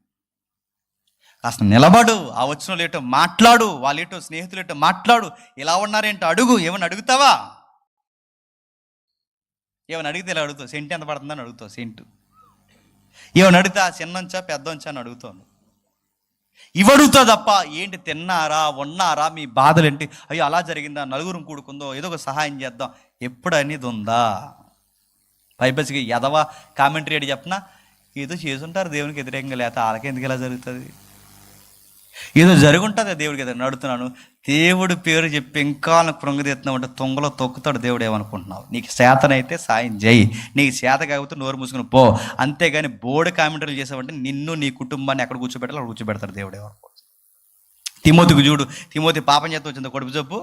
కాస్త నిలబడు, ఆ వచ్చిన వాళ్ళు ఏటో మాట్లాడు, వాళ్ళు ఏటో స్నేహితులు ఏటో మాట్లాడు, ఇలా ఉన్నారేంటో అడుగు. ఏమన్నా అడుగుతావా? ఏమన్నా అడిగితే ఇలా అడుగుతావు, సెంటు ఎంత పడుతుందని అడుగుతావు, సెంటు. ఏమన్నా అడిగితే చిన్నంచా పెద్దంచా అని అడుగుతాను. ఇవి అడుగుతావు తప్ప ఏంటి తిన్నారా, ఉన్నారా, మీ బాధలు ఏంటి, అయ్యో అలా జరిగిందా, నలుగురు కూడుకుందో, ఏదో ఒక సహాయం చేద్దాం, ఎప్పుడు అనేది ఉందా? పైపసికి ఎదవా కామెంటరీ అడి చెప్పనా, ఏదో చేసుంటారు దేవునికి వ్యతిరేకంగా, లేకపోతే వాళ్ళకి ఎందుకు ఇలా జరుగుతుంది? ఏదో జరుగుంటుంది దేవుడికి ఎదురు. నడుతున్నాను, దేవుడి పేరు చెప్పి ఇంకా కృంగదీస్తున్నావు అంటే తొంగలో తొక్కుతాడు దేవుడు. ఏమనుకుంటున్నావు? నీకు చేతనైతే సాయం చేయి, నీకు చేత కాకపోతే నోరు మూసుకుని పో. అంతేగాని బోర్డు కామెంటరీలు చేసావంటే నిన్ను, నీ కుటుంబాన్ని ఎక్కడ కూర్చోబెట్టాలో అక్కడ కూర్చోబెడతాడు దేవుడు. ఎవరు? తిమోతికి చూడు, తిమోతి పాపం చేస్తూ వచ్చింది కొడుపు చెప్పు.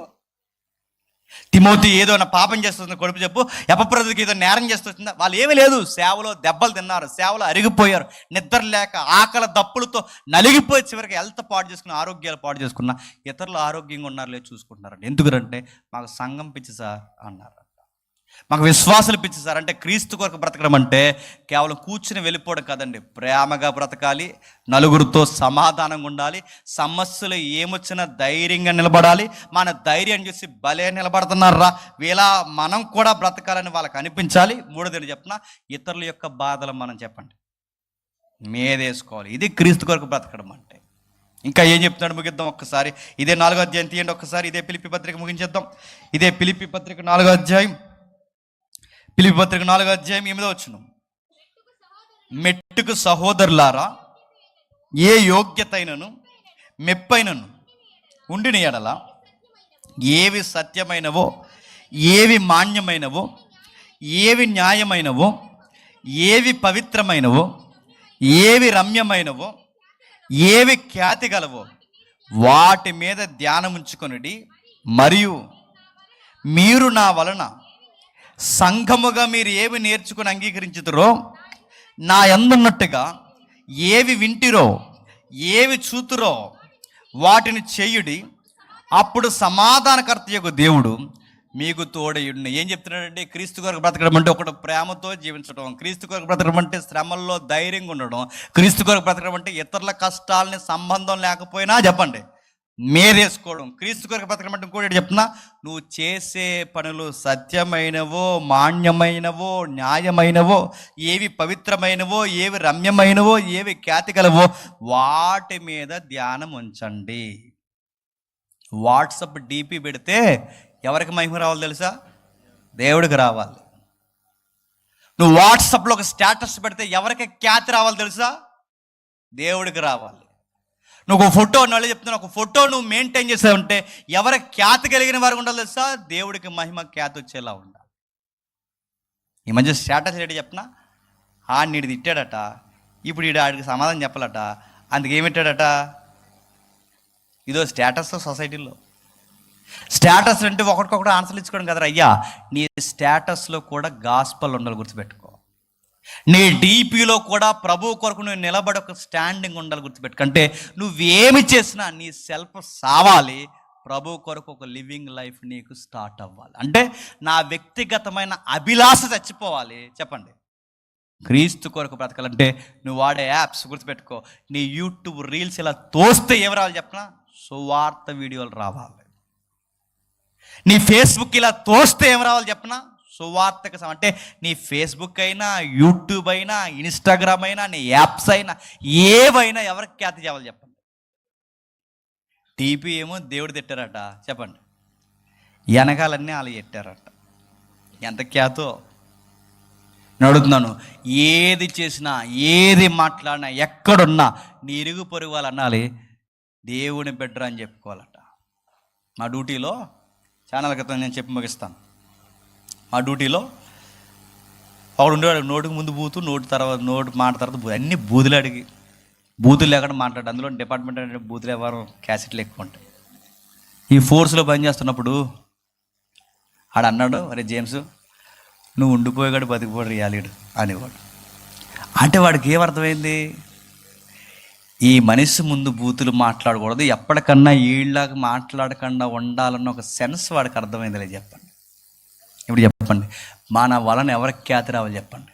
తిమోతి ఏదో పాపం చేస్తుంది కొడుపు చెప్పు. ఎపఫ్రొదితుకి ఏదో నేరం చేస్తుందా? వాళ్ళు ఏమీ లేదు, సేవలో దెబ్బలు తిన్నారు, సేవలో అరిగిపోయారు, నిద్ర లేక ఆకలి దప్పులతో నలిగిపోయి చివరికి హెల్త్ పాడు చేసుకున్న, ఆరోగ్యాలు పాడు చేసుకున్న. ఇతరులు ఆరోగ్యంగా ఉన్నారు లేదు చూసుకుంటున్నారండి. ఎందుకంటే మాకు సంఘం పిచ్చి సార్ అన్నారు, మాకు విశ్వాసాలు పిచ్చి సార్. అంటే క్రీస్తు కొరకు బ్రతకడం అంటే కేవలం కూర్చుని వెళ్ళిపోవడం కాదండి. ప్రేమగా బ్రతకాలి, నలుగురితో సమాధానంగా ఉండాలి, సమస్యలు ఏమొచ్చినా ధైర్యంగా నిలబడాలి. మన ధైర్యం చూసి భలే నిలబడుతున్నారా వీళ్ళ, మనం కూడా బ్రతకాలని వాళ్ళకి అనిపించాలి. మూడోది చెప్పిన ఇతరుల యొక్క బాధలు మనం చెప్పండి మీదేసుకోవాలి. ఇది క్రీస్తు కొరకు బ్రతకడం అంటే. ఇంకా ఏం చెప్తున్నాడు ముగిద్దాం ఒక్కసారి. ఇదే 4వ అధ్యాయం తీయండి ఒక్కసారి. ఇదే ఫిలిప్పీ పత్రిక ముగించేద్దాం. ఇదే ఫిలిప్పీ పత్రిక 4వ అధ్యాయం, ఫిలిప్పీ పత్రిక 4వ అధ్యాయం 8వ వచనం. మెట్టుకు సహోదరులారా, ఏ యోగ్యతైనను మెప్పైనను ఉండిన ఎడల ఏవి సత్యమైనవో, ఏవి మాన్యమైనవో, ఏవి న్యాయమైనవో, ఏవి పవిత్రమైనవో, ఏవి రమ్యమైనవో, ఏవి ఖ్యాతి గలవో వాటి మీద ధ్యానం ఉంచుకొనుడి. మరియు మీరు నా వలన సంఘముగా మీరు ఏవి నేర్చుకుని అంగీకరించుతారో నా యందున్నట్టుగా ఏవి వింటిరో, ఏవి చూతురో వాటిని చేయుడి. అప్పుడు సమాధానకర్త యొక్క దేవుడు మీకు తోడయుడిని. ఏం చెప్తున్నాడంటే, క్రీస్తు కొరకు బ్రతకడం అంటే ఒకటి ప్రేమతో జీవించడం, క్రీస్తు కొరకు బ్రతకడం అంటే శ్రమల్లో ధైర్యంగా ఉండడం, క్రీస్తు కొరకు బ్రతకడం అంటే ఇతరుల కష్టాలని సంబంధం లేకపోయినా చెప్పండి మేరేసుకోవడం. క్రీస్తు కొరకు బ్రతకడం అంటే ఇంకోటి చెప్తున్నా, నువ్వు చేసే పనులు సత్యమైనవో, మాన్యమైనవో, న్యాయమైనవో, ఏవి పవిత్రమైనవో, ఏవి రమ్యమైనవో, ఏవి ఖ్యాతి కలవో వాటి మీద ధ్యానం ఉంచండి. వాట్సప్ డిపి పెడితే ఎవరికి మహిమ రావాలి తెలుసా? దేవుడికి రావాలి. నువ్వు వాట్సాప్లో ఒక స్టేటస్ పెడితే ఎవరికి ఖ్యాతి రావాలి తెలుసా? దేవుడికి రావాలి. నువ్వు ఒక ఫోటో, నాళ్ళు చెప్తున్నా, ఒక ఫోటో నువ్వు మెయింటైన్ చేసావంటే ఎవరికి ఖ్యాతి కలిగిన వారికి ఉండాలి తెలుసా? దేవుడికి మహిమ ఖ్యాతి వచ్చేలా ఉండాలి. ఈ మధ్య స్టేటస్ ఏంటి చెప్పినా, నీడు తిట్టాడట, ఇప్పుడు ఆడికి సమాధానం చెప్పాలట, అందుకేమిట్టాడట. ఇదో స్టేటస్ సొసైటీలో. స్టేటస్ అంటే ఒకటికొకటి ఆన్సర్లు ఇచ్చుకోవడం కదరా అయ్యా. నీ స్టేటస్లో కూడా గాస్పల్ ఉండాలి, గుర్తుపెట్టుకో. నీ డీపీలో కూడా ప్రభు కొరకు నువ్వు నిలబడి ఒక స్టాండింగ్ ఉండాలి, గుర్తుపెట్టుకో. అంటే నువ్వేమి చేసినా నీ సెల్ఫ్ సావాలి, ప్రభు కొరకు ఒక లివింగ్ లైఫ్ నీకు స్టార్ట్ అవ్వాలి. అంటే నా వ్యక్తిగతమైన అభిలాష చచ్చిపోవాలి. చెప్పండి, క్రీస్తు కొరకు బ్రతకాలంటే నువ్వు వాడే యాప్స్ గుర్తుపెట్టుకో. నీ యూట్యూబ్ రీల్స్ ఇలా తోస్తే ఏమి రావాలి చెప్పనా? సువార్త వీడియోలు రావాలి. నీ ఫేస్బుక్ ఇలా తోస్తే ఏం రావాలి చెప్పనా? సువార్తకు అంటే నీ ఫేస్బుక్ అయినా, యూట్యూబ్ అయినా, ఇన్స్టాగ్రామ్ అయినా, నీ యాప్స్ అయినా, ఏవైనా ఎవరికి ఖ్యాతి చేయాలి చెప్పండి. టీపీ ఏమో దేవుడు తిట్టారట, చెప్పండి, వెనకాలన్నీ వాళ్ళు పెట్టారట. ఎంత ఖ్యాతో నేను అడుగుతున్నాను. ఏది చేసినా, ఏది మాట్లాడినా, ఎక్కడున్నా నీ ఇరుగు పొరుగు వాళ్ళు అనాలి దేవుని బిడ్డ అని చెప్పుకోవాలట. మా డ్యూటీలో ఛానల్ క్రితం నేను చెప్పి ముగిస్తాను. మా డ్యూటీలో ఒకడు ఉండేవాడు, నోటికి ముందు బూతు, నోటి తర్వాత నోటి మాట తర్వాత బూతు, అన్ని బూతులు అడిగి, బూతులు లేకుండా మాట్లాడు. అందులో డిపార్ట్మెంట్ అంటే బూతులు ఎవరు క్యాసెట్లు ఎక్కువ ఉంటాయి. ఈ ఫోర్స్లో పనిచేస్తున్నప్పుడు ఆడు అన్నాడు, అరే జేమ్స్ నువ్వు ఉండిపోయాడు బతికిపోడు రియాలీడు అనేవాడు. అంటే వాడికి ఏమర్థమైంది? ఈ మనిషి ముందు బూతులు మాట్లాడకూడదు, ఎప్పటికన్నా వీళ్ళకి మాట్లాడకుండా ఉండాలన్న ఒక సెన్స్ వాడికి అర్థమైందిలే. చెప్పండి, ఇప్పుడు చెప్పండి, మన వలన ఎవరికి ఖ్యాతి రావాలి చెప్పండి?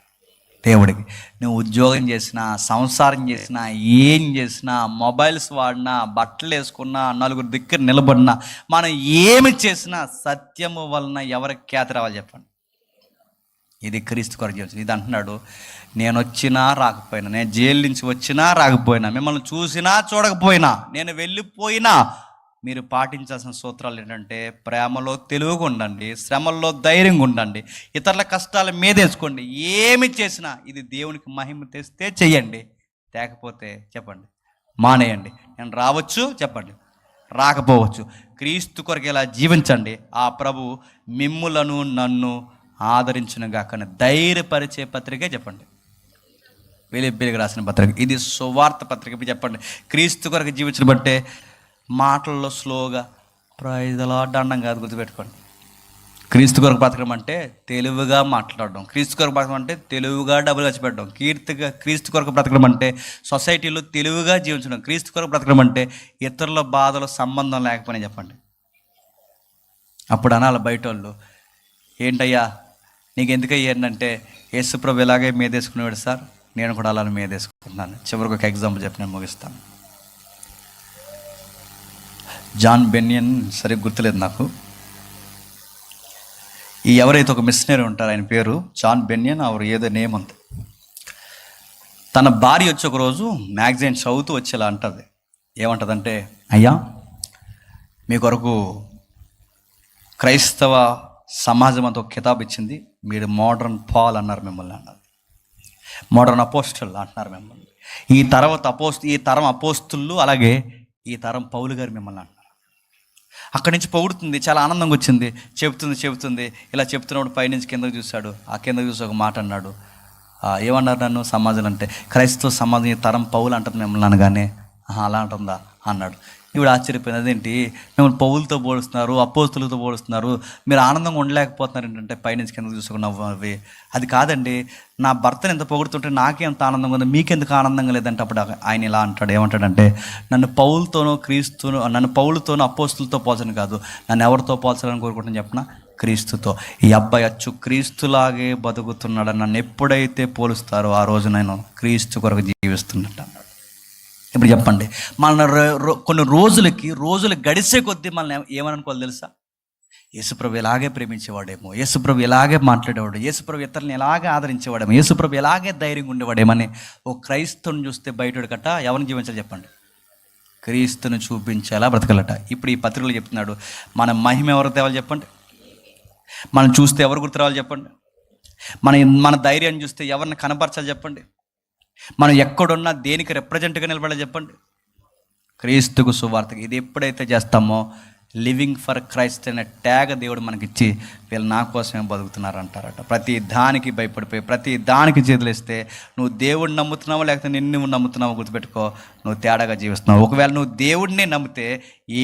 దేవుడికి. నువ్వు ఉద్యోగం చేసినా, సంసారం చేసినా, ఏం చేసినా, మొబైల్స్ వాడినా, బట్టలు వేసుకున్నా, నలుగురు దిక్కు నిలబడినా, మనం ఏమి చేసినా సత్యము వలన ఎవరికి ఖ్యాతి రావాలి చెప్పండి? ఇది క్రీస్తు కొరకు జీవించడం. ఇది అంటున్నాడు, నేను వచ్చినా రాకపోయినా, నేను జైలు నుంచి వచ్చినా రాకపోయినా, మిమ్మల్ని చూసినా చూడకపోయినా, నేను వెళ్ళిపోయినా మీరు పాటించాల్సిన సూత్రాలు ఏంటంటే, ప్రేమలో తెలివిగా ఉండండి, శ్రమల్లో ధైర్యంగా ఉండండి, ఇతరుల కష్టాల మీదేసుకోండి. ఏమి చేసినా ఇది దేవునికి మహిమ తెస్తే చెయ్యండి, లేకపోతే చెప్పండి మానేయండి. నేను రావచ్చు చెప్పండి, రాకపోవచ్చు. క్రీస్తు కొరకు ఇలా జీవించండి. ఆ ప్రభు మిమ్ములను నన్ను ఆదరించునుగా. కానీ ధైర్యపరిచే పత్రికే చెప్పండి, ఫిలిప్పీయులకు రాసిన పత్రిక. ఇది సువార్త పత్రిక. చెప్పండి, క్రీస్తు కొరకు జీవించడం బట్టే మాటల్లో స్లోగా ప్రైజ్ ది లార్డ్ అనడం కాదు, గుర్తుపెట్టుకోండి. క్రీస్తు కొరకు బ్రతకడం అంటే తెలివిగా మాట్లాడడం, క్రీస్తు కొరకు బ్రతకడం అంటే తెలివిగా డబ్బులు ఖర్చు పెట్టడం, క్రీస్తు కొరకు బ్రతకడం అంటే సొసైటీలో తెలివిగా జీవించడం, క్రీస్తు కొరకు బ్రతకడం అంటే ఇతరుల బాధలో సంబంధం లేకపోయినా చెప్పండి. అప్పుడు అనాలి బయట వాళ్ళు, ఏంటయ్యా నీకు ఎందుకు అయ్యానంటే, యేసుప్రభు ఇలాగే మీదేసుకునేవాడు సార్, నేను కూడా అలా మీదేసుకుంటున్నాను. చివరికి ఒక ఎగ్జాంపుల్ చెప్పి నేను ముగిస్తాను. జాన్ బెన్యన్, సరిగ్గా గుర్తులేదు నాకు, ఈ ఎవరైతే ఒక మిషనరీ ఉంటారో ఆయన పేరు జాన్ బెన్యన్, అవరు ఏదో నేమ్ ఉంది. తన భార్య వచ్చి ఒకరోజు మ్యాగజైన్ చదువుతూ వచ్చేలా అంటుంది. ఏమంటుందంటే, అయ్యా మీ కొరకు క్రైస్తవ సమాజం అంతా ఒక కితాబు ఇచ్చింది, మీరు మోడర్న్ పాల్ అన్నారు మిమ్మల్ని అన్నారు, మోడర్న్ అపోస్టల్ అంటున్నారు మిమ్మల్ని. ఈ తరం అపోస్తులు అలాగే ఈ తరం పౌలు గారు మిమ్మల్ని అంటున్నారు. అక్కడి నుంచి పొగుడుతుంది, చాలా ఆనందంగా వచ్చింది, చెబుతుంది. ఇలా చెప్తున్నప్పుడు పైనుంచి కిందకు చూశాడు. ఆ కిందకు చూసి ఒక మాట అన్నాడు. ఏమన్నారు నన్ను సమాజం అంటే, క్రైస్తవ సమాజం ఈ తరం పౌలు అంటుంది మిమ్మల్ని అనగానే, అలా అంటుందా అన్నాడు. ఇప్పుడు ఆశ్చర్యపోయింది. అదేంటి మిమ్మల్ని పౌలతో పోలుస్తున్నారు, అపోస్తులతో పోలుస్తున్నారు, మీరు ఆనందంగా ఉండలేకపోతున్నారు ఏంటంటే పైనుంచి కింద చూసుకుని నవ్వి. అది కాదండి, నా భర్తను ఎంత పొగుడుతుంటే నాకే ఎంత ఆనందంగా ఉంది, మీకెందుకు ఆనందంగా లేదంటే అప్పుడు ఆయన ఇలా అంటాడు. ఏమంటాడంటే, నన్ను పౌలుతోనూ అపోస్తులతో పోల్చను కాదు, నన్ను ఎవరితో పోల్చాలని కోరుకుంటాను చెప్పిన, క్రీస్తుతో. ఈ అబ్బాయి అచ్చు క్రీస్తులాగే బతుకుతున్నాడు. నన్ను ఎప్పుడైతే పోలుస్తారో ఆ రోజు నేను క్రీస్తు కొరకు జీవిస్తున్నట్టు అన్నాడు. ఇప్పుడు చెప్పండి, మన కొన్ని రోజులు గడిచే కొద్దీ మనల్ని ఏమనుకోవాలి తెలుసా? యేసుప్రభు ఇలాగే ప్రేమించేవాడేమో, యేసుప్రభు ఇలాగే మాట్లాడేవాడు, యేసుప్రభు ఇతరులను ఇలాగే ఆదరించేవాడేమో, యేసుప్రభు ఇలాగే ధైర్యంగా ఉండేవాడేమని ఓ క్రైస్తవుని చూస్తే బయటడు కట్ట ఎవరిని జీవించాలి చెప్పండి? క్రీస్తుని చూపించేలా బ్రతకలట. ఇప్పుడు ఈ పత్రికలు చెప్తున్నాడు, మన మహిమ ఎవరు తేవాలి చెప్పండి? మనం చూస్తే ఎవరు గుర్తు రావాలి చెప్పండి? మన ధైర్యాన్ని చూస్తే ఎవరిని కనపరచాలి చెప్పండి? మనం ఎక్కడున్నా దేనికి రిప్రజెంట్గా నిలబడాలి చెప్పండి? క్రీస్తుకు సువార్తకి. ఇది ఎప్పుడైతే చేస్తామో లివింగ్ ఫర్ క్రైస్ట్ అనే ట్యాగ్ దేవుడు మనకిచ్చి వీళ్ళు నా కోసమే బతుకుతున్నారు అంటారట. ప్రతి దానికి భయపడిపోయి ప్రతి దానికి చేతులేస్తే నువ్వు దేవుడిని నమ్ముతున్నావో లేకపోతే నిన్ను నమ్ముతున్నావో గుర్తుపెట్టుకో, నువ్వు తేడాగా జీవిస్తున్నావు. ఒకవేళ నువ్వు దేవుడినే నమ్మితే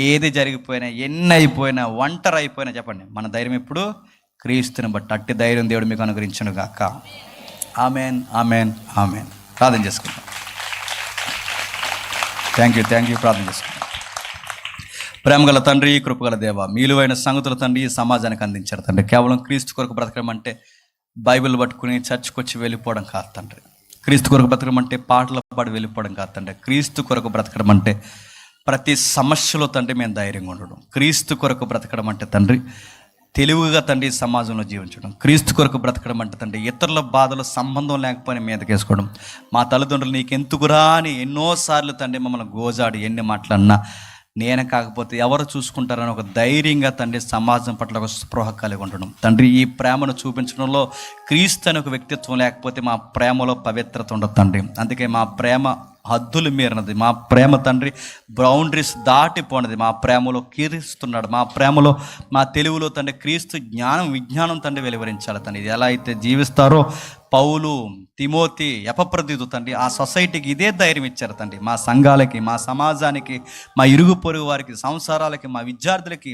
ఏది జరిగిపోయినా, ఎన్ని అయిపోయినా, ఒంటరి అయిపోయినా చెప్పండి, మన ధైర్యం ఎప్పుడు క్రీస్తుని బట్టి. అట్టి ధైర్యం దేవుడు మీకు అనుగ్రహించును గాక. Amen, amen, amen. ప్రార్థన చేసుకుంటాం. Thank you. ప్రార్థన చేసుకుంటాం. ప్రేమగల తండ్రి, కృపగల దేవ, మీలువైన సంగతుల తండ్రి ఈ సమాజానికి అందించారు తండ్రి. కేవలం క్రీస్తు కొరకు బ్రతకడం అంటే బైబిల్ పట్టుకుని చర్చ్కి వచ్చి వెళ్ళిపోవడం కాదు తండ్రి. క్రీస్తు కొరకు బ్రతకడం అంటే పాటలు పాడి వెళ్ళిపోవడం కాదు తండ్రి. క్రీస్తు కొరకు బ్రతకడం అంటే ప్రతి సమస్యలో తండ్రి మేము ధైర్యంగా ఉండడం. క్రీస్తు కొరకు బ్రతకడం అంటే తండ్రి తెలివిగా తండ్రి సమాజంలో జీవించడం. క్రీస్తు కొరకు బ్రతకడం అంటే తండ్రి ఇతరుల బాధలు సంబంధం లేకపోయినా మీదకేసుకోవడం. మా తల్లిదండ్రులు నీకెందుకురా అని ఎన్నోసార్లు తండ్రి మమ్మల్ని గోజాడి ఎన్ని మాటలన్నా నేను కాకపోతే ఎవరు చూసుకుంటారని ఒక ధైర్యంగా తండ్రి సమాజం పట్ల ఒక స్పృహ కలిగి ఉండడం. తండ్రి ఈ ప్రేమను చూపించడంలో క్రీస్తు అనే ఒక వ్యక్తిత్వం లేకపోతే మా ప్రేమలో పవిత్రత ఉండదు తండ్రి. అందుకే మా ప్రేమ హద్దులు మీరినది, మా ప్రేమ తండ్రి బౌండరీస్ దాటిపోయినది. మా ప్రేమలో కీరిస్తున్నాడు, మా ప్రేమలో మా తెలుగులో తండ్రి క్రీస్తు విజ్ఞానం తండ్రి వెలువరించాలి తండ్రి. ఇది ఎలా అయితే జీవిస్తారో పౌలు, తిమోతి, ఎపఫ్రొదితు తండ్రి ఆ సొసైటీకి ఇదే ధైర్యం ఇచ్చారు తండ్రి. మా సంఘాలకి, మా సమాజానికి, మా ఇరుగు పొరుగు వారికి, సంసారాలకి, మా విద్యార్థులకి,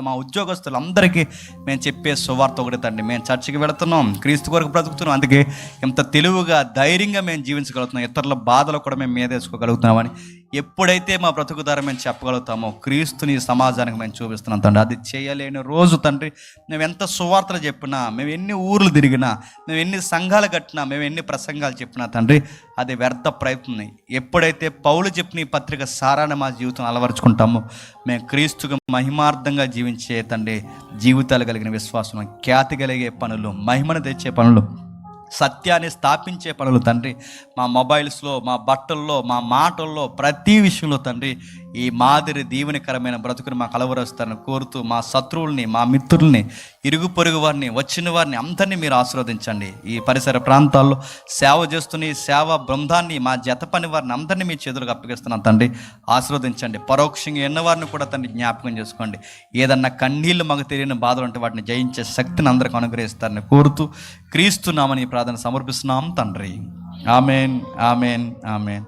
మా ఉద్యోగస్తులందరికీ మేము చెప్పే సువార్త ఒకటి తండ్రి. మేము చర్చికి వెళుతున్నాం, క్రీస్తు కొరకు బ్రతుకుతున్నాం, అందుకే ఎంత తెలివిగా ధైర్యంగా మేము జీవించగలుగుతున్నాం, ఇతరుల బాధలు కూడా మేము మీదేసుకోగలుగుతున్నామని ఎప్పుడైతే మా బ్రతుకు ద్వారా మేము చెప్పగలుగుతామో క్రీస్తుని సమాజానికి మేము చూపిస్తున్నాం తండ్రి. అది చేయలేని రోజు తండ్రి మేము ఎంత సువార్తలు చెప్పినా, మేము ఎన్ని ఊర్లు తిరిగినా, మేము ఎన్ని సంఘాలు కట్టినా, మేము ఎన్ని ప్రసంగాలు చెప్పినా తండ్రి అది వ్యర్థ ప్రయత్నం. ఎప్పుడైతే పౌలు చెప్పిన ఈ పత్రిక సారాన్ని మా జీవితం అలవరుచుకుంటామో మేము క్రీస్తుకు మహిమార్థంగా జీవించే తండ్రి జీవితాలు కలిగిన విశ్వాసం, ఖ్యాతి కలిగే పనులు, మహిమను తెచ్చే పనులు, సత్యాన్ని స్థాపించే పనులు తండ్రి మా మొబైల్స్లో, మా బట్టల్లో, మా మాటల్లో, ప్రతి విషయంలో తండ్రి ఈ మాదిరి దీవెనకరమైన బ్రతుకుని మాకు అలవరుస్తారని కోరుతూ మా శత్రువుల్ని, మా మిత్రుల్ని, ఇరుగు పొరుగు వారిని, వచ్చిన వారిని అందరినీ మీరు ఆశీర్వదించండి. ఈ పరిసర ప్రాంతాల్లో సేవ చేస్తున్న ఈ సేవా బృందాన్ని, మా జత పని వారిని అందరినీ మీ చేతులకు అప్పగిస్తున్నాను తండ్రి. ఆశీర్వదించండి. పరోక్షంగా ఎన్నవారిని కూడా తండ్రి జ్ఞాపకం చేసుకోండి. ఏదన్నా కన్నీళ్ళు మాకు తెలియని బాధలు ఉంటే వాటిని జయించే శక్తిని అందరికీ అనుగ్రహిస్తారని కోరుతూ క్రీస్తు నామని ప్రార్థన సమర్పిస్తున్నాం తండ్రి. Amen, amen, amen.